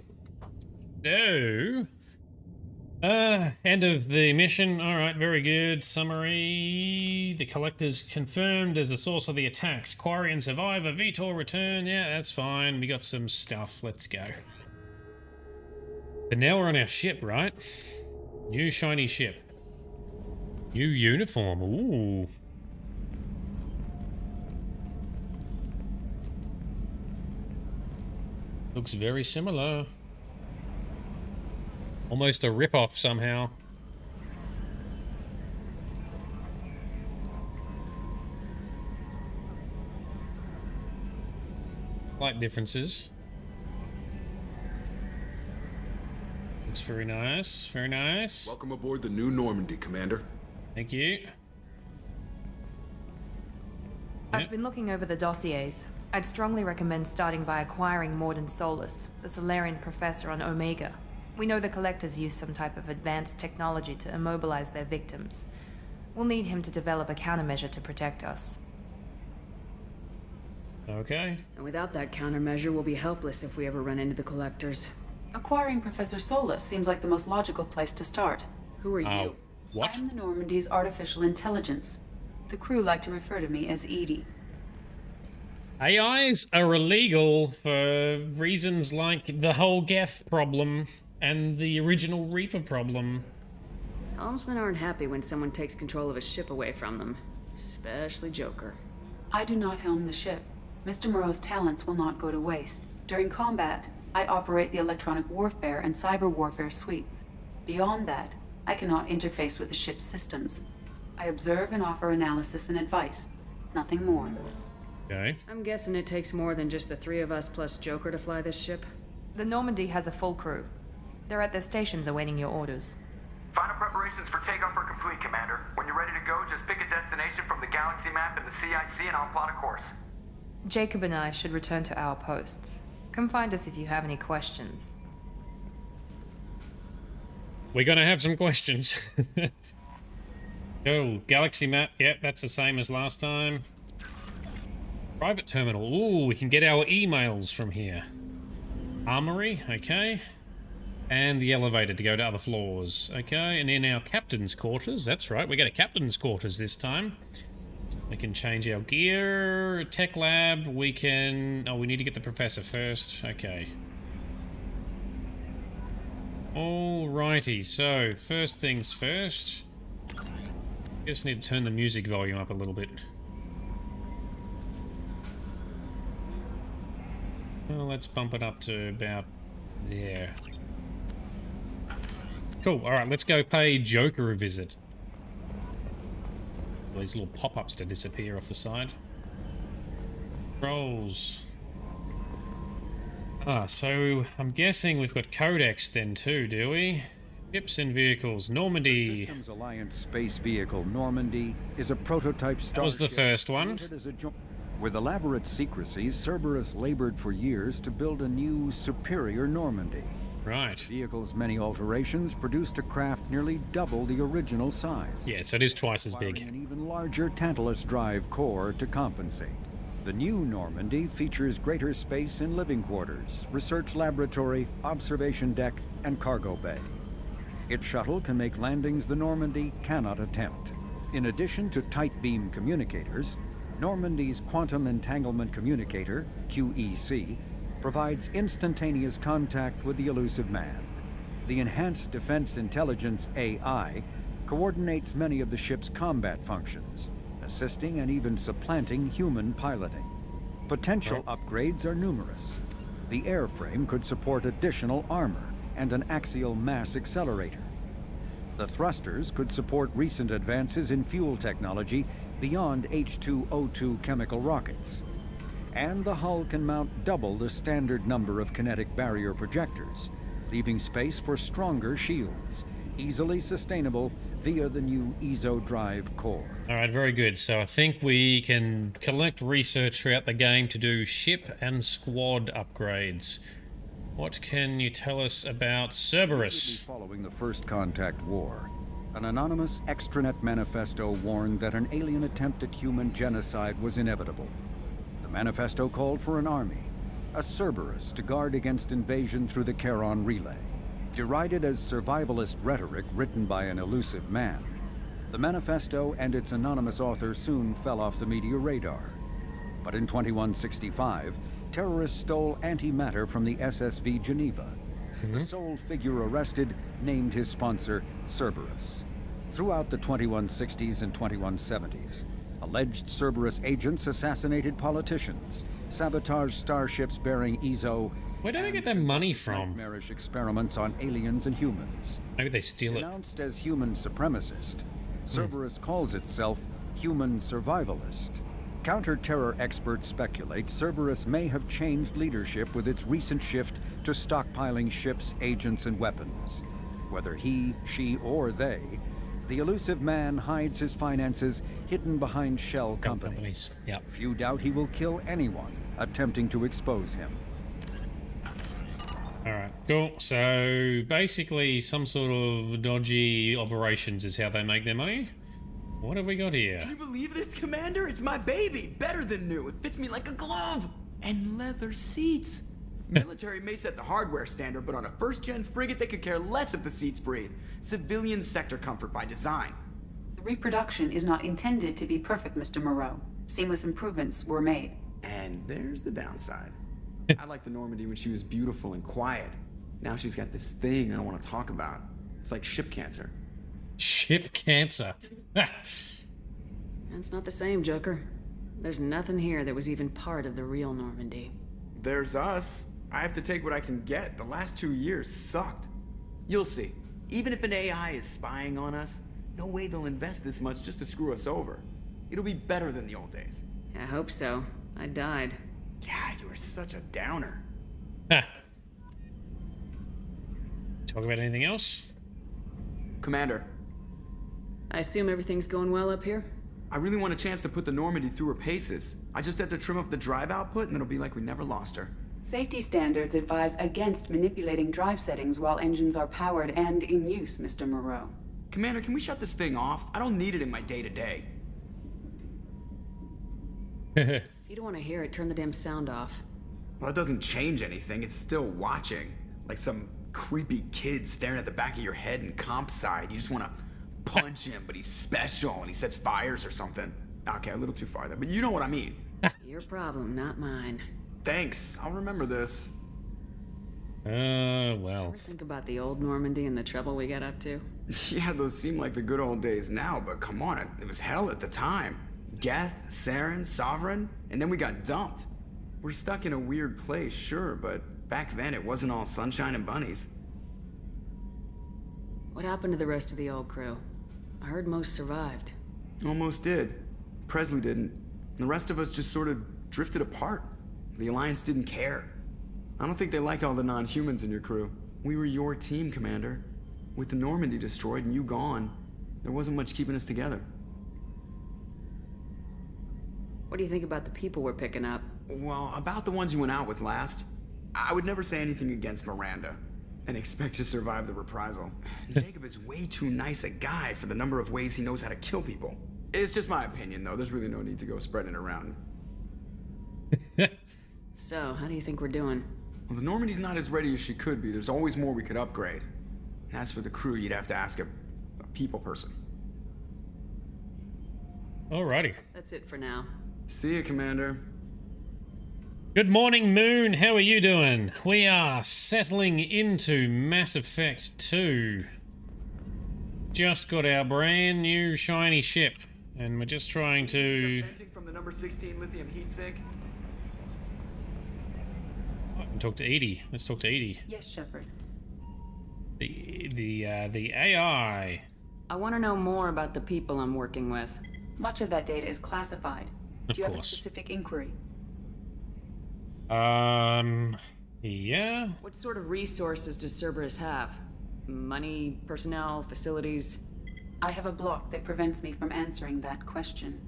So... end of the mission. Alright, very good. Summary. The Collector's confirmed as the source of the attacks. Quarian survivor, Vitor return. Yeah, that's fine. We got some stuff. Let's go. But now we're on our ship, right? New shiny ship. New uniform. Ooh. Looks very similar. Almost a rip-off somehow. Slight differences. Looks very nice, very nice. Welcome aboard the new Normandy, Commander. Thank you. I've been looking over the dossiers. I'd strongly recommend starting by acquiring Morden Solus, the Solarian professor on Omega. We know the Collectors use some type of advanced technology to immobilize their victims. We'll need him to develop a countermeasure to protect us. Okay. And without that countermeasure, we'll be helpless if we ever run into the Collectors. Acquiring Professor Solus seems like the most logical place to start. Who are you? What? I'm the Normandy's artificial intelligence. The crew like to refer to me as Edie. AIs are illegal for reasons like the whole Geth problem and the original Reaper problem. Helmsmen aren't happy when someone takes control of a ship away from them. Especially Joker. I do not helm the ship. Mr. Moreau's talents will not go to waste. During combat, I operate the electronic warfare and cyber warfare suites. Beyond that, I cannot interface with the ship's systems. I observe and offer analysis and advice. Nothing more. Okay. I'm guessing it takes more than just the three of us plus Joker to fly this ship. The Normandy has a full crew. They're at their stations awaiting your orders. Final preparations for takeoff are complete, Commander. When you're ready to go, just pick a destination from the galaxy map in the CIC and I'll plot a course. Jacob and I should return to our posts. Come find us if you have any questions. We're gonna have some questions. Oh, galaxy map. Yep, that's the same as last time. Private terminal. Ooh, we can get our emails from here. Armory, okay. And the elevator to go to other floors. Okay, and in our captain's quarters. That's right, we got a captain's quarters this time. We can change our gear. Tech lab, we can... Oh, we need to get the professor first. Okay. Alrighty, so first things first. Just need to turn the music volume up a little bit. Well, let's bump it up to about there. Cool, alright, let's go pay Joker a visit. These little pop-ups to disappear off the side. Controls. Ah, so I'm guessing we've got codex then too, do we? Ships and vehicles. Normandy. The Systems Alliance space vehicle Normandy is a prototype starship. That was the first one. With elaborate secrecy, Cerberus labored for years to build a new, superior Normandy. Right. The vehicle's many alterations produced a craft nearly double the original size. Yeah, so it is twice as big. An even larger Tantalus drive core to compensate. The new Normandy features greater space in living quarters, research laboratory, observation deck, and cargo bay. Its shuttle can make landings the Normandy cannot attempt. In addition to tight beam communicators, Normandy's Quantum Entanglement Communicator, QEC, provides instantaneous contact with the elusive man. The Enhanced Defense Intelligence AI coordinates many of the ship's combat functions, assisting and even supplanting human piloting. Potential upgrades are numerous. The airframe could support additional armor and an axial mass accelerator. The thrusters could support recent advances in fuel technology beyond H2O2 chemical rockets. And the hull can mount double the standard number of kinetic barrier projectors, leaving space for stronger shields, easily sustainable via the new ESO drive core. Alright, very good. So I think we can collect research throughout the game to do ship and squad upgrades. What can you tell us about Cerberus? Following the First Contact War, an anonymous extranet manifesto warned that an alien attempt at human genocide was inevitable. The manifesto called for an army, a Cerberus to guard against invasion through the Charon Relay. Derided as survivalist rhetoric written by an elusive man, the manifesto and its anonymous author soon fell off the media radar. But in 2165, terrorists stole antimatter from the SSV Geneva. The sole figure arrested named his sponsor Cerberus. Throughout the 2160s and 2170s, alleged Cerberus agents assassinated politicians, sabotaged starships bearing Ezo. Where do they get their money from? Nightmarish experiments on aliens and humans. Maybe they steal it. Denounced as human supremacist, Cerberus calls itself human survivalist. Counter-terror experts speculate Cerberus may have changed leadership with its recent shift to stockpiling ships, agents, and weapons. Whether he, she, or they, the elusive man hides his finances hidden behind shell companies. Yep. Few doubt he will kill anyone attempting to expose him. Alright, cool. So, basically, some sort of dodgy operations is how they make their money. What have we got here? Can you believe this, Commander? It's my baby! Better than new. It fits me like a glove! And leather seats! Military may set the hardware standard, but on a first-gen frigate, they could care less if the seats breathe. Civilian sector comfort by design. The reproduction is not intended to be perfect, Mr. Moreau. Seamless improvements were made. And there's the downside. I liked the Normandy when she was beautiful and quiet. Now she's got this thing I don't want to talk about. It's like ship cancer. Ship cancer. That's not the same, Joker. There's nothing here that was even part of the real Normandy. There's us. I have to take what I can get. The last 2 years sucked. You'll see. Even if an AI is spying on us, no way they'll invest this much just to screw us over. It'll be better than the old days. I hope so. I died. Yeah, you were such a downer. Talk about anything else? Commander. I assume everything's going well up here? I really want a chance to put the Normandy through her paces. I just have to trim up the drive output and it'll be like we never lost her. Safety standards advise against manipulating drive settings while engines are powered and in use, Mr. Moreau. Commander, can we shut this thing off? I don't need it in my day-to-day. If you don't want to hear it, turn the damn sound off. Well, it doesn't change anything. It's still watching. Like some creepy kid staring at the back of your head in comp side. You just want to punch him, but he's special and he sets fires or something. Okay, a little too far there, but you know what I mean. Your problem, not mine. Thanks, I'll remember this. Well. Ever think about the old Normandy and the trouble we got up to? Yeah, those seem like the good old days now, but come on, it was hell at the time. Geth, Saren, Sovereign, and then we got dumped. We're stuck in a weird place, sure, but back then it wasn't all sunshine and bunnies. What happened to the rest of the old crew? I heard most survived. Almost did. Presley didn't. The rest of us just sort of drifted apart. The Alliance didn't care. I don't think they liked all the non-humans in your crew. We were your team, Commander. With the Normandy destroyed and you gone, there wasn't much keeping us together. What do you think about the people we're picking up? Well, about the ones you went out with last, I would never say anything against Miranda and expect to survive the reprisal. Jacob is way too nice a guy for the number of ways he knows how to kill people. It's just my opinion, though. There's really no need to go spreading it around. So, how do you think we're doing? Well, the Normandy's not as ready as she could be. There's always more we could upgrade. And as for the crew, you'd have to ask a people person. Alrighty. That's it for now. See you, Commander. Good morning, Moon. How are you doing? We are settling into Mass Effect 2. Just got our brand new shiny ship, and we're just trying to... Venting from the number 16 lithium heatsink. I can talk to Edie. Let's talk to Edie. Yes, Shepard. The AI. I want to know more about the people I'm working with. Much of that data is classified. Of Do you have a course. specific inquiry? Yeah. What sort of resources does Cerberus have? Money, personnel, facilities? I have a block that prevents me from answering that question.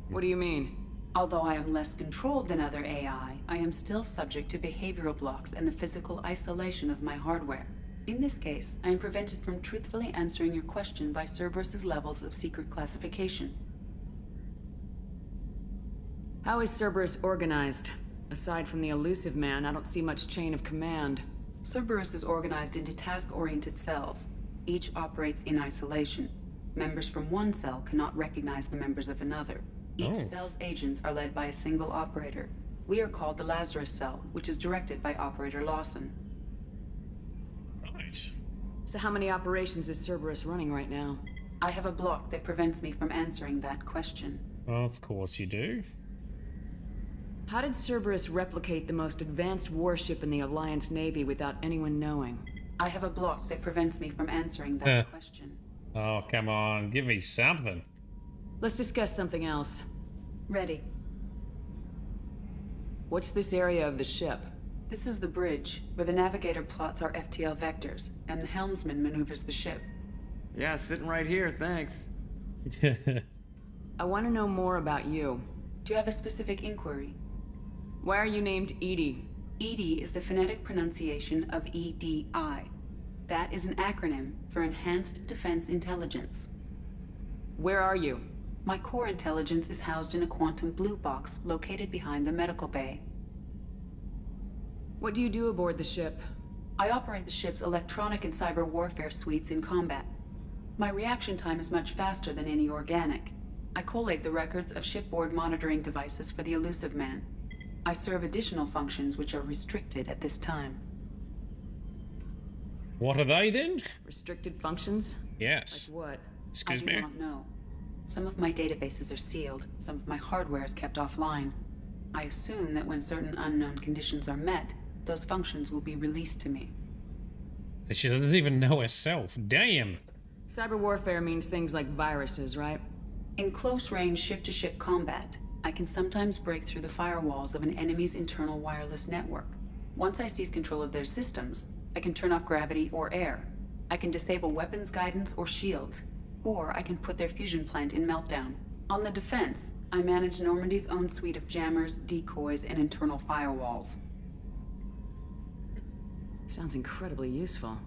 What do you mean? Although I am less controlled than other AI, I am still subject to behavioral blocks and the physical isolation of my hardware. In this case, I am prevented from truthfully answering your question by Cerberus's levels of secret classification. How is Cerberus organized? Aside from the elusive man, I don't see much chain of command. Cerberus is organized into task-oriented cells. Each operates in isolation. Members from one cell cannot recognize the members of another. Each cell's agents are led by a single operator. We are called the Lazarus cell, which is directed by Operator Lawson. Right. So how many operations is Cerberus running right now? I have a block that prevents me from answering that question. Of course you do. How did Cerberus replicate the most advanced warship in the Alliance Navy without anyone knowing? I have a block that prevents me from answering that question. Oh, come on. Give me something. Let's discuss something else. Ready. What's this area of the ship? This is the bridge, where the navigator plots our FTL vectors, and the helmsman maneuvers the ship. Yeah, sitting right here, thanks. I want to know more about you. Do you have a specific inquiry? Why are you named Edie? EDI is the phonetic pronunciation of EDI. That is an acronym for Enhanced Defense Intelligence. Where are you? My core intelligence is housed in a quantum blue box located behind the medical bay. What do you do aboard the ship? I operate the ship's electronic and cyber warfare suites in combat. My reaction time is much faster than any organic. I collate the records of shipboard monitoring devices for the elusive man. I serve additional functions which are restricted at this time. What are they then? Restricted functions? Yes. Like what? Excuse me? I do not know. Some of my databases are sealed, some of my hardware is kept offline. I assume that when certain unknown conditions are met, those functions will be released to me. She doesn't even know herself. Damn. Cyber warfare means things like viruses, right? In close-range ship-to-ship combat, I can sometimes break through the firewalls of an enemy's internal wireless network. Once I seize control of their systems, I can turn off gravity or air. I can disable weapons guidance or shields, or I can put their fusion plant in meltdown. On the defense, I manage Normandy's own suite of jammers, decoys, and internal firewalls. Sounds incredibly useful.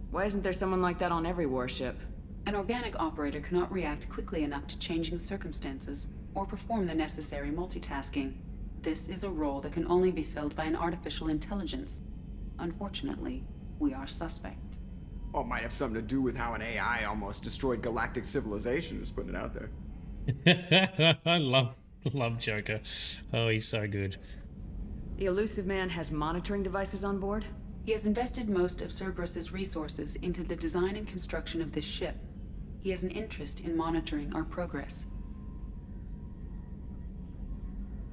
Why isn't there someone like that on every warship? An organic operator cannot react quickly enough to changing circumstances, or perform the necessary multitasking. This is a role that can only be filled by an artificial intelligence. Unfortunately, we are suspect. Well, it might have something to do with how an AI almost destroyed galactic civilization, just putting it out there. I love Joker. Oh, he's so good. The elusive man has monitoring devices on board? He has invested most of Cerberus's resources into the design and construction of this ship. He has an interest in monitoring our progress.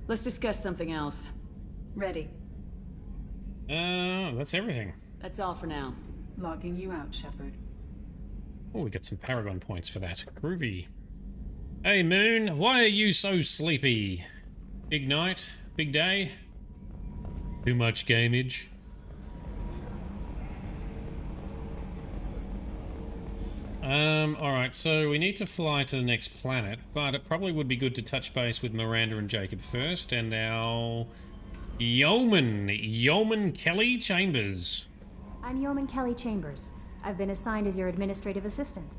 Let's discuss something else. Ready. That's everything. That's all for now. Logging you out, Shepard. Oh, we got some Paragon points for that. Groovy. Hey, Moon, why are you so sleepy? Big night? Big day? Too much gameage? Alright, so we need to fly to the next planet, but it probably would be good to touch base with Miranda and Jacob first, and our Yeoman Kelly Chambers. I'm Yeoman Kelly Chambers. I've been assigned as your administrative assistant.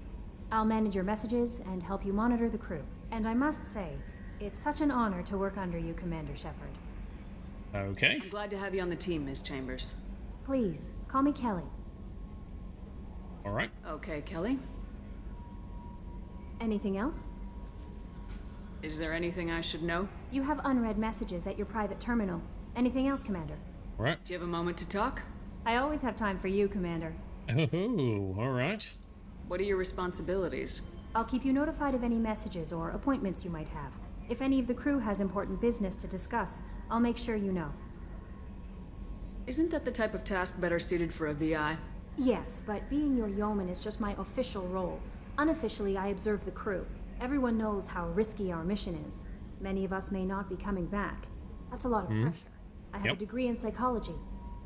I'll manage your messages and help you monitor the crew. And I must say, it's such an honor to work under you, Commander Shepard. Okay. I'm glad to have you on the team, Miss Chambers. Please, call me Kelly. Alright. Okay, Kelly. Anything else? Is there anything I should know? You have unread messages at your private terminal. Anything else, Commander? Right. Do you have a moment to talk? I always have time for you, Commander. Oh, alright. What are your responsibilities? I'll keep you notified of any messages or appointments you might have. If any of the crew has important business to discuss, I'll make sure you know. Isn't that the type of task better suited for a VI? Yes, but being your yeoman is just my official role. Unofficially, I observe the crew. Everyone knows how risky our mission is. Many of us may not be coming back. That's a lot of pressure. I have a degree in psychology.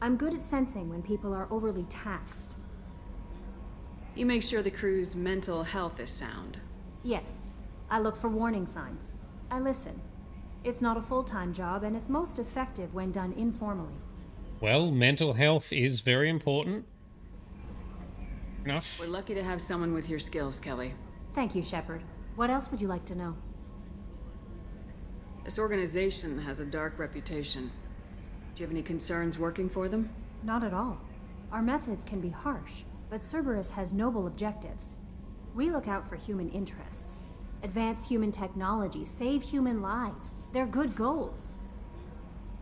I'm good at sensing when people are overly taxed. You make sure the crew's mental health is sound. Yes. I look for warning signs. I listen. It's not a full-time job, and it's most effective when done informally. Well, mental health is very important. Enough. We're lucky to have someone with your skills, Kelly. Thank you, Shepard. What else would you like to know? This organization has a dark reputation. Do you have any concerns working for them? Not at all. Our methods can be harsh, but Cerberus has noble objectives. We look out for human interests. Advance human technology, save human lives. They're good goals.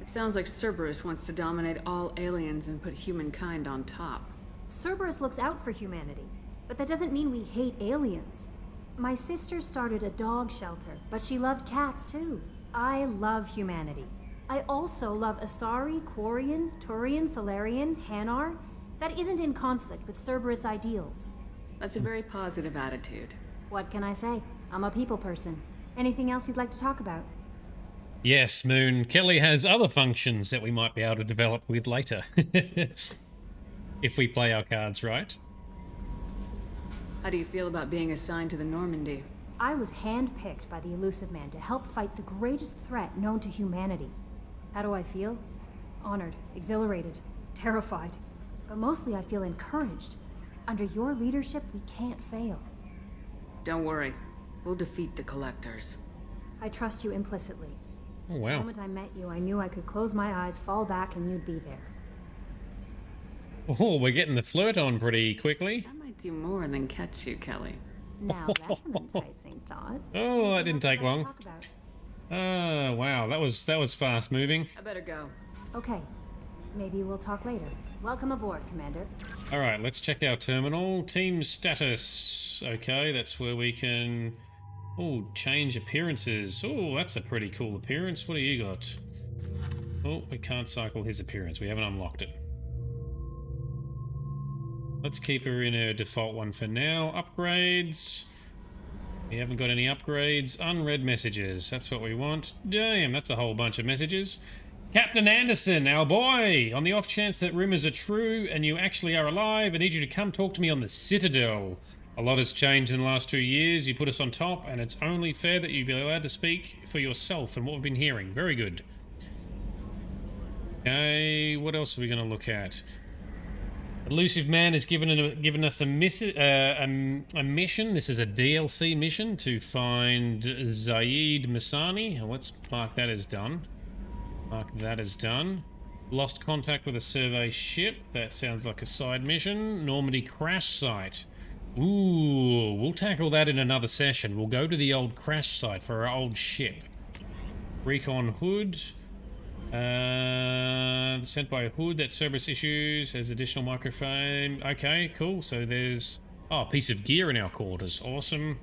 It sounds like Cerberus wants to dominate all aliens and put humankind on top. Cerberus looks out for humanity, but that doesn't mean we hate aliens. My sister started a dog shelter, but she loved cats too. I love humanity. I also love Asari, Quarian, Turian, Solarian, Hanar. That isn't in conflict with Cerberus ideals. That's a very positive attitude. What can I say? I'm a people person. Anything else you'd like to talk about? Yes, Moon. Kelly has other functions that we might be able to develop with later. If we play our cards right. How do you feel about being assigned to the Normandy? I was handpicked by the Elusive Man to help fight the greatest threat known to humanity. How do I feel? Honored, exhilarated, terrified. But mostly I feel encouraged. Under your leadership, we can't fail. Don't worry. We'll defeat the Collectors. I trust you implicitly. Oh, wow. The moment I met you, I knew I could close my eyes, fall back, and you'd be there. Oh, we're getting the flirt on pretty quickly. I might do more than catch you, Kelly. Now that's an enticing thought. Oh, that didn't take long. Oh, wow, that was fast moving. I better go. Okay. Maybe we'll talk later. Welcome aboard, Commander. All right, let's check our terminal. Team status. Okay, that's where we can... Oh, change appearances. Oh, that's a pretty cool appearance. What do you got? Oh, we can't cycle his appearance. We haven't unlocked it. Let's keep her in her default one for now. Upgrades. We haven't got any upgrades. Unread messages. That's what we want. Damn, that's a whole bunch of messages. Captain Anderson, our boy! On the off chance that rumors are true and you actually are alive, I need you to come talk to me on the Citadel. A lot has changed in the last 2 years. You put us on top, and it's only fair that you be allowed to speak for yourself and what we've been hearing. Very good. Okay, what else are we going to look at? Elusive Man has given us a mission. This is a DLC mission to find Zaid Masani. Let's mark that as done. Mark that as done. Lost contact with a survey ship. That sounds like a side mission. Normandy crash site. Ooh, we'll tackle that in another session. We'll go to the old crash site for our old ship. Recon Hood. Sent by a Hood that Cerberus issues as additional microphone. Okay, cool. So there's... Oh, a piece of gear in our quarters. Awesome.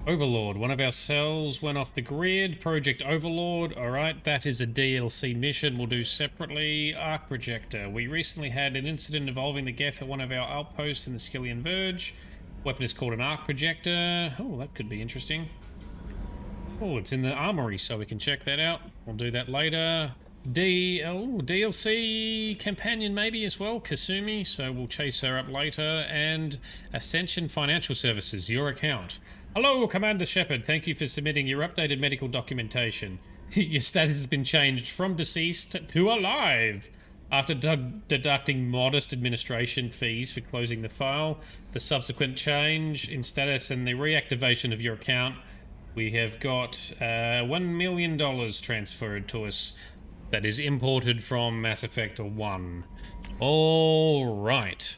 Overlord. One of our cells went off the grid. Project Overlord. Alright, that is a DLC mission we'll do separately. Arc Projector. We recently had an incident involving the Geth at one of our outposts in the Skillian Verge. Weapon is called an Arc Projector. Oh, that could be interesting. Oh, it's in the armory, so we can check that out. We'll do that later. DLC companion maybe as well, Kasumi, so we'll chase her up later. And Ascension Financial Services, your account. Hello, Commander Shepard. Thank you for submitting your updated medical documentation. Your status has been changed from deceased to alive. After deducting modest administration fees for closing the file, the subsequent change in status and the reactivation of your account, we have got $1 million transferred to us that is imported from Mass Effect 1. All right.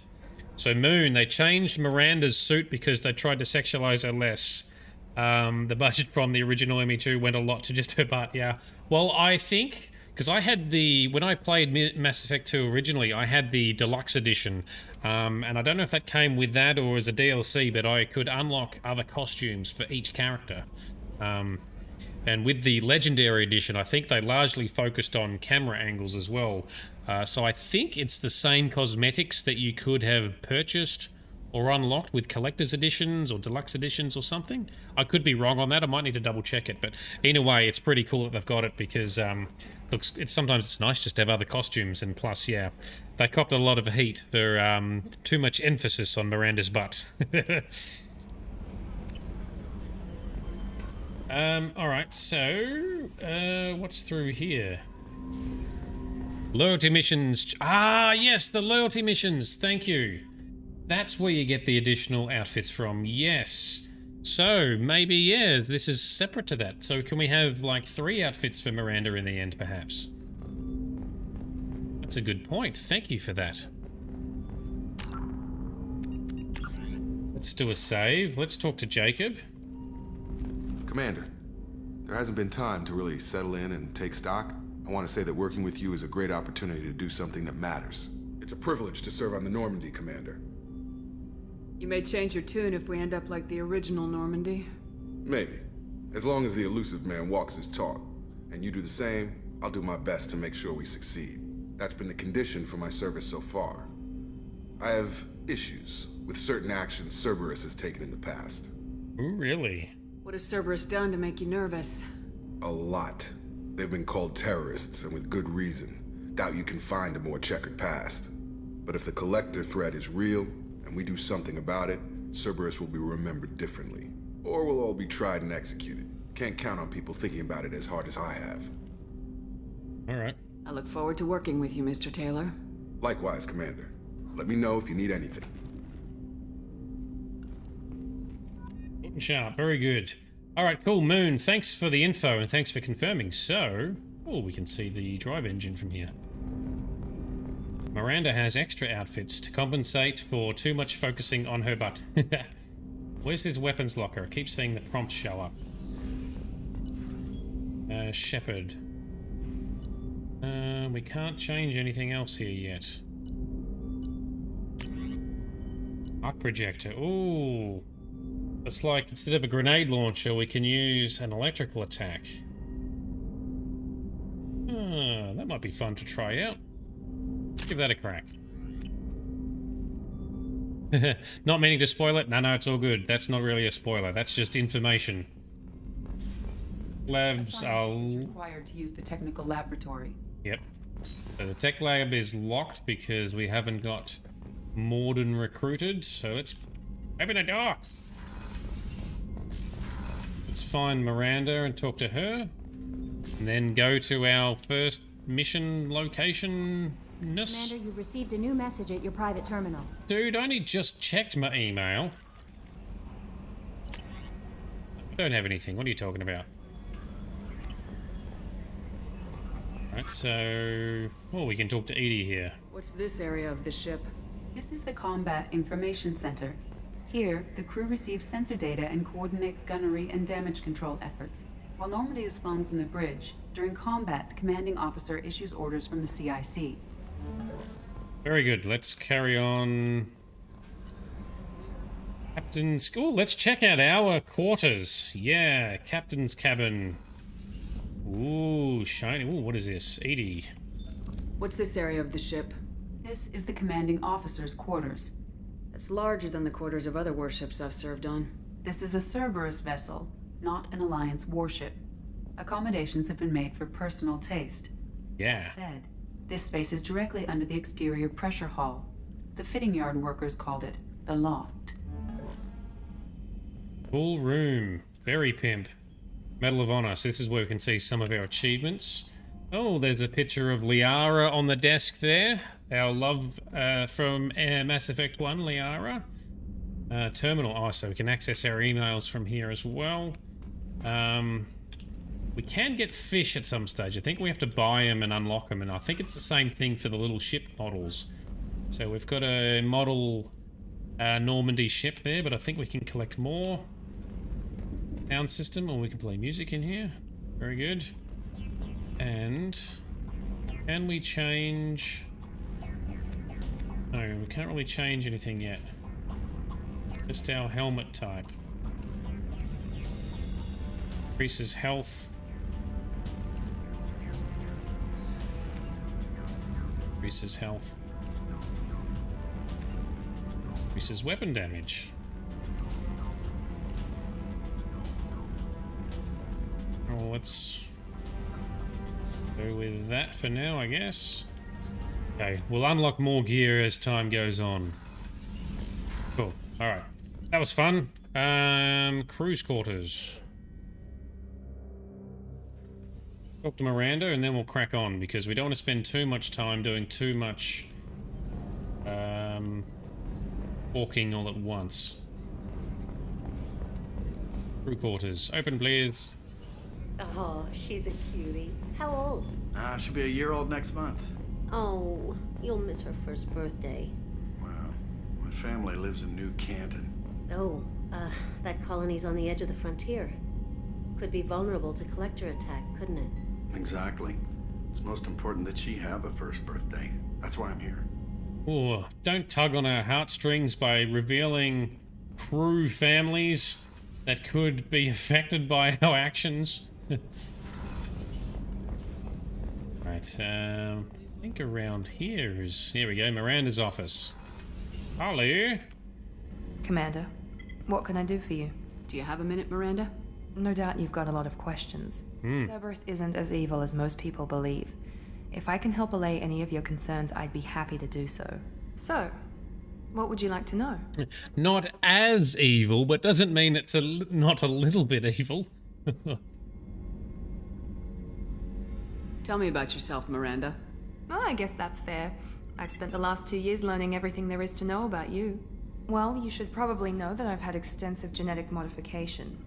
So Moon, they changed Miranda's suit because they tried to sexualize her less. The budget from the original ME2 went a lot to just her butt, yeah. Well, I think, because I had when I played Mass Effect 2 originally, I had the deluxe edition. And I don't know if that came with that or as a DLC, but I could unlock other costumes for each character. And with the Legendary Edition, I think they largely focused on camera angles as well. So I think it's the same cosmetics that you could have purchased or unlocked with Collector's Editions or Deluxe Editions or something. I could be wrong on that. I might need to double check it. But in a way, it's pretty cool that they've got it because sometimes it's nice just to have other costumes. And plus, yeah, they copped a lot of heat for too much emphasis on Miranda's butt. Alright, so, what's through here? Loyalty missions. Ah, yes, the loyalty missions. Thank you. That's where you get the additional outfits from. Yes. So, maybe, yeah, this is separate to that. So can we have, like, 3 outfits for Miranda in the end, perhaps? That's a good point. Thank you for that. Let's do a save. Let's talk to Jacob. Commander, there hasn't been time to really settle in and take stock. I want to say that working with you is a great opportunity to do something that matters. It's a privilege to serve on the Normandy, Commander. You may change your tune if we end up like the original Normandy. Maybe. As long as the elusive man walks his talk, and you do the same, I'll do my best to make sure we succeed. That's been the condition for my service so far. I have issues with certain actions Cerberus has taken in the past. Ooh, really? What has Cerberus done to make you nervous? A lot. They've been called terrorists, and with good reason. Doubt you can find a more checkered past. But if the Collector threat is real, and we do something about it, Cerberus will be remembered differently. Or we'll all be tried and executed. Can't count on people thinking about it as hard as I have. Alright. I look forward to working with you, Mr. Taylor. Likewise, Commander. Let me know if you need anything. Sharp, very good. Alright, cool, Moon. Thanks for the info and thanks for confirming. So, oh, we can see the drive engine from here. Miranda has extra outfits to compensate for too much focusing on her butt. Where's this weapons locker? I keep seeing the prompt show up. Shepard. We can't change anything else here yet. Arc projector. Ooh. It's like instead of a grenade launcher, we can use an electrical attack. That might be fun to try out. Give that a crack. Not meaning to spoil it. No, it's all good. That's not really a spoiler. That's just information. Labs are required to use the technical laboratory. Yep. So the tech lab is locked because we haven't got Morden recruited. So let's open a door. Let's find Miranda and talk to her. And then go to our first mission location. Commander, you received a new message at your private terminal. Dude, I only just checked my email. I don't have anything. What are you talking about? Right, so... well, we can talk to Edie here. What's this area of the ship? This is the Combat Information Center. Here, the crew receives sensor data and coordinates gunnery and damage control efforts. While Normandy is flown from the bridge, during combat, the commanding officer issues orders from the CIC. Very good. Let's carry on. Captain's... oh, let's check out our quarters. Yeah, captain's cabin. Ooh, shiny. Ooh, what is this? 80. What's this area of the ship? This is the commanding officer's quarters. It's larger than the quarters of other warships I've served on. This is a Cerberus vessel, not an Alliance warship. Accommodations have been made for personal taste. Yeah. That said, this space is directly under the exterior pressure hall. The fitting yard workers called it the loft. Full room. Very pimp. Medal of Honor. So this is where we can see some of our achievements. Oh, there's a picture of Liara on the desk there. Our love from Mass Effect 1, Liara. Terminal. Oh, so we can access our emails from here as well. We can get fish at some stage. I think we have to buy them and unlock them, and I think it's the same thing for the little ship models. So we've got a model Normandy ship there, but I think we can collect more. Sound system, or we can play music in here. Very good. And can we change... no, we can't really change anything yet. Just our helmet type. Increases health. Increases health. Increases weapon damage. Well, let's go with that for now, I guess. Okay, we'll unlock more gear as time goes on. Cool. Alright. That was fun. Cruise quarters. Talk to Miranda and then we'll crack on because we don't want to spend too much time doing too much walking all at once. Crew quarters. Open, please. Oh, she's a cutie. How old? She'll be a year old next month. Oh, you'll miss her first birthday. Well, my family lives in New Canton. Oh, that colony's on the edge of the frontier. Could be vulnerable to collector attack, couldn't it? Exactly. It's most important that she have a first birthday. That's why I'm here. Ooh, don't tug on our heartstrings by revealing crew families that could be affected by our actions. Right, I think around here is... Here we go, Miranda's office. Hello? Commander, what can I do for you? Do you have a minute, Miranda? No doubt you've got a lot of questions. Cerberus isn't as evil as most people believe. If I can help allay any of your concerns, I'd be happy to do so. So, what would you like to know? Not as evil, but doesn't mean it's not a little bit evil. Tell me about yourself, Miranda. Oh, I guess that's fair. I've spent the last 2 years learning everything there is to know about you. Well, you should probably know that I've had extensive genetic modification.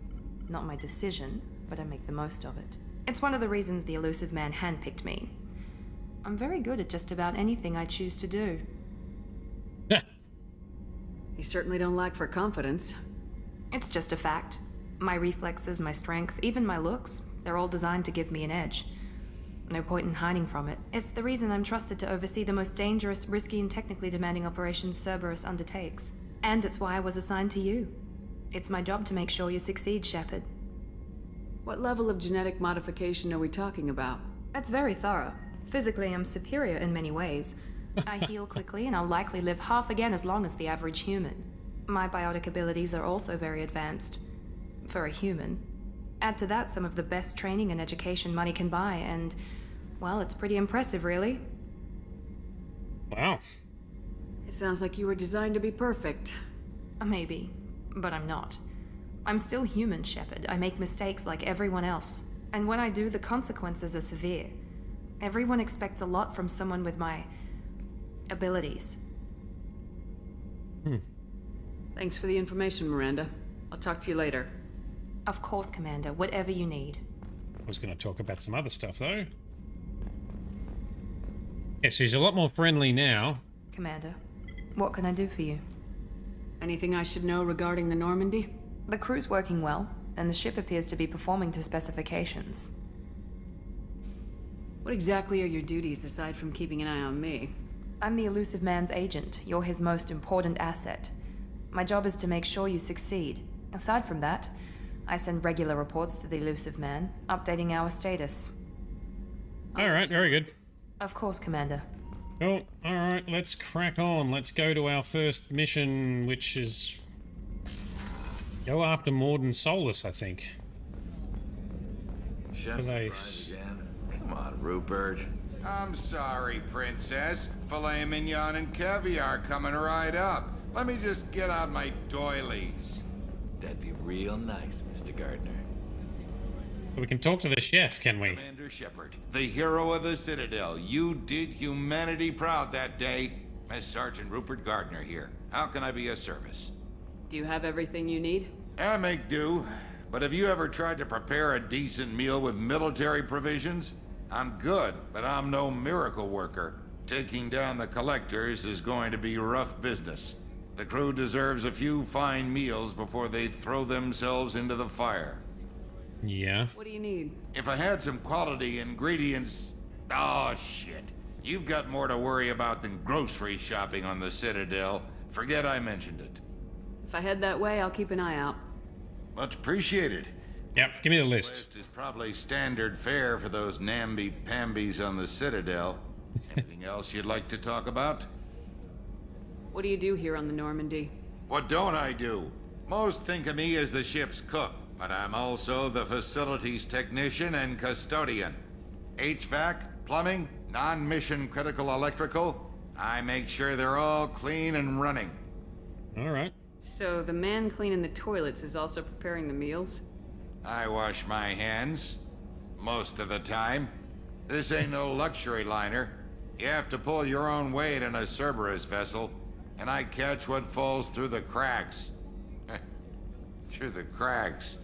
Not my decision, but I make the most of it. It's one of the reasons the elusive man handpicked me. I'm very good at just about anything I choose to do. You certainly don't lack for confidence. It's just a fact. My reflexes, my strength, even my looks, they're all designed to give me an edge. No point in hiding from it. It's the reason I'm trusted to oversee the most dangerous, risky, and technically demanding operations Cerberus undertakes. And it's why I was assigned to you. It's my job to make sure you succeed, Shepard. What level of genetic modification are we talking about? That's very thorough. Physically, I'm superior in many ways. I heal quickly, and I'll likely live half again as long as the average human. My biotic abilities are also very advanced. For a human. Add to that some of the best training and education money can buy, and... well, it's pretty impressive, really. Wow. It sounds like you were designed to be perfect. Maybe, but I'm not. I'm still human, Shepard. I make mistakes like everyone else. And when I do, the consequences are severe. Everyone expects a lot from someone with my... abilities. Thanks for the information, Miranda. I'll talk to you later. Of course, Commander. Whatever you need. I was going to talk about some other stuff, though. Yeah, so he's a lot more friendly now. Commander, what can I do for you? Anything I should know regarding the Normandy? The crew's working well, and the ship appears to be performing to specifications. What exactly are your duties aside from keeping an eye on me? I'm the elusive man's agent. You're his most important asset. My job is to make sure you succeed. Aside from that, I send regular reports to the elusive man, updating our status. Alright, very good. Of course, Commander. Cool. Alright, let's crack on. Let's go to our first mission, which is... go after Morden Solus, I think. Chef's surprise again. Come on, Rupert. I'm sorry, Princess. Filet mignon and caviar coming right up. Let me just get out my doilies. That'd be real nice, Mr. Gardner. We can talk to the chef, can we? Commander Shepard, the hero of the Citadel. You did humanity proud that day. Miss Sergeant Rupert Gardner here. How can I be of service? Do you have everything you need? I make do. But have you ever tried to prepare a decent meal with military provisions? I'm good, but I'm no miracle worker. Taking down the collectors is going to be rough business. The crew deserves a few fine meals before they throw themselves into the fire. Yeah. What do you need? If I had some quality ingredients... Oh, shit. You've got more to worry about than grocery shopping on the Citadel. Forget I mentioned it. If I head that way, I'll keep an eye out. Much appreciated. Yep, give me the list. List is probably standard fare for those namby-pambies on the Citadel. Anything else you'd like to talk about? What do you do here on the Normandy? What don't I do? Most think of me as the ship's cook, but I'm also the facilities technician and custodian. HVAC, plumbing, non-mission critical electrical. I make sure they're all clean and running. All right. So the man cleaning the toilets is also preparing the meals? I wash my hands. Most of the time. This ain't no luxury liner. You have to pull your own weight in a Cerberus vessel, and I catch what falls through the cracks. Through the cracks.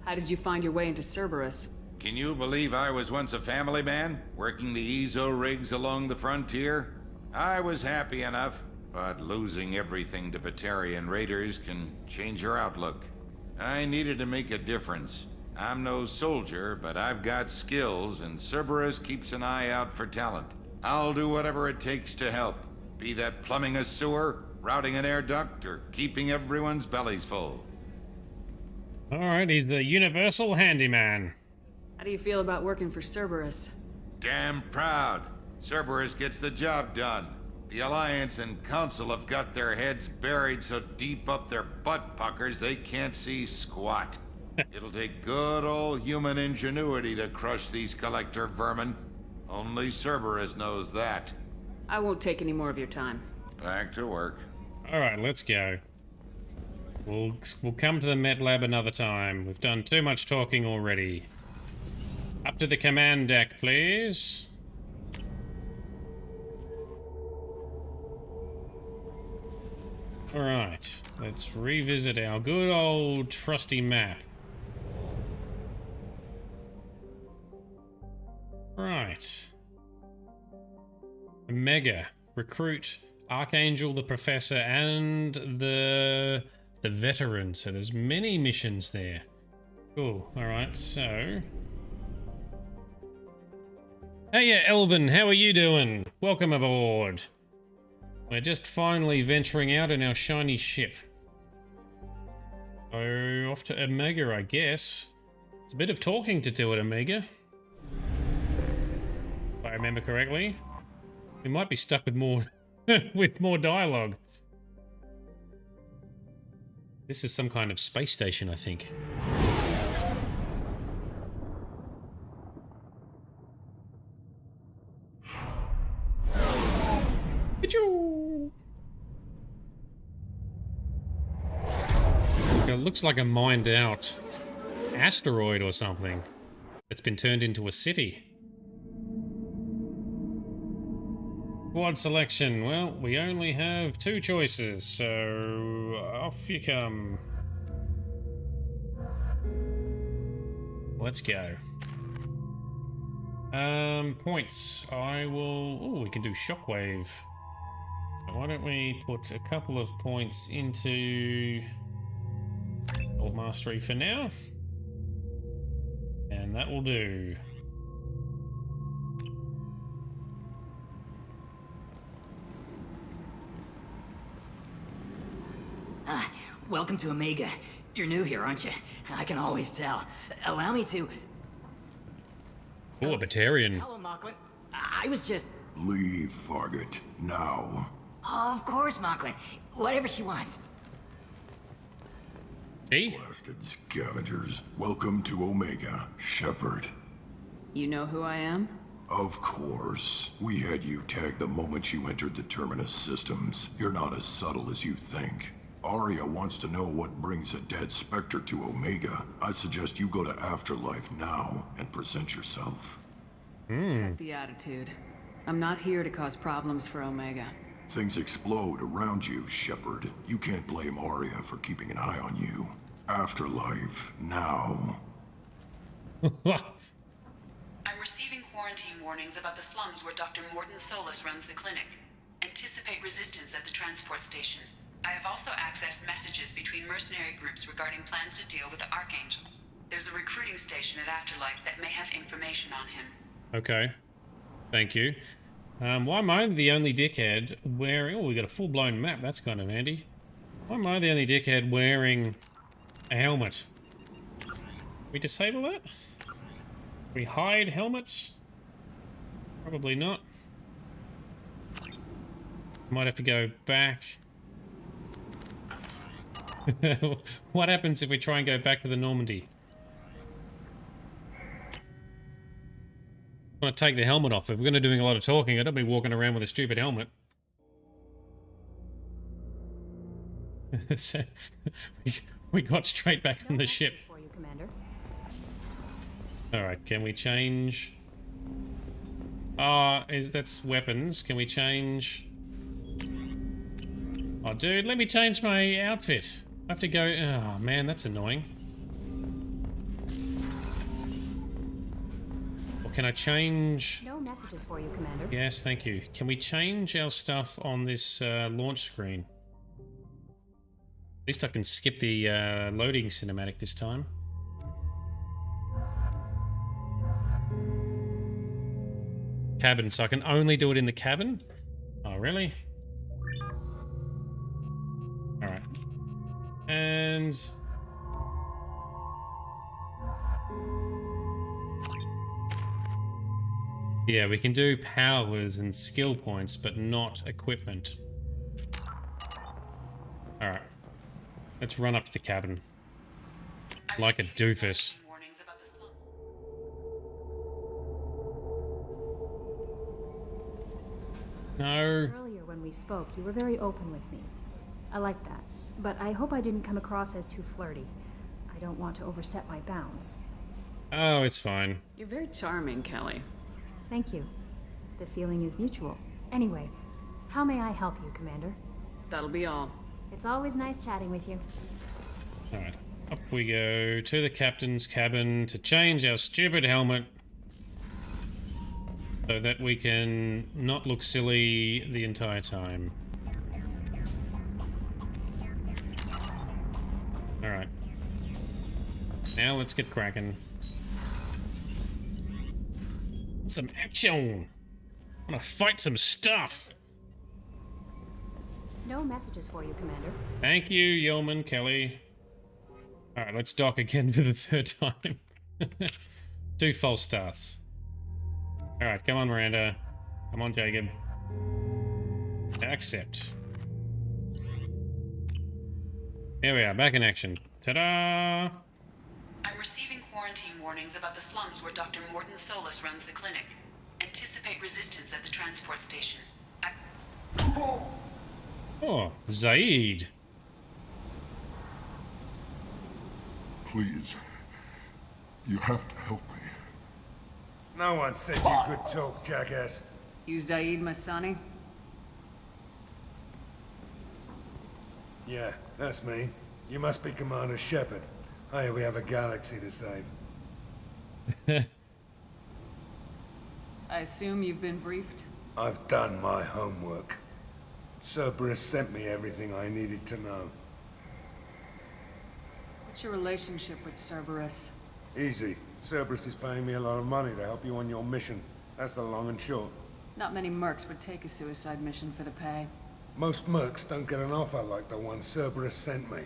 How did you find your way into Cerberus? Can you believe I was once a family man, working the EZO rigs along the frontier? I was happy enough, but losing everything to Batarian raiders can change your outlook. I needed to make a difference. I'm no soldier, but I've got skills, and Cerberus keeps an eye out for talent. I'll do whatever it takes to help, be that plumbing a sewer, routing an air duct, or keeping everyone's bellies full. Alright, he's the universal handyman. How do you feel about working for Cerberus? Damn proud. Cerberus gets the job done. The Alliance and Council have got their heads buried so deep up their butt puckers they can't see squat. It'll take good old human ingenuity to crush these collector vermin. Only Cerberus knows that. I won't take any more of your time. Back to work. Alright, let's go. We'll come to the Met Lab another time. We've done too much talking already. Up to the command deck, please. Alright, let's revisit our good old trusty map. Right. Omega. Recruit Archangel, the Professor, and the Veteran. So there's many missions there. Cool. Alright, so... Hey, Elvin, how are you doing? Welcome aboard. We're just finally venturing out in our shiny ship. So, off to Omega, I guess. It's a bit of talking to do at Omega. If I remember correctly. We might be stuck with more with more dialogue. This is some kind of space station, I think. It looks like a mined out asteroid or something that's been turned into a city. Quad selection. Well, we only have 2 choices, so off you come. Let's go. Points. I will... Oh, we can do shockwave. Why don't we put a couple of points into Old Mastery for now? And that will do. Welcome to Omega. You're new here, aren't you? I can always tell. Allow me to... Oh, a Batarian. Hello, Mocklin. I was just... Leave, Fargate. Now. Of course, Mocklin. Whatever she wants. Hey? Blasted scavengers. Welcome to Omega, Shepard. You know who I am? Of course. We had you tagged the moment you entered the Terminus systems. You're not as subtle as you think. Arya wants to know what brings a dead Spectre to Omega. I suggest you go to Afterlife now and present yourself. Cut the attitude. I'm not here to cause problems for Omega. Things explode around you, Shepard. You can't blame Arya for keeping an eye on you. Afterlife now. I'm receiving quarantine warnings about the slums where Dr. Morden Solus runs the clinic. Anticipate resistance at the transport station. I have also accessed messages between mercenary groups regarding plans to deal with the Archangel. There's a recruiting station at Afterlife that may have information on him. Okay. Thank you. Why am I the only dickhead wearing... Oh, we got a full-blown map. That's kind of handy. Why am I the only dickhead wearing a helmet? We disable that? We hide helmets? Probably not. Might have to go back. What happens if we try and go back to the Normandy? I'm gonna take the helmet off. If we're gonna doing a lot of talking, I don't be walking around with a stupid helmet. So, we got straight back on the ship. Alright, can we change? That's weapons. Can we change? Oh, dude, let me change my outfit. I have to go... Oh, man, that's annoying. can I change? No messages for you, Commander. Yes, thank you. Can we change our stuff on this launch screen? At least I can skip the loading cinematic this time. Cabin, so I can only do it in the cabin? Oh, really? Alright. And... yeah, we can do powers and skill points, but not equipment. Alright. Let's run up to the cabin. Like a doofus. No. Earlier when we spoke, you were very open with me. I like that. But I hope I didn't come across as too flirty. I don't want to overstep my bounds. Oh, it's fine. You're very charming, Kelly. Thank you. The feeling is mutual. Anyway, how may I help you, Commander? That'll be all. It's always nice chatting with you. Alright. Up we go to the captain's cabin to change our stupid helmet. So that we can not look silly the entire time. Alright. Now let's get cracking. Some action! I want to fight some stuff! No messages for you, Commander. Thank you, Yeoman Kelly. Alright, let's dock again for the third time. 2 false starts. Alright, come on, Miranda. Come on, Jacob. Accept. Here we are, back in action. Ta-da! I'm receiving quarantine warnings about the slums where Dr. Morton Solus runs the clinic. Anticipate resistance at the transport station. Oh, Zaid. Please. You have to help me. No one said you could talk, jackass. You Zaid Masani? Yeah, that's me. You must be Commander Shepard. Hey, we have a galaxy to save. I assume you've been briefed? I've done my homework. Cerberus sent me everything I needed to know. What's your relationship with Cerberus? Easy. Cerberus is paying me a lot of money to help you on your mission. That's the long and short. Not many mercs would take a suicide mission for the pay. Most mercs don't get an offer like the one Cerberus sent me.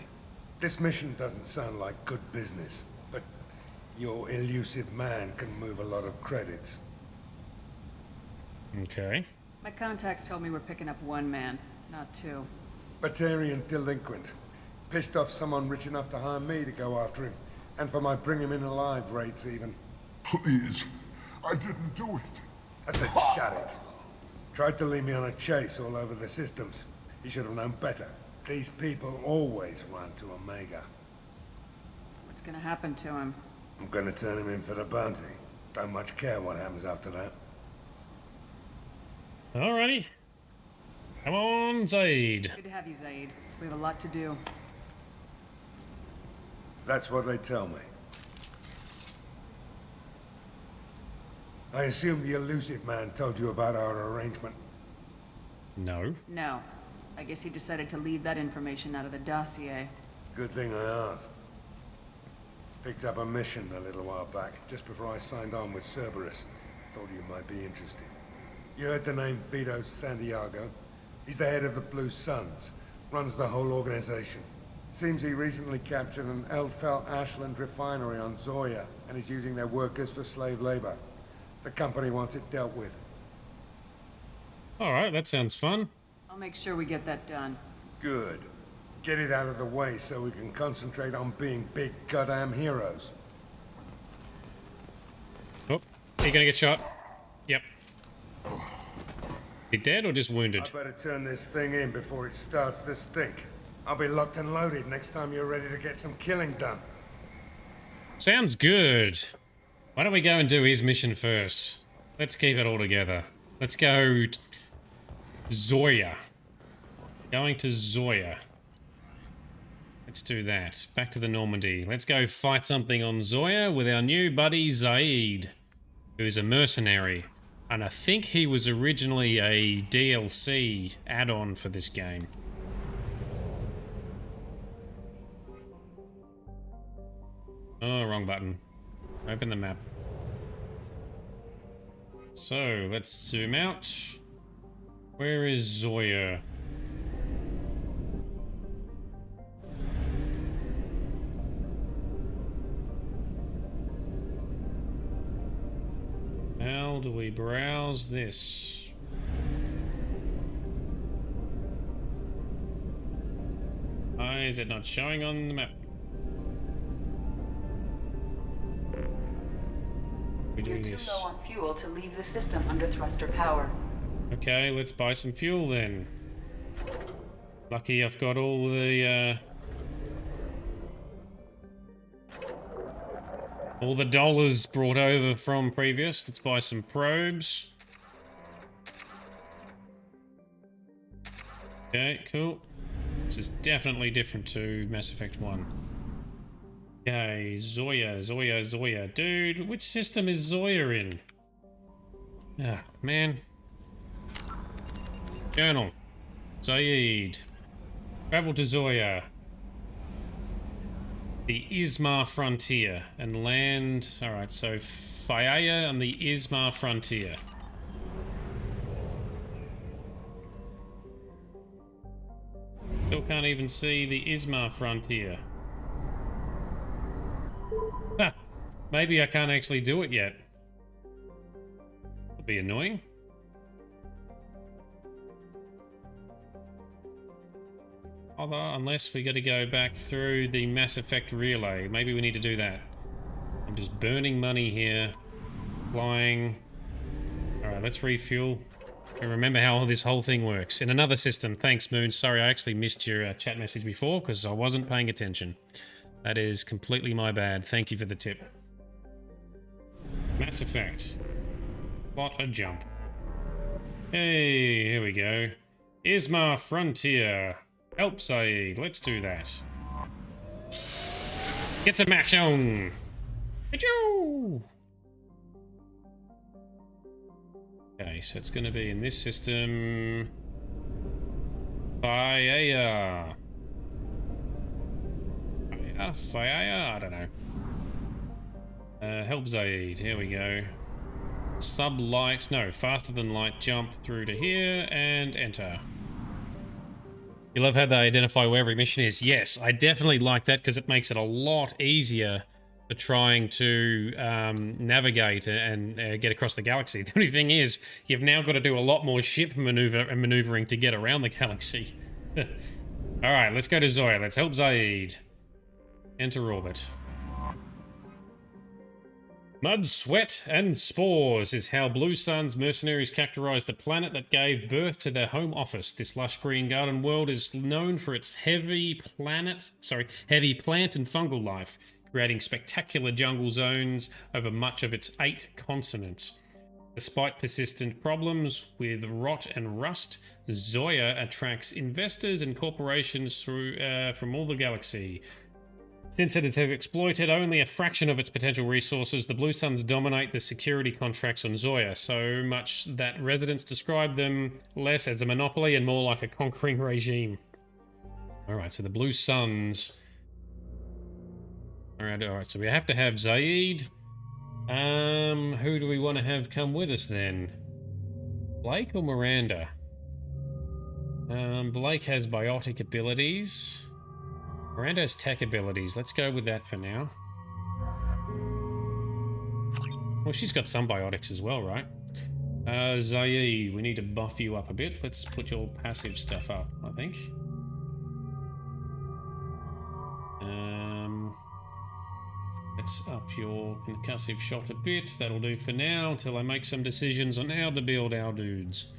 This mission doesn't sound like good business, but your elusive man can move a lot of credits. Okay. My contacts told me we're picking up 1 man, not 2. Batarian delinquent. Pissed off someone rich enough to hire me to go after him. And for my bring him in alive rates even. Please. I didn't do it. I said shut it. Tried to lead me on a chase all over the systems. He should have known better. These people always run to Omega. What's gonna happen to him? I'm gonna turn him in for the bounty. Don't much care what happens after that. Alrighty. Come on, Zaid. Good to have you, Zaid. We have a lot to do. That's what they tell me. I assume the elusive man told you about our arrangement. No. No. I guess he decided to leave that information out of the dossier. Good thing I asked. Picked up a mission a little while back, just before I signed on with Cerberus. Thought you might be interested. You heard the name Vito Santiago? He's the head of the Blue Suns. Runs the whole organization. Seems he recently captured an Eldfell Ashland refinery on Zoya and is using their workers for slave labor. The company wants it dealt with. Alright, that sounds fun. I'll make sure we get that done. Good. Get it out of the way so we can concentrate on being big goddamn heroes. Oh, are you gonna get shot? Yep. He dead or just wounded? I better turn this thing in before it starts to stink. I'll be locked and loaded next time you're ready to get some killing done. Sounds good. Why don't we go and do his mission first? Let's keep it all together. Let's go... Zoya. Going to Zoya. Let's do that. Back to the Normandy. Let's go fight something on Zoya with our new buddy Zaid. who's a mercenary. And I think he was originally a DLC add-on for this game. Oh, wrong button. Open the map. So, let's zoom out. Where is Zoya? How do we browse this? Why is it not showing on the map? You're too low on fuel to leave the system under thruster power. Okay, let's buy some fuel then. Lucky I've got all the dollars brought over from previous. Let's buy some probes. Okay, cool. This is definitely different to Mass Effect 1. Okay, Zoya. Dude, which system is Zoya in? Ah, man. Journal. Zaid. Travel to Zoya. The Ismar frontier. And land... Alright, so Fayaya on the Ismar frontier. Still can't even see the Ismar frontier. Ha! Maybe I can't actually do it yet. That'll be annoying. Although, unless we got to go back through the Mass Effect relay. Maybe we need to do that. I'm just burning money here. Flying. Alright, let's refuel. And remember how this whole thing works. In another system. Thanks, Moon. Sorry, I actually missed your chat message before because I wasn't paying attention. That is completely my bad. Thank you for the tip. Mass Effect. What a jump. Hey, here we go. Ismar Frontier. Help Saeed. Let's do that. Get some action! Achoo! Okay, so it's going to be in this system. Fayaya. Fayaya? I don't know. Help Zaid. Here we go. Sublight. No, faster than light. Jump through to here and enter. You love how they identify where every mission is. Yes, I definitely like that because it makes it a lot easier for trying to navigate and get across the galaxy. The only thing is, you've now got to do a lot more ship maneuvering to get around the galaxy. Alright, let's go to Zoya. Let's help Zaid. Enter orbit. Mud, sweat, and spores is how Blue Sun's mercenaries characterized the planet that gave birth to their home office. This lush green garden world is known for its heavy plant and fungal life, creating spectacular jungle zones over much of its 8 continents. Despite persistent problems with rot and rust, Zoya attracts investors and corporations from all the galaxy. Since it has exploited only a fraction of its potential resources, the Blue Suns dominate the security contracts on Zoya, so much that residents describe them less as a monopoly and more like a conquering regime. Alright, so the Blue Suns... Alright, so we have to have Zaid. Who do we want to have come with us then? Blake or Miranda? Blake has biotic abilities. Miranda has tech abilities. Let's go with that for now. Well, she's got some biotics as well, right? Zaid, we need to buff you up a bit. Let's put your passive stuff up, I think. Let's up your concussive shot a bit. That'll do for now until I make some decisions on how to build our dudes.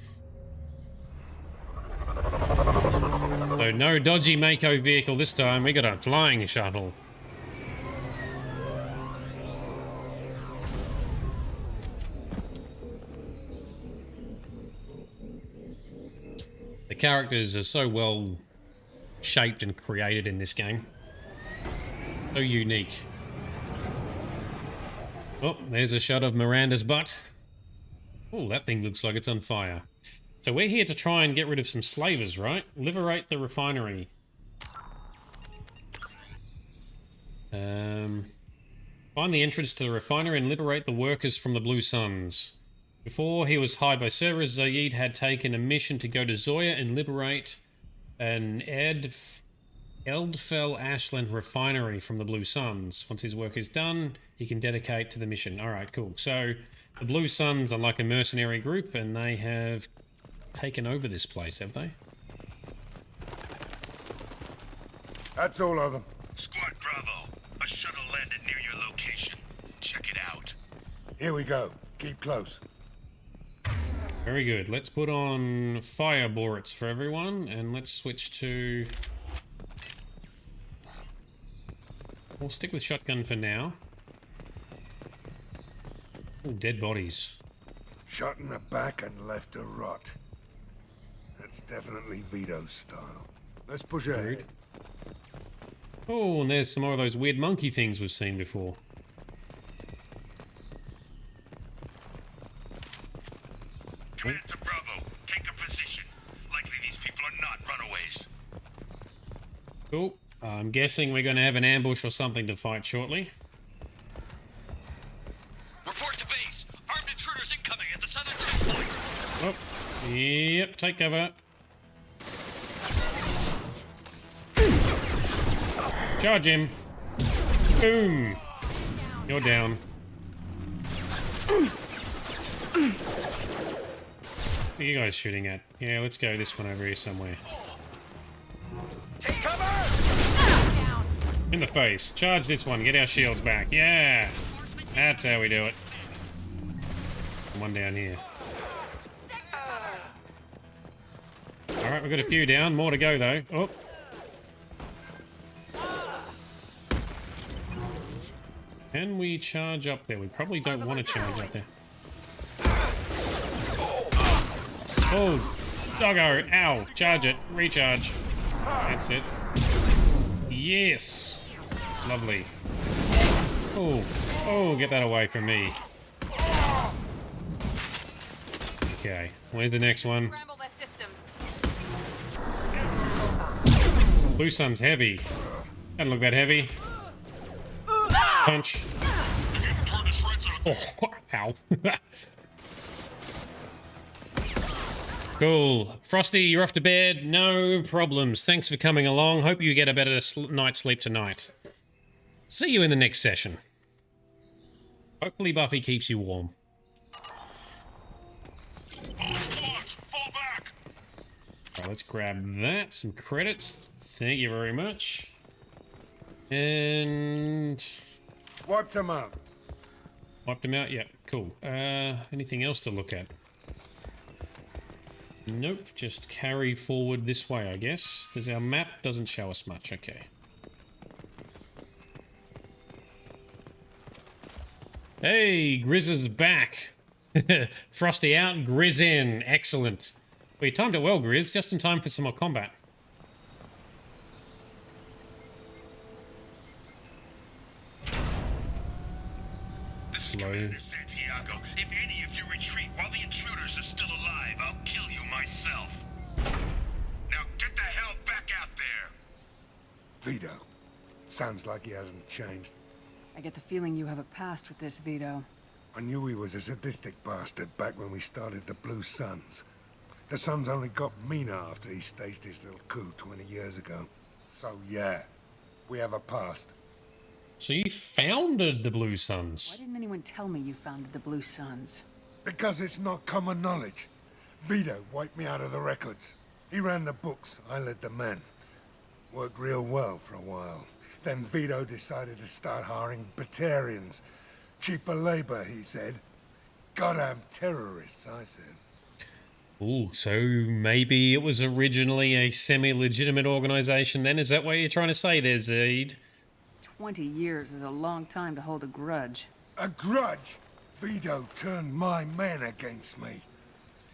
So no dodgy Mako vehicle this time, we got a flying shuttle. The characters are so well shaped and created in this game. So unique. Oh, there's a shot of Miranda's butt. Oh, that thing looks like it's on fire. So we're here to try and get rid of some slavers, right? Liberate the refinery. Find the entrance to the refinery and liberate the workers from the Blue Suns. Before he was hired by Cerberus, Zaid had taken a mission to go to Zoya and liberate an Eldfell Ashland refinery from the Blue Suns. Once his work is done, he can dedicate to the mission. Alright, cool. So, the Blue Suns are like a mercenary group, and they have taken over this place, have they? That's all of them. Squad Bravo, a shuttle landed near your location. Check it out. Here we go. Keep close. Very good. Let's put on fire bullets for everyone, and let's switch to... We'll stick with shotgun for now. Oh, dead bodies. Shot in the back and left to rot. That's definitely Vito's style. Let's push ahead. Oh, and there's some more of those weird monkey things we've seen before. Command to Bravo, take a position. Likely these people are not runaways. Cool. I'm guessing we're going to have an ambush or something to fight shortly. Report to base. Armed intruders incoming at the southern checkpoint. Oh, yep, take cover. Charge him. Boom. You're down. What are you guys shooting at? Yeah, let's go this one over here somewhere. Take cover! In the face. Charge this one. Get our shields back. Yeah. That's how we do it. One down here. Alright, we've got a few down. More to go, though. Oh. Can we charge up there? We probably don't want to charge up there. Oh, doggo. Ow. Charge it. Recharge. That's it. Yes. Lovely. Oh. Oh, get that away from me. Okay. Where's the next one? Blue Sun's heavy. Doesn't look that heavy. Punch. Oh, ow. Cool. Frosty, you're off to bed. No problems. Thanks for coming along. Hope you get a better night's sleep tonight. See you in the next session. Hopefully Buffy keeps you warm. Right, let's grab that. Some credits. Thank you very much. And... Wiped them out. Wiped them out? Yeah, cool. Anything else to look at? Nope, just carry forward this way, I guess. Does our map doesn't show us much, okay. Hey, Grizz is back. Frosty out, Grizz in. Excellent. Well, you timed it well, Grizz. Just in time for some more combat. Slow. Santiago, if any of you retreat while the intruders are still alive, I'll kill you myself. Now get the hell back out there. Vito. Sounds like he hasn't changed. I get the feeling you have a past with this, Vito. I knew he was a sadistic bastard back when we started the Blue Suns. The Suns only got meaner after he staged his little coup 20 years ago. So yeah, we have a past. So you founded the Blue Suns? Why didn't anyone tell me you founded the Blue Suns? Because it's not common knowledge. Vito wiped me out of the records. He ran the books, I led the men. Worked real well for a while. Then Vito decided to start hiring Batarians. Cheaper labor, he said. Goddamn terrorists, I said. Ooh, so maybe it was originally a semi-legitimate organization then? Is that what you're trying to say there, Zaid? 20 years is a long time to hold a grudge. A grudge? Vito turned my men against me.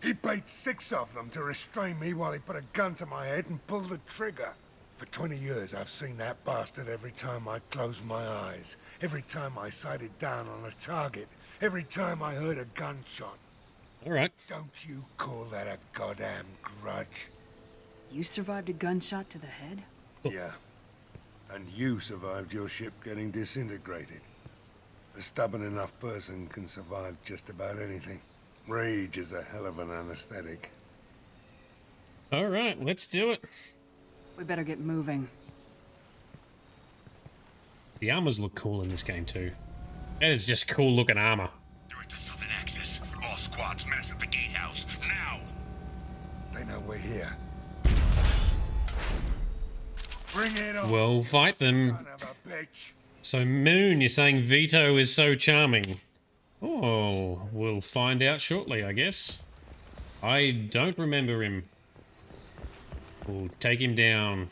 He paid 6 of them to restrain me while he put a gun to my head and pulled the trigger. For 20 years, I've seen that bastard every time I closed my eyes. Every time I sighted down on a target. Every time I heard a gunshot. All right. Don't you call that a goddamn grudge? You survived a gunshot to the head? Yeah. And you survived your ship getting disintegrated. A stubborn enough person can survive just about anything. Rage is a hell of an anesthetic. All right, let's do it. We better get moving. The armors look cool in this game too. That is just cool looking armor. You're at the southern axis. All squads mass at the gatehouse. Now! They know we're here. Bring it on. We'll fight them. Son of a bitch. So Moon, you're saying Vito is so charming. Oh, we'll find out shortly, I guess. I don't remember him. We'll take him down.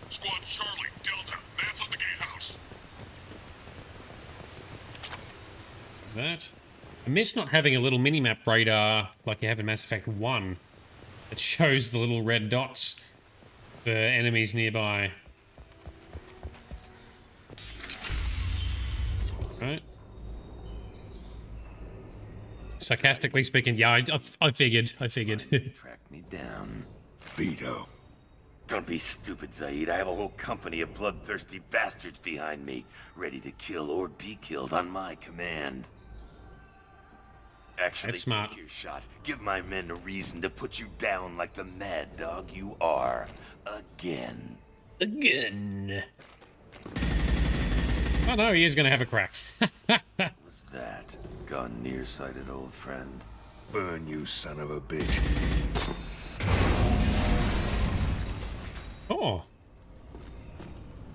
Squad Charlie, Delta, mass on the gatehouse. That. I miss not having a little minimap radar like you have in Mass Effect 1 that shows the little red dots for enemies nearby. Right. Sarcastically speaking, yeah, I figured. Track me down. Vito. Don't be stupid, Zaid. I have a whole company of bloodthirsty bastards behind me, ready to kill or be killed on my command. Actually, That's smart. take your shot. Give my men a reason to put you down like the mad dog you are. Again. Again. Oh no, he is gonna have a crack. Was that? Gone nearsighted, old friend. Burn, you son of a bitch. Oh.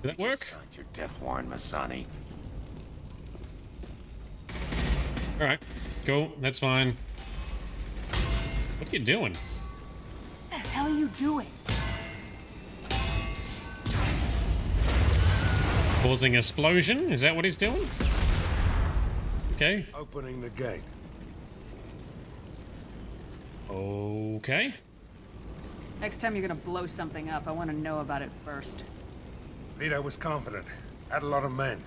Did that work? Signed your death warrant, Masani. Alright. Cool. That's fine. What are you doing? What the hell are you doing? Causing explosion? Is that what he's doing? Okay. Opening the gate. Okay. Next time you're gonna blow something up, I want to know about it first. Vito was confident. Had a lot of men.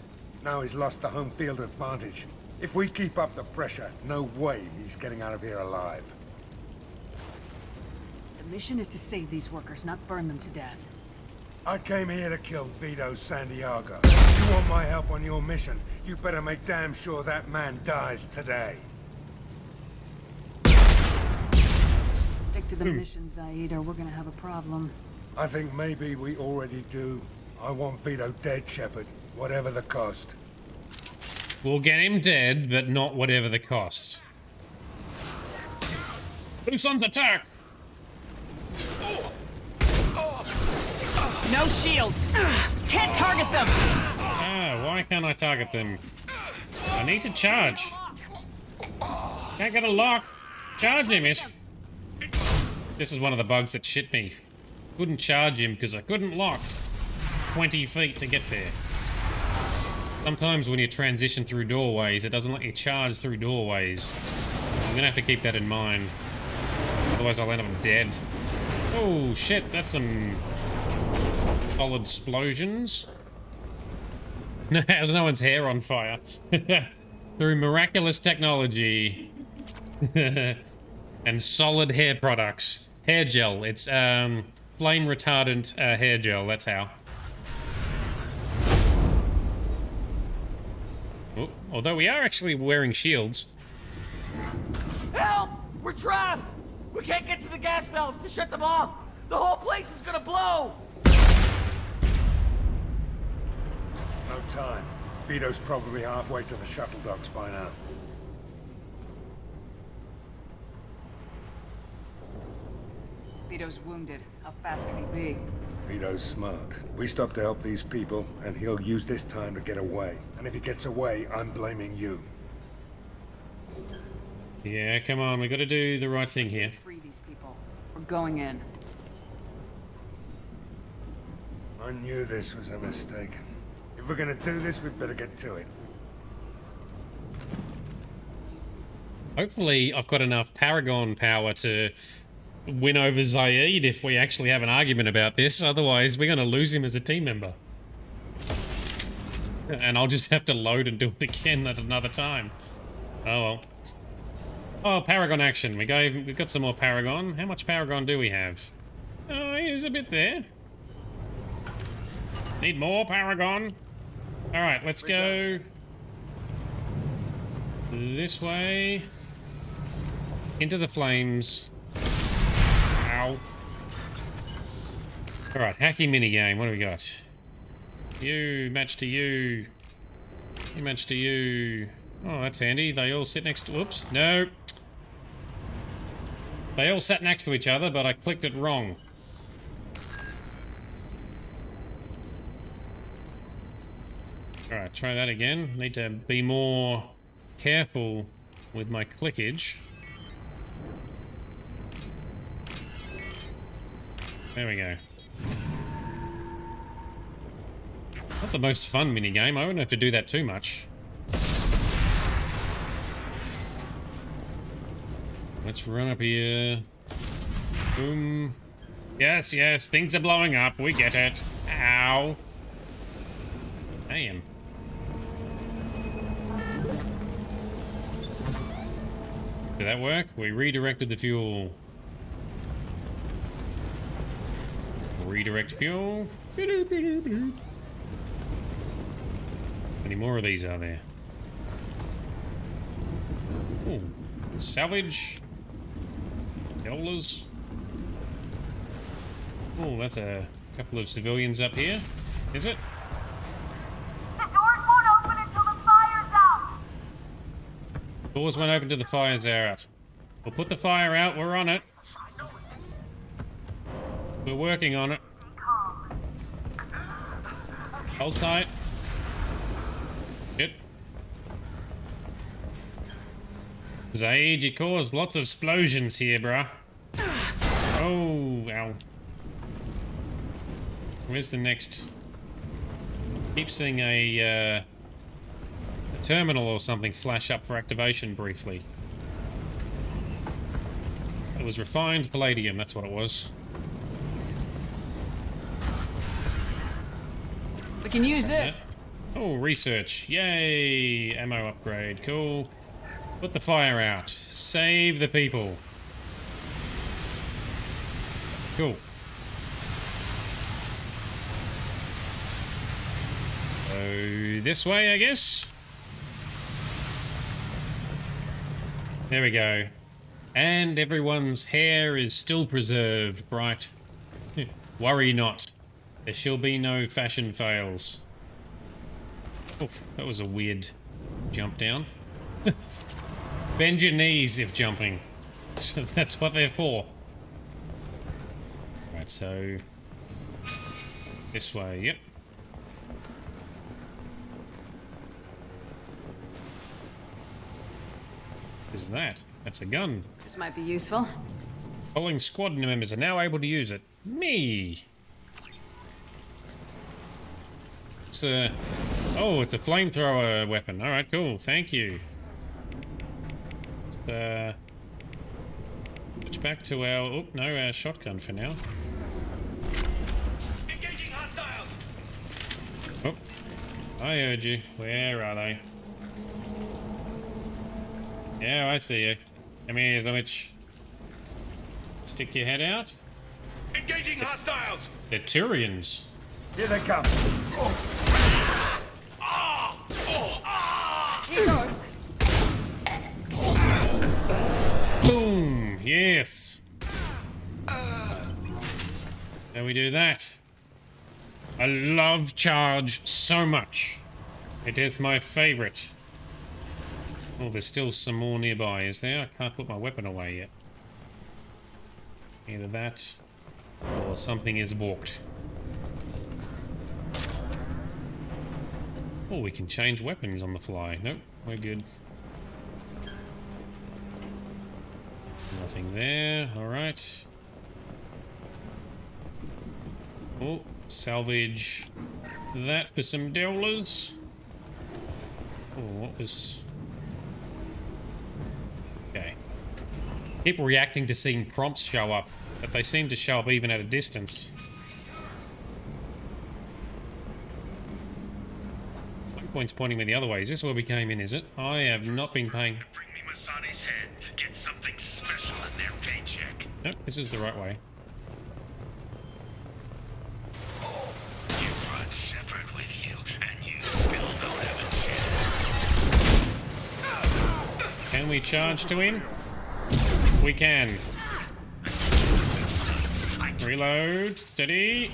Now he's lost the home field advantage. If we keep up the pressure, no way he's getting out of here alive. The mission is to save these workers, not burn them to death. I came here to kill Vito Santiago. You want my help on your mission, you better make damn sure that man dies today. Stick to the mission, Zaid, or we're gonna have a problem. I think maybe we already do. I want Vito dead, Shepard, whatever the cost. We'll get him dead, but not whatever the cost. Blue Sun's attack! No shields! Can't target them! Ah, why can't I target them? I need to charge. Can't get a lock. Charge him, This is one of the bugs that shit me. Couldn't charge him because I couldn't lock 20 feet to get there. Sometimes when you transition through doorways, it doesn't let you charge through doorways. I'm gonna have to keep that in mind. Otherwise I'll end up dead. Oh shit, that's some solid explosions. Has no one's hair on fire. Through miraculous technology. And solid hair products. Hair gel, it's flame retardant hair gel, that's how. Oh, although we are actually wearing shields. Help! We're trapped! We can't get to the gas valves to shut them off! The whole place is gonna blow! No time. Vito's probably halfway to the shuttle docks by now. Vito's wounded. How fast can he be? Vito's smart. We stop to help these people, and he'll use this time to get away. And if he gets away, I'm blaming you. Yeah, come on, we gotta do the right thing here. Free these people. We're going in. I knew this was a mistake. If we're gonna do this, we'd better get to it. Hopefully I've got enough Paragon power to win over Zaid if we actually have an argument about this. Otherwise, we're going to lose him as a team member. And I'll just have to load and do it again at another time. Oh well. Oh, Paragon action. We've got some more Paragon. How much Paragon do we have? Oh, here's a bit there. Need more Paragon. Alright, let's go this way. Into the flames. Ow. Alright, hacky minigame. What do we got? You, match to you. You match to you. Oh, that's handy. They all sit next to... Whoops. No. They all sat next to each other, but I clicked it wrong. Alright, try that again. Need to be more careful with my clickage. There we go. Not the most fun minigame. I wouldn't have to do that too much. Let's run up here. Boom. Yes, yes, things are blowing up. We get it. Ow. Damn. Did that work? We redirected the fuel. Redirect fuel. How many more of these are there? Ooh. Salvage. Dollars. Oh, that's a couple of civilians up here. Is it? The doors won't open until the fire's out. Doors won't open till the fire's out. We'll put the fire out. We're on it. We're working on it. Hold tight. Shit. Zaid, you caused lots of explosions here, bruh. Oh, ow. Where's the next? Keep seeing a terminal or something flash up for activation briefly. It was refined palladium, that's what it was. We can use this. Yeah. Oh, research. Yay! Ammo upgrade. Cool. Put the fire out. Save the people. Cool. So, this way, I guess? There we go. And everyone's hair is still preserved, bright. Worry not. There shall be no fashion fails. Oof, that was a weird jump down. Bend your knees if jumping. So that's what they're for. Right, so... this way, yep. What is that? That's a gun. This might be useful. Following squad members are now able to use it. Me! It's a... oh, it's a flamethrower weapon. Alright, cool. Thank you. Switch back to our... oh, no, our shotgun for now. Engaging hostiles. Oh, I heard you. Where are they? Yeah, I see you. Come here, Zomich. Stick your head out. Engaging hostiles. They're Turians. Here they come. Here goes. Boom! Yes. How we do that? I love charge so much. It is my favorite. Oh, there's still some more nearby, is there? I can't put my weapon away yet. Either that, or something is balked. Oh, we can change weapons on the fly. Nope, we're good. Nothing there. Alright. Oh, salvage that for some dollars. Oh, what was... okay. keep reacting to seeing prompts show up, but they seem to show up even at a distance. One point's pointing me the other way. Is this where we came in, is it? I have not been paying... Bring me Masani's head. Get something special in their paycheck. Nope, this is the right way. You brought Shepard with you, and you still don't have a chance. Can we charge to him? We can. Reload. Steady.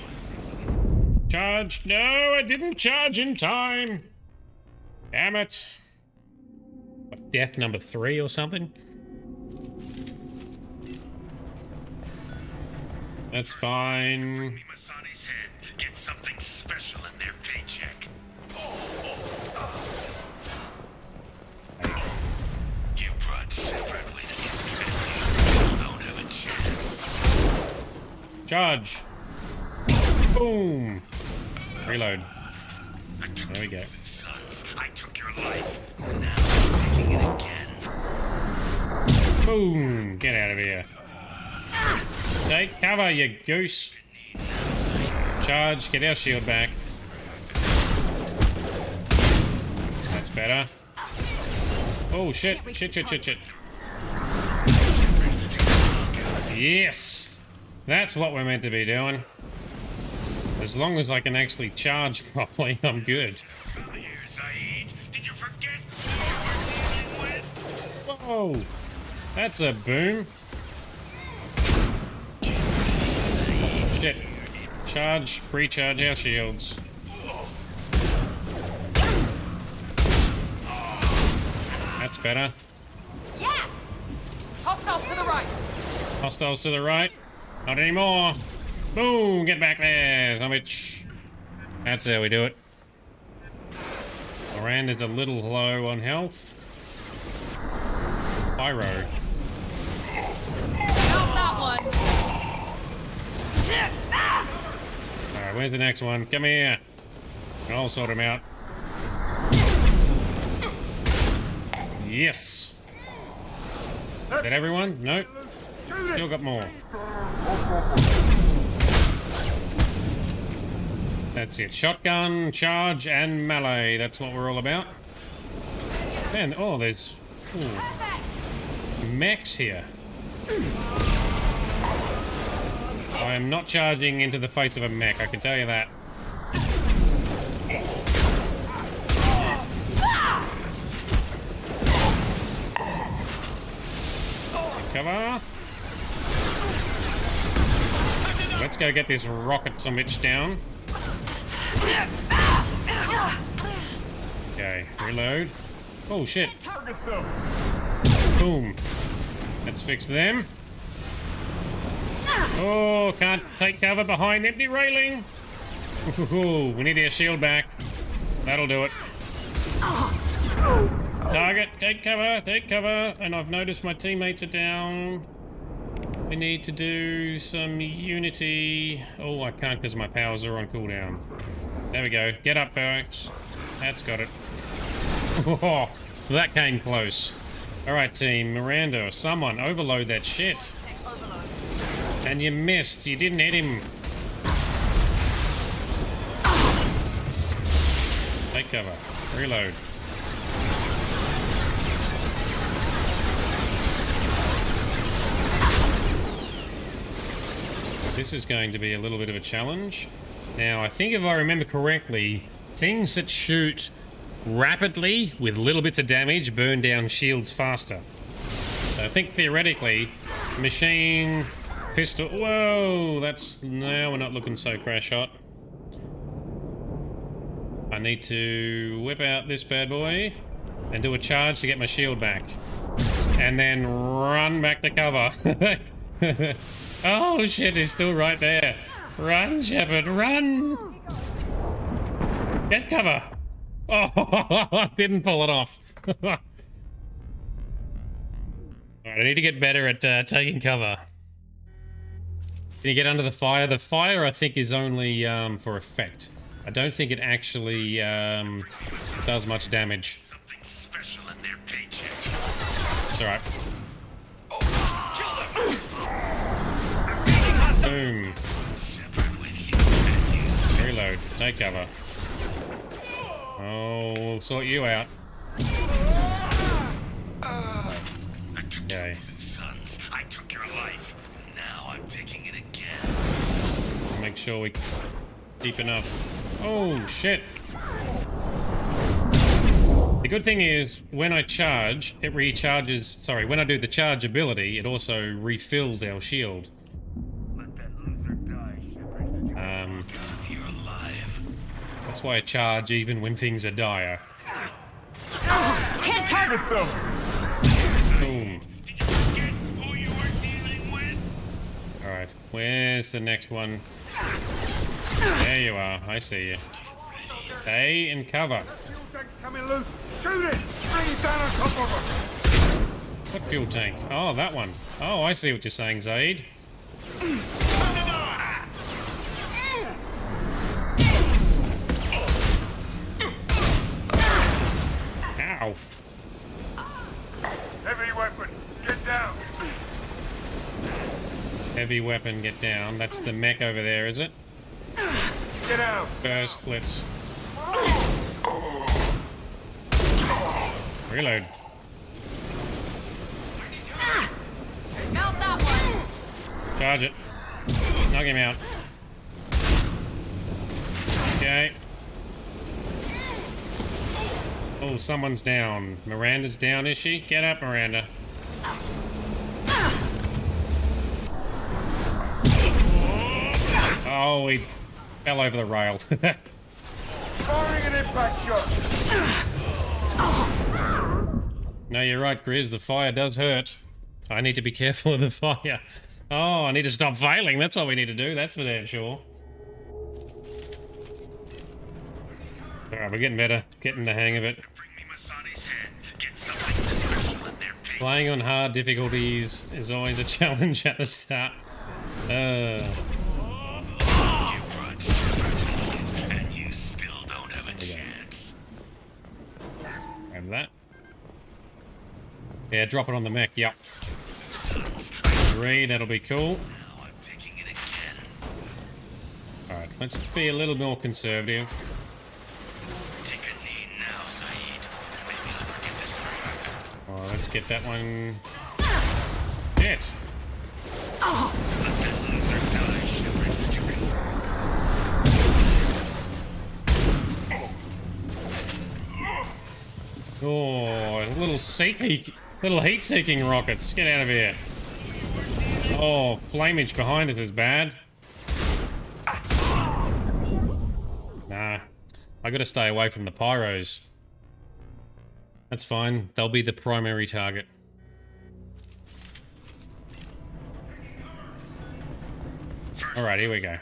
Charge. No, I didn't charge in time. Damn it. What, death number 3 or something? That's fine. Masani's head. Get something special in their paycheck. You brought Shepard with you, and you still don't have a chance. Charge. Boom. Reload. There we go. I took your life. Now I'm taking it again. Boom. Get out of here. Take cover, you goose. Charge. Get our shield back. That's better. Oh, shit. Shit. Yes! That's what we're meant to be doing. As long as I can actually charge properly, I'm good. Did you forget Whoa! That's a boom. Shit. Charge, recharge our shields. That's better. Yes! Hostiles to the right! Hostiles to the right. Not anymore. Boom! Get back there, son of a bitch. That's how we do it. Miranda's a little low on health. Pyro. Not that one! Alright, where's the next one? Come here. I'll sort him out. Yes! Is that everyone? Nope. Still got more. That's it. Shotgun, charge, and melee. That's what we're all about. And, oh, there's... Ooh, mechs here. I am not charging into the face of a mech, I can tell you that. Cover. Let's go get this rocket some bitch down. Okay, reload. Oh shit. Boom. Let's fix them. Oh, can't take cover behind empty railing. Ooh, we need our shield back. That'll do it. Target, take cover. And I've noticed my teammates are down. We need to do some unity. Oh, I can't because my powers are on cooldown. There we go. Get up, folks. That's got it. Oh, that came close. Alright, team. Miranda or someone, overload that shit. And you missed. You didn't hit him. Take cover. Reload. This is going to be a little bit of a challenge. Now, I think if I remember correctly, things that shoot rapidly with little bits of damage burn down shields faster. So I think theoretically, machine, pistol... Whoa, that's... No, we're not looking so crash hot. I need to whip out this bad boy and do a charge to get my shield back. And then run back to cover. Oh shit, he's still right there. Run, Shepard, run! Get cover! Oh, didn't pull it off. Alright, I need to get better at taking cover. Can you get under the fire? The fire, I think, is only for effect. I don't think it actually does much damage. Something special in their paycheck. It's alright. Take cover. Oh, we'll sort you out. Okay. Sons, I took your life. Now I'm taking it again. Make sure we keep enough. Oh, shit. The good thing is, when I charge, it recharges... Sorry, when I do the charge ability, it also refills our shield. That's why I charge even when things are dire. Can't target them! Boom. Alright, where's the next one? There you are, I see you. Stay in cover. Coming loose. Shoot it! Bring it down on top of us! What fuel tank? Oh, that one. Oh, I see what you're saying, Zaid. Ow. Heavy weapon, get down! Heavy weapon, get down. That's the mech over there, is it? Get out! First, let's... Reload. Mount that one! Charge it. Knock him out. Okay. Oh, someone's down. Miranda's down, is she? Get up, Miranda. Oh, he fell over the rail. Firing an impact shot! No, you're right, Grizz. The fire does hurt. I need to be careful of the fire. Oh, I need to stop failing. That's what we need to do. That's for damn sure. Alright, we're getting better. Getting the hang of it. Playing on hard difficulties is always a challenge at the start. And you still don't have a chance. Grab that. Yeah, drop it on the mech. Yep. Agreed, that'll be cool. Alright, let's be a little more conservative. Oh, let's get that one. Shit. Oh, little heat-seeking rockets. Get out of here. Oh, flamage behind us is bad. Nah, I gotta stay away from the pyros. That's fine. They'll be the primary target. Alright, here we go.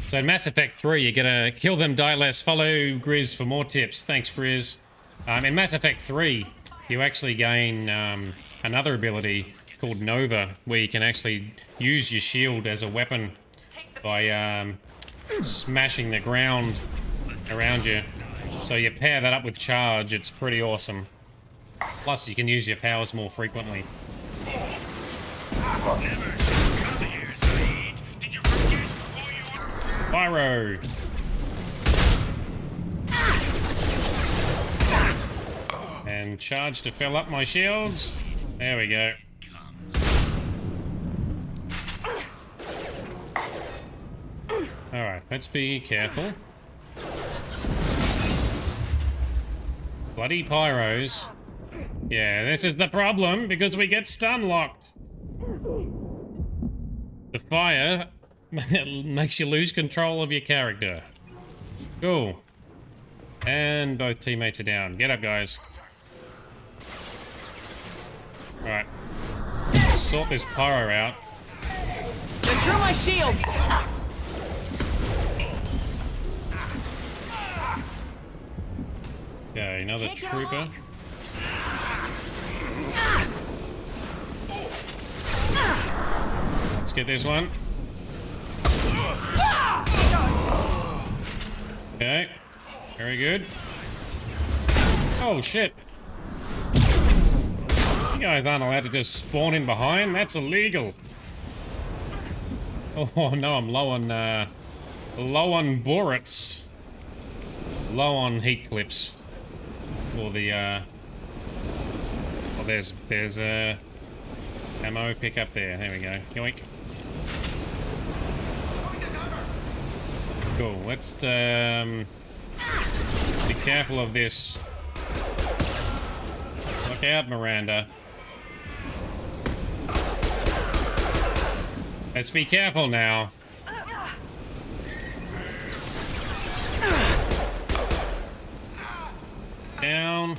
So in Mass Effect 3, you're gonna kill them, die less. Follow Grizz for more tips. Thanks, Grizz. In Mass Effect 3, you actually gain another ability called Nova, where you can actually use your shield as a weapon by smashing the ground around you. So you pair that up with charge, it's pretty awesome. Plus, you can use your powers more frequently. Pyro! And charge to fill up my shields. There we go. Alright, let's be careful. Bloody pyros. Yeah, this is the problem, because we get stun locked. The fire makes you lose control of your character. Cool. And both teammates are down. Get up, guys. Alright. Sort this pyro out. Get through my shield! Okay, another trooper. Let's get this one. Okay. Very good. Oh, shit. You guys aren't allowed to just spawn in behind. That's illegal. Oh, no, I'm low on bullets. Low on heat clips. Or the, well, there's a ammo pick up there. There we go. Yoink. Cool. Let's be careful of this. Look out, Miranda. Let's be careful now. Down.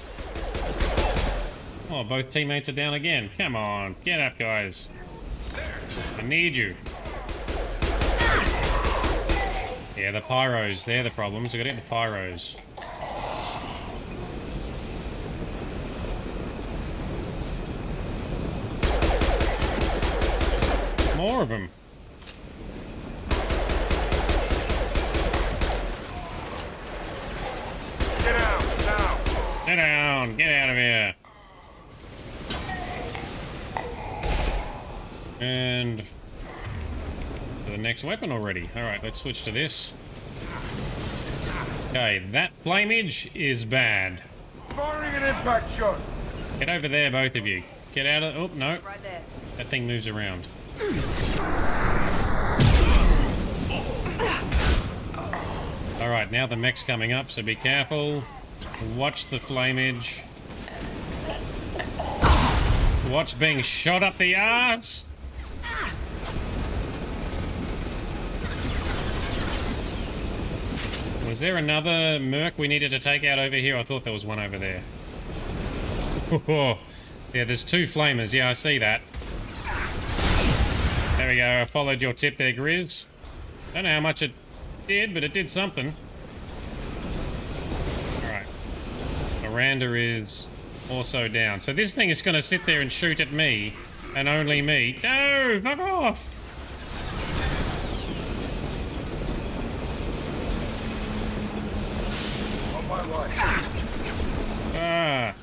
Oh, both teammates are down again. Come on, get up, guys. I need you. Yeah, the pyros, they're the problems. We gotta get the pyros. More of them. Get out, now! Sit down, get out of here. And to the next weapon already. Alright, let's switch to this. Okay, that flameage is bad. Firing an impact shot! Get over there, both of you. Get out of... Oh, no. Right there. That thing moves around. Alright, now the mech's coming up, so be careful. Watch the flameage. Watch being shot up the arse! Was there another merc we needed to take out over here? I thought there was one over there. Yeah, there's two flamers. Yeah, I see that. There we go. I followed your tip there, Grizz. Don't know how much it did, but it did something. Alright. Miranda is also down. So this thing is going to sit there and shoot at me, and only me. No! Fuck off! Ah.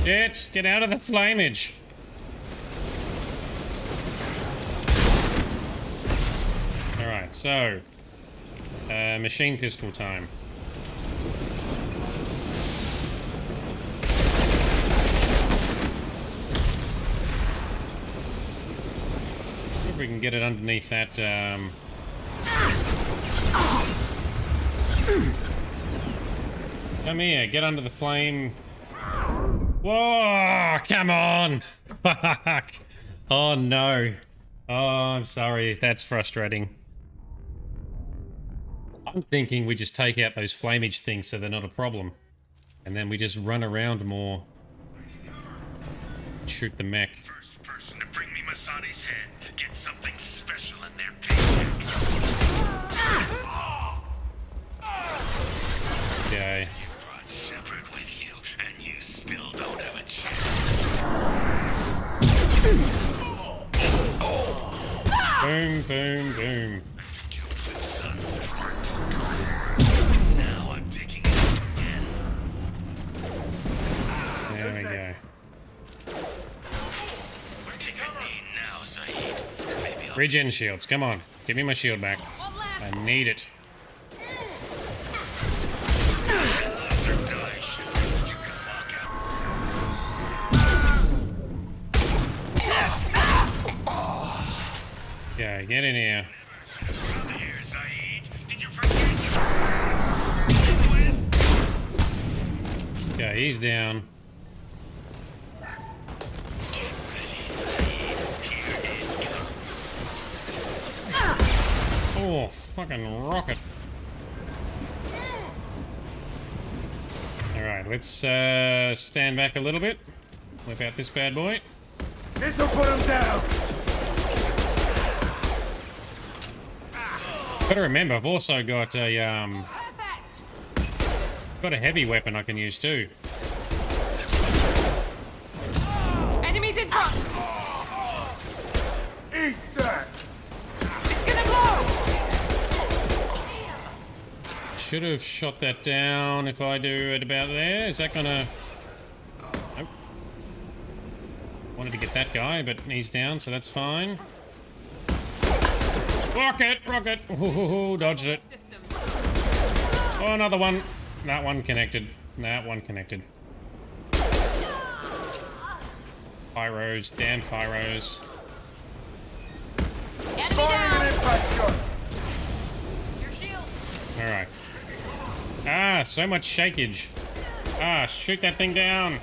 Shit, get out of the flameage. Alright, so machine pistol time. See if we can get it underneath that Come here, get under the flame. Whoa, come on! Fuck! Oh no. Oh, I'm sorry, that's frustrating. I'm thinking we just take out those flameage things so they're not a problem. And then we just run around more. Shoot the mech. First person to bring me Masani's head gets something special in their paycheck. Okay. Shepard with you, and you still don't have a chance. Boom, boom, boom. Now I'm taking it again. There we go. Take a knee now, Zaid. Maybe I'll... Regen shields, come on. Give me my shield back. I need it. Yeah, get in here. Here, Zaid. Did you forget? Yeah, he's down. Oh, fucking rocket. Alright, let's stand back a little bit. Whip out this bad boy. This'll put him down! Gotta remember, I've also got a got a heavy weapon I can use too. Enemies in front! Eat should have shot that down if I do it about there. Is that gonna... Nope. Wanted to get that guy, but he's down, so that's fine. Rocket! Rocket! Ooh, dodged it. Oh, another one. That one connected. That one connected. Pyros. Damn pyros. Alright. Ah, so much shakeage. Ah, shoot that thing down.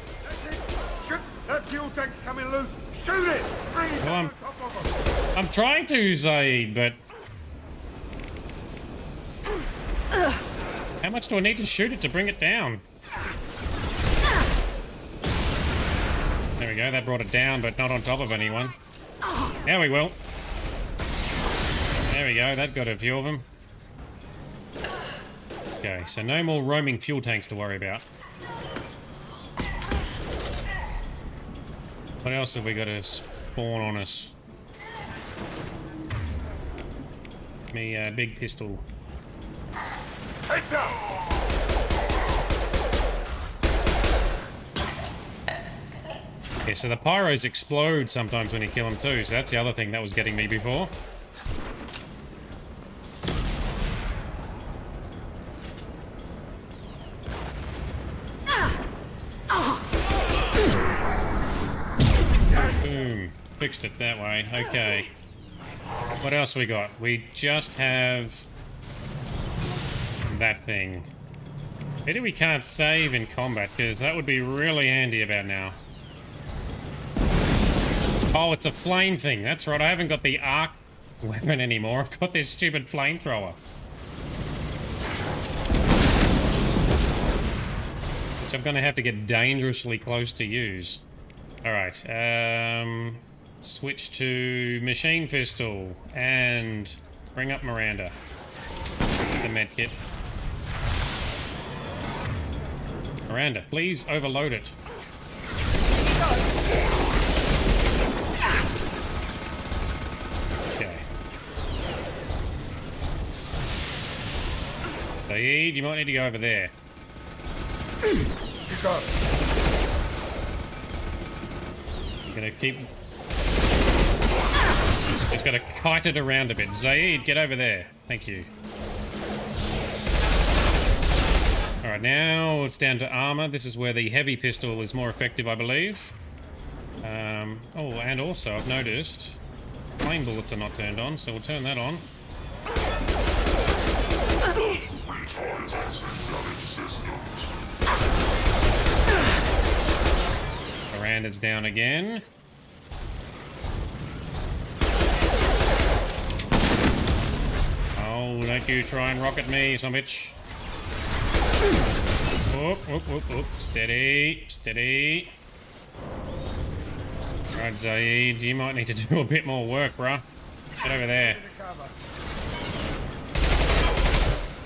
Shoot! That fuel tank's coming loose! Shoot it! Bring it Well, on top of us! I'm trying to, Zaid, but... How much do I need to shoot it to bring it down? There we go, that brought it down, but not on top of anyone. Now we will. There we go, that got a few of them. Okay, so no more roaming fuel tanks to worry about. What else have we got to spawn on us? Me, big pistol. Heads up! Yeah, so the pyros explode sometimes when you kill them too, so that's the other thing that was getting me before. Boom. Fixed it that way. Okay. What else we got? We just have that thing. Maybe we can't save in combat, because that would be really handy about now. Oh, it's a flame thing. That's right. I haven't got the arc weapon anymore. I've got this stupid flamethrower. Which I'm going to have to get dangerously close to use. Alright. Switch to machine pistol. And bring up Miranda. The medkit. Miranda, please overload it. Okay. Saeed, you might need to go over there. You got it. You're gonna keep... Just gotta kite it around a bit. Zaid, get over there. Thank you. Alright, now it's down to armor. This is where the heavy pistol is more effective, I believe. Oh, and also, I've noticed flame bullets are not turned on, so we'll turn that on. Miranda's down again. Oh, don't you try and rocket me, son of a bitch. Whoop, whoop, whoop, whoop. Steady, steady. Right, Zaid, you might need to do a bit more work, bruh. Get over there.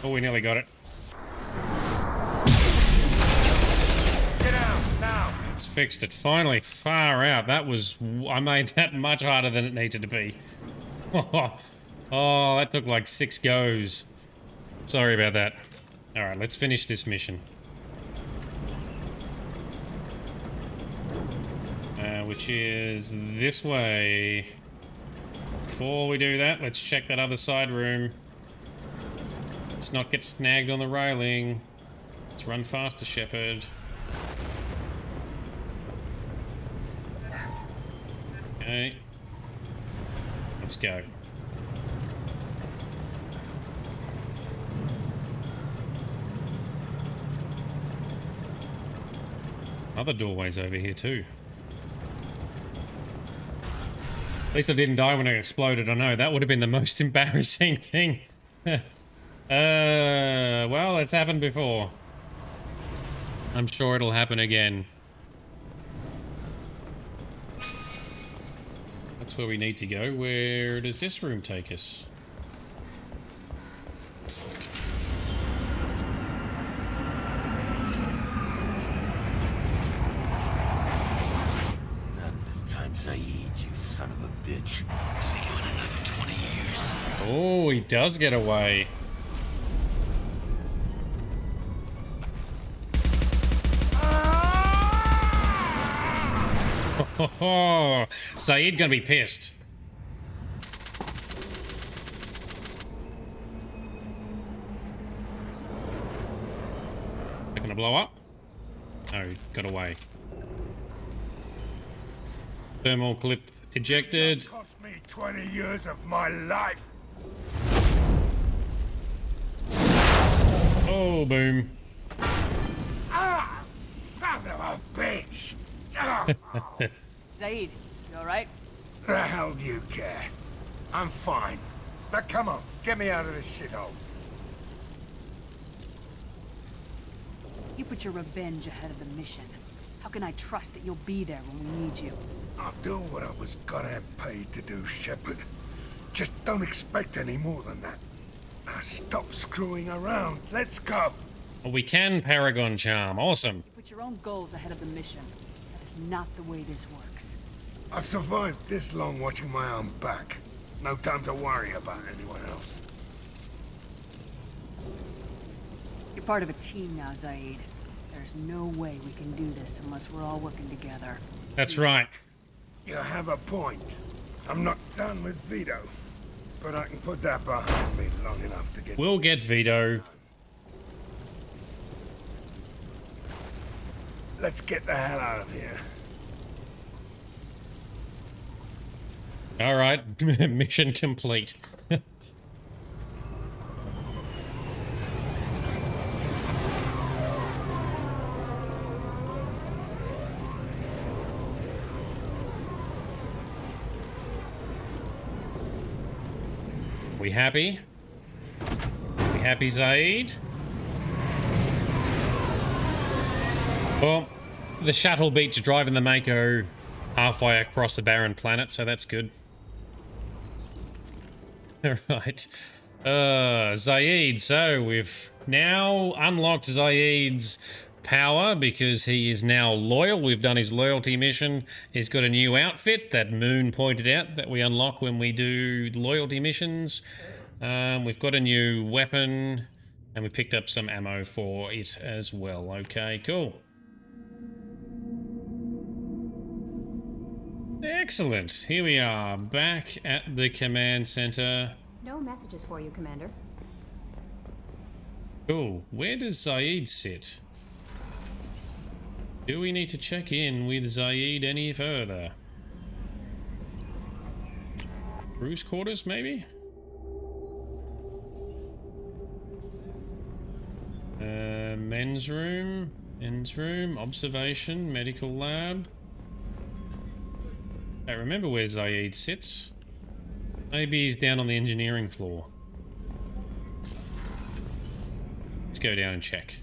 Oh, we nearly got it. Get out, now! It's fixed it. Finally, far out. That was... I made that much harder than it needed to be. Oh, that took like 6 goes. Sorry about that. Alright, let's finish this mission. Which is this way. Before we do that, let's check that other side room. Let's not get snagged on the railing. Let's run faster, Shepard. Okay. Let's go. Other doorways over here too. At least I didn't die when it exploded. I know, that would have been the most embarrassing thing. Well, it's happened before. I'm sure it'll happen again. That's where we need to go. Where does this room take us? Saeed, you son of a bitch. See you in another 20 years. Oh, he does get away. Saeed gonna be pissed. They're gonna blow up? No, got away. Thermal clip ejected. Cost me 20 years of my life. Oh, boom. Ah, son of a bitch. Ah. Zaid, you alright? The hell do you care? I'm fine. Now come on, get me out of this shithole. You put your revenge ahead of the mission. How can I trust that you'll be there when we need you? I'll do what I was goddamn paid to do, Shepard. Just don't expect any more than that. Now stop screwing around. Let's go. Well, we can Paragon Charm. Awesome. You put your own goals ahead of the mission. That is not the way this works. I've survived this long watching my own back. No time to worry about anyone else. You're part of a team now, Zaid. There's no way we can do this unless we're all working together. That's right. You have a point. I'm not done with Vito, but I can put that behind me long enough to get... We'll get Vito. Let's get the hell out of here. All right, mission complete. We happy? We happy, Zaid? Well, the shuttle beats driving the Mako halfway across the barren planet, so that's good. Alright. Zaid, so we've now unlocked Zaid's power because he is now loyal. We've done his loyalty mission. He's got a new outfit that Moon pointed out that we unlock when we do loyalty missions. We've got a new weapon and we picked up some ammo for it as well. Okay, cool. Excellent. Here we are back at the command center. No messages for you, Commander. Cool. Where does Zaid sit? Do we need to check in with Zaid any further? Crew's quarters, maybe? Men's room, observation, medical lab. I remember where Zaid sits. Maybe he's down on the engineering floor. Let's go down and check.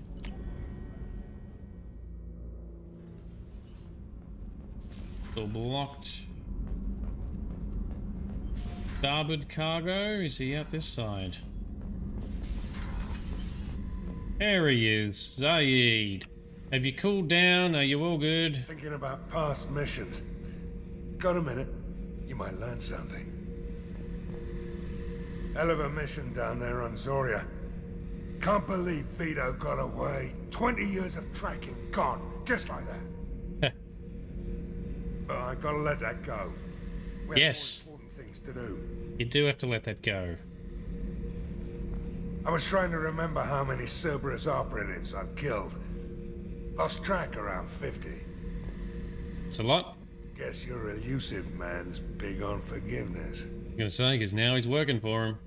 Still blocked. Starboard cargo, is he out this side? There he is, Zaid. Have you cooled down? Are you all good? Thinking about past missions. Got a minute? You might learn something. Hell of a mission down there on Zoria. Can't believe Vito got away. 20 years of tracking gone, just like that. But I gotta let that go. We have more important things to do. You do have to let that go. I was trying to remember how many Cerberus operatives I've killed. Lost track around 50. It's a lot. Guess your elusive man's big on forgiveness. I'm gonna say, because now he's working for him.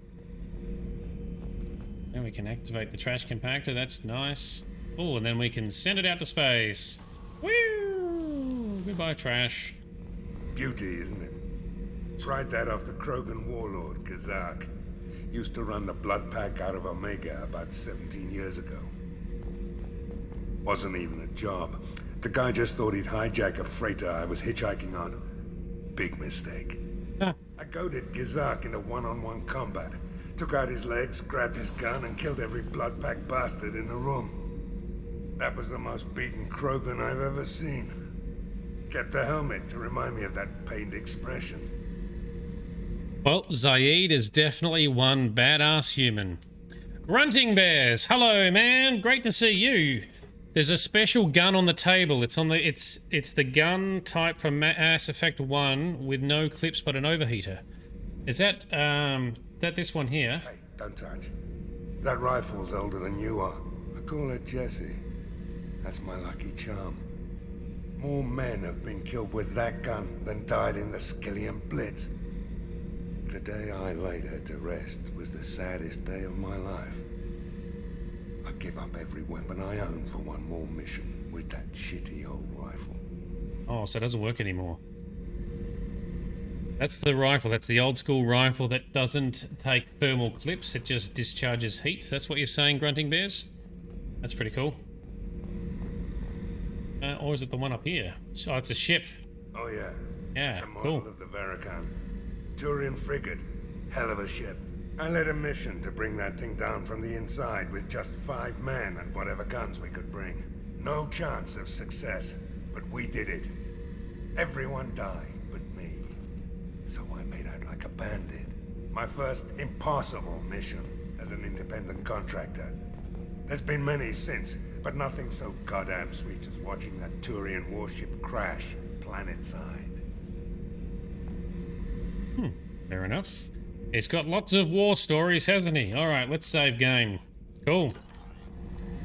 Now we can activate the trash compactor, that's nice. Oh, and then we can send it out to space. Woo! Goodbye, trash. Beauty, isn't it? Tried that off the Krogan warlord, Kazak. Used to run the blood pack out of Omega about 17 years ago. Wasn't even a job. The guy just thought he'd hijack a freighter I was hitchhiking on. Big mistake. I goaded Kazak into one-on-one combat. Took out his legs, grabbed his gun, and killed every blood pack bastard in the room. That was the most beaten Krogan I've ever seen. Kept a helmet to remind me of that pained expression. Well, Zaid is definitely one badass human. Grunting Bears, hello man, great to see you. There's a special gun on the table. It's on the it's the gun type from Mass Effect 1 with no clips but an overheater. Is that this one here? Hey, don't touch. That rifle's older than you are. I call it Jesse. That's my lucky charm. More men have been killed with that gun than died in the Skillian Blitz. The day I laid her to rest was the saddest day of my life. I'd give up every weapon I own for one more mission with that shitty old rifle. Oh, so it doesn't work anymore. That's the rifle. That's the old school rifle that doesn't take thermal clips. It just discharges heat. That's what you're saying, Grunting Bears? That's pretty cool. Or is it the one up here? Oh, it's a ship. Oh yeah. Yeah, it's a model cool. of the Verican. Turian frigate. Hell of a ship. I led a mission to bring that thing down from the inside with just 5 men and whatever guns we could bring. No chance of success, but we did it. Everyone died but me. So I made out like a bandit. My first impossible mission as an independent contractor. There's been many since, but nothing so goddamn sweet as watching that Turian warship crash planetside. Fair enough. He's got lots of war stories, hasn't he? Alright, let's save game. Cool.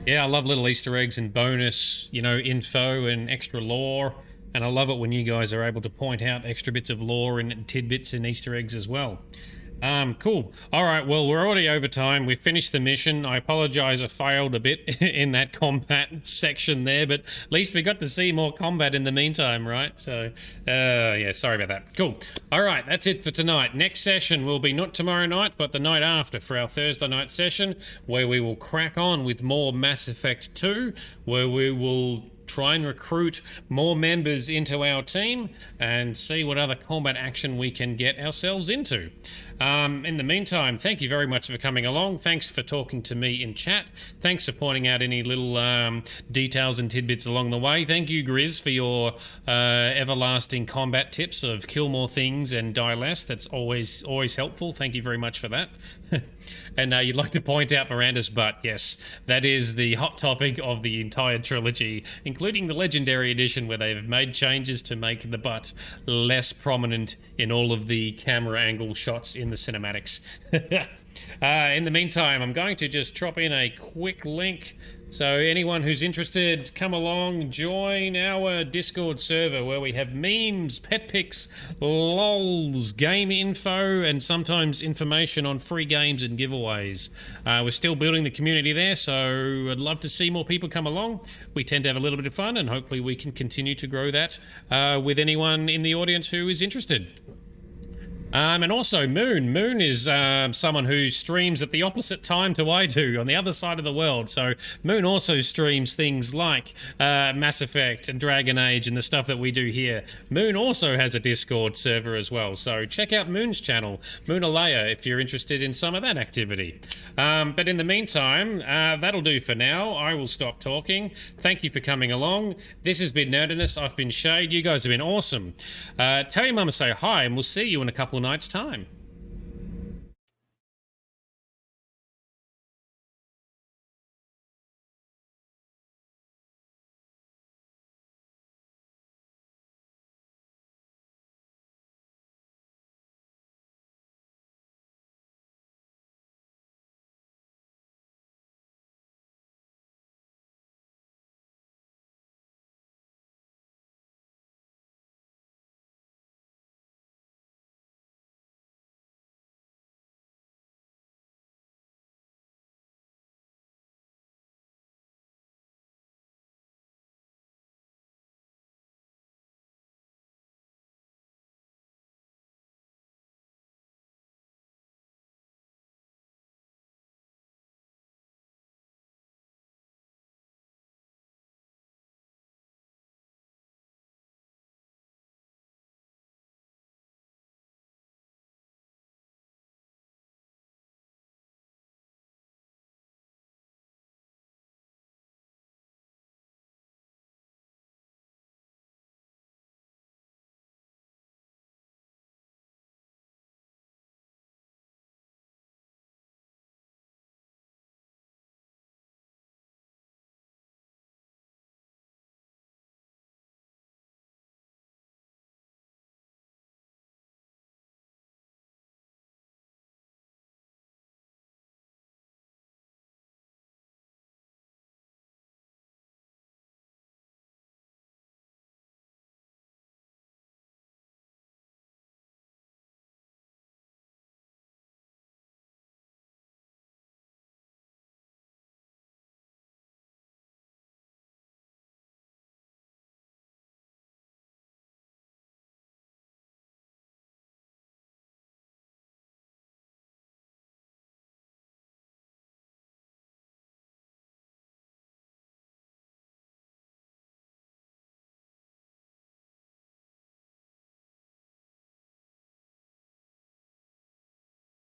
Yeah, I love little Easter eggs and bonus, you know, info and extra lore. And I love it when you guys are able to point out extra bits of lore and tidbits and Easter eggs as well. Cool. Alright, well, we're already over time. We've finished the mission. I apologize, I failed a bit in that combat section there, but at least we got to see more combat in the meantime, right? So, yeah, sorry about that. Cool. Alright, that's it for tonight. Next session will be not tomorrow night, but the night after for our Thursday night session, where we will crack on with more Mass Effect 2, where we will try and recruit more members into our team and see what other combat action we can get ourselves into. In the meantime, thank you very much for coming along. Thanks for talking to me in chat. Thanks for pointing out any little details and tidbits along the way. Thank you, Grizz, for your everlasting combat tips of kill more things and die less. That's always helpful. Thank you very much for that. And you'd like to point out Miranda's butt. Yes, that is the hot topic of the entire trilogy, including the Legendary Edition, where they've made changes to make the butt less prominent in all of the camera angle shots in the cinematics. In the meantime, I'm going to just drop in a quick link. So anyone who's interested, come along, join our Discord server where we have memes, pet pics, lols, game info, and sometimes information on free games and giveaways. We're still building the community there, so I'd love to see more people come along. We tend to have a little bit of fun, and hopefully we can continue to grow that with anyone in the audience who is interested. And also Moon. Moon is someone who streams at the opposite time to I do, on the other side of the world. So Moon also streams things like Mass Effect and Dragon Age and the stuff that we do here. Moon also has a Discord server as well. So check out Moon's channel, Moonalea, if you're interested in some of that activity. But in the meantime, that'll do for now. I will stop talking. Thank you for coming along. This has been Nerdedness. I've been Shade. You guys have been awesome. Tell your mum to say hi, and we'll see you in a couple of nights' time.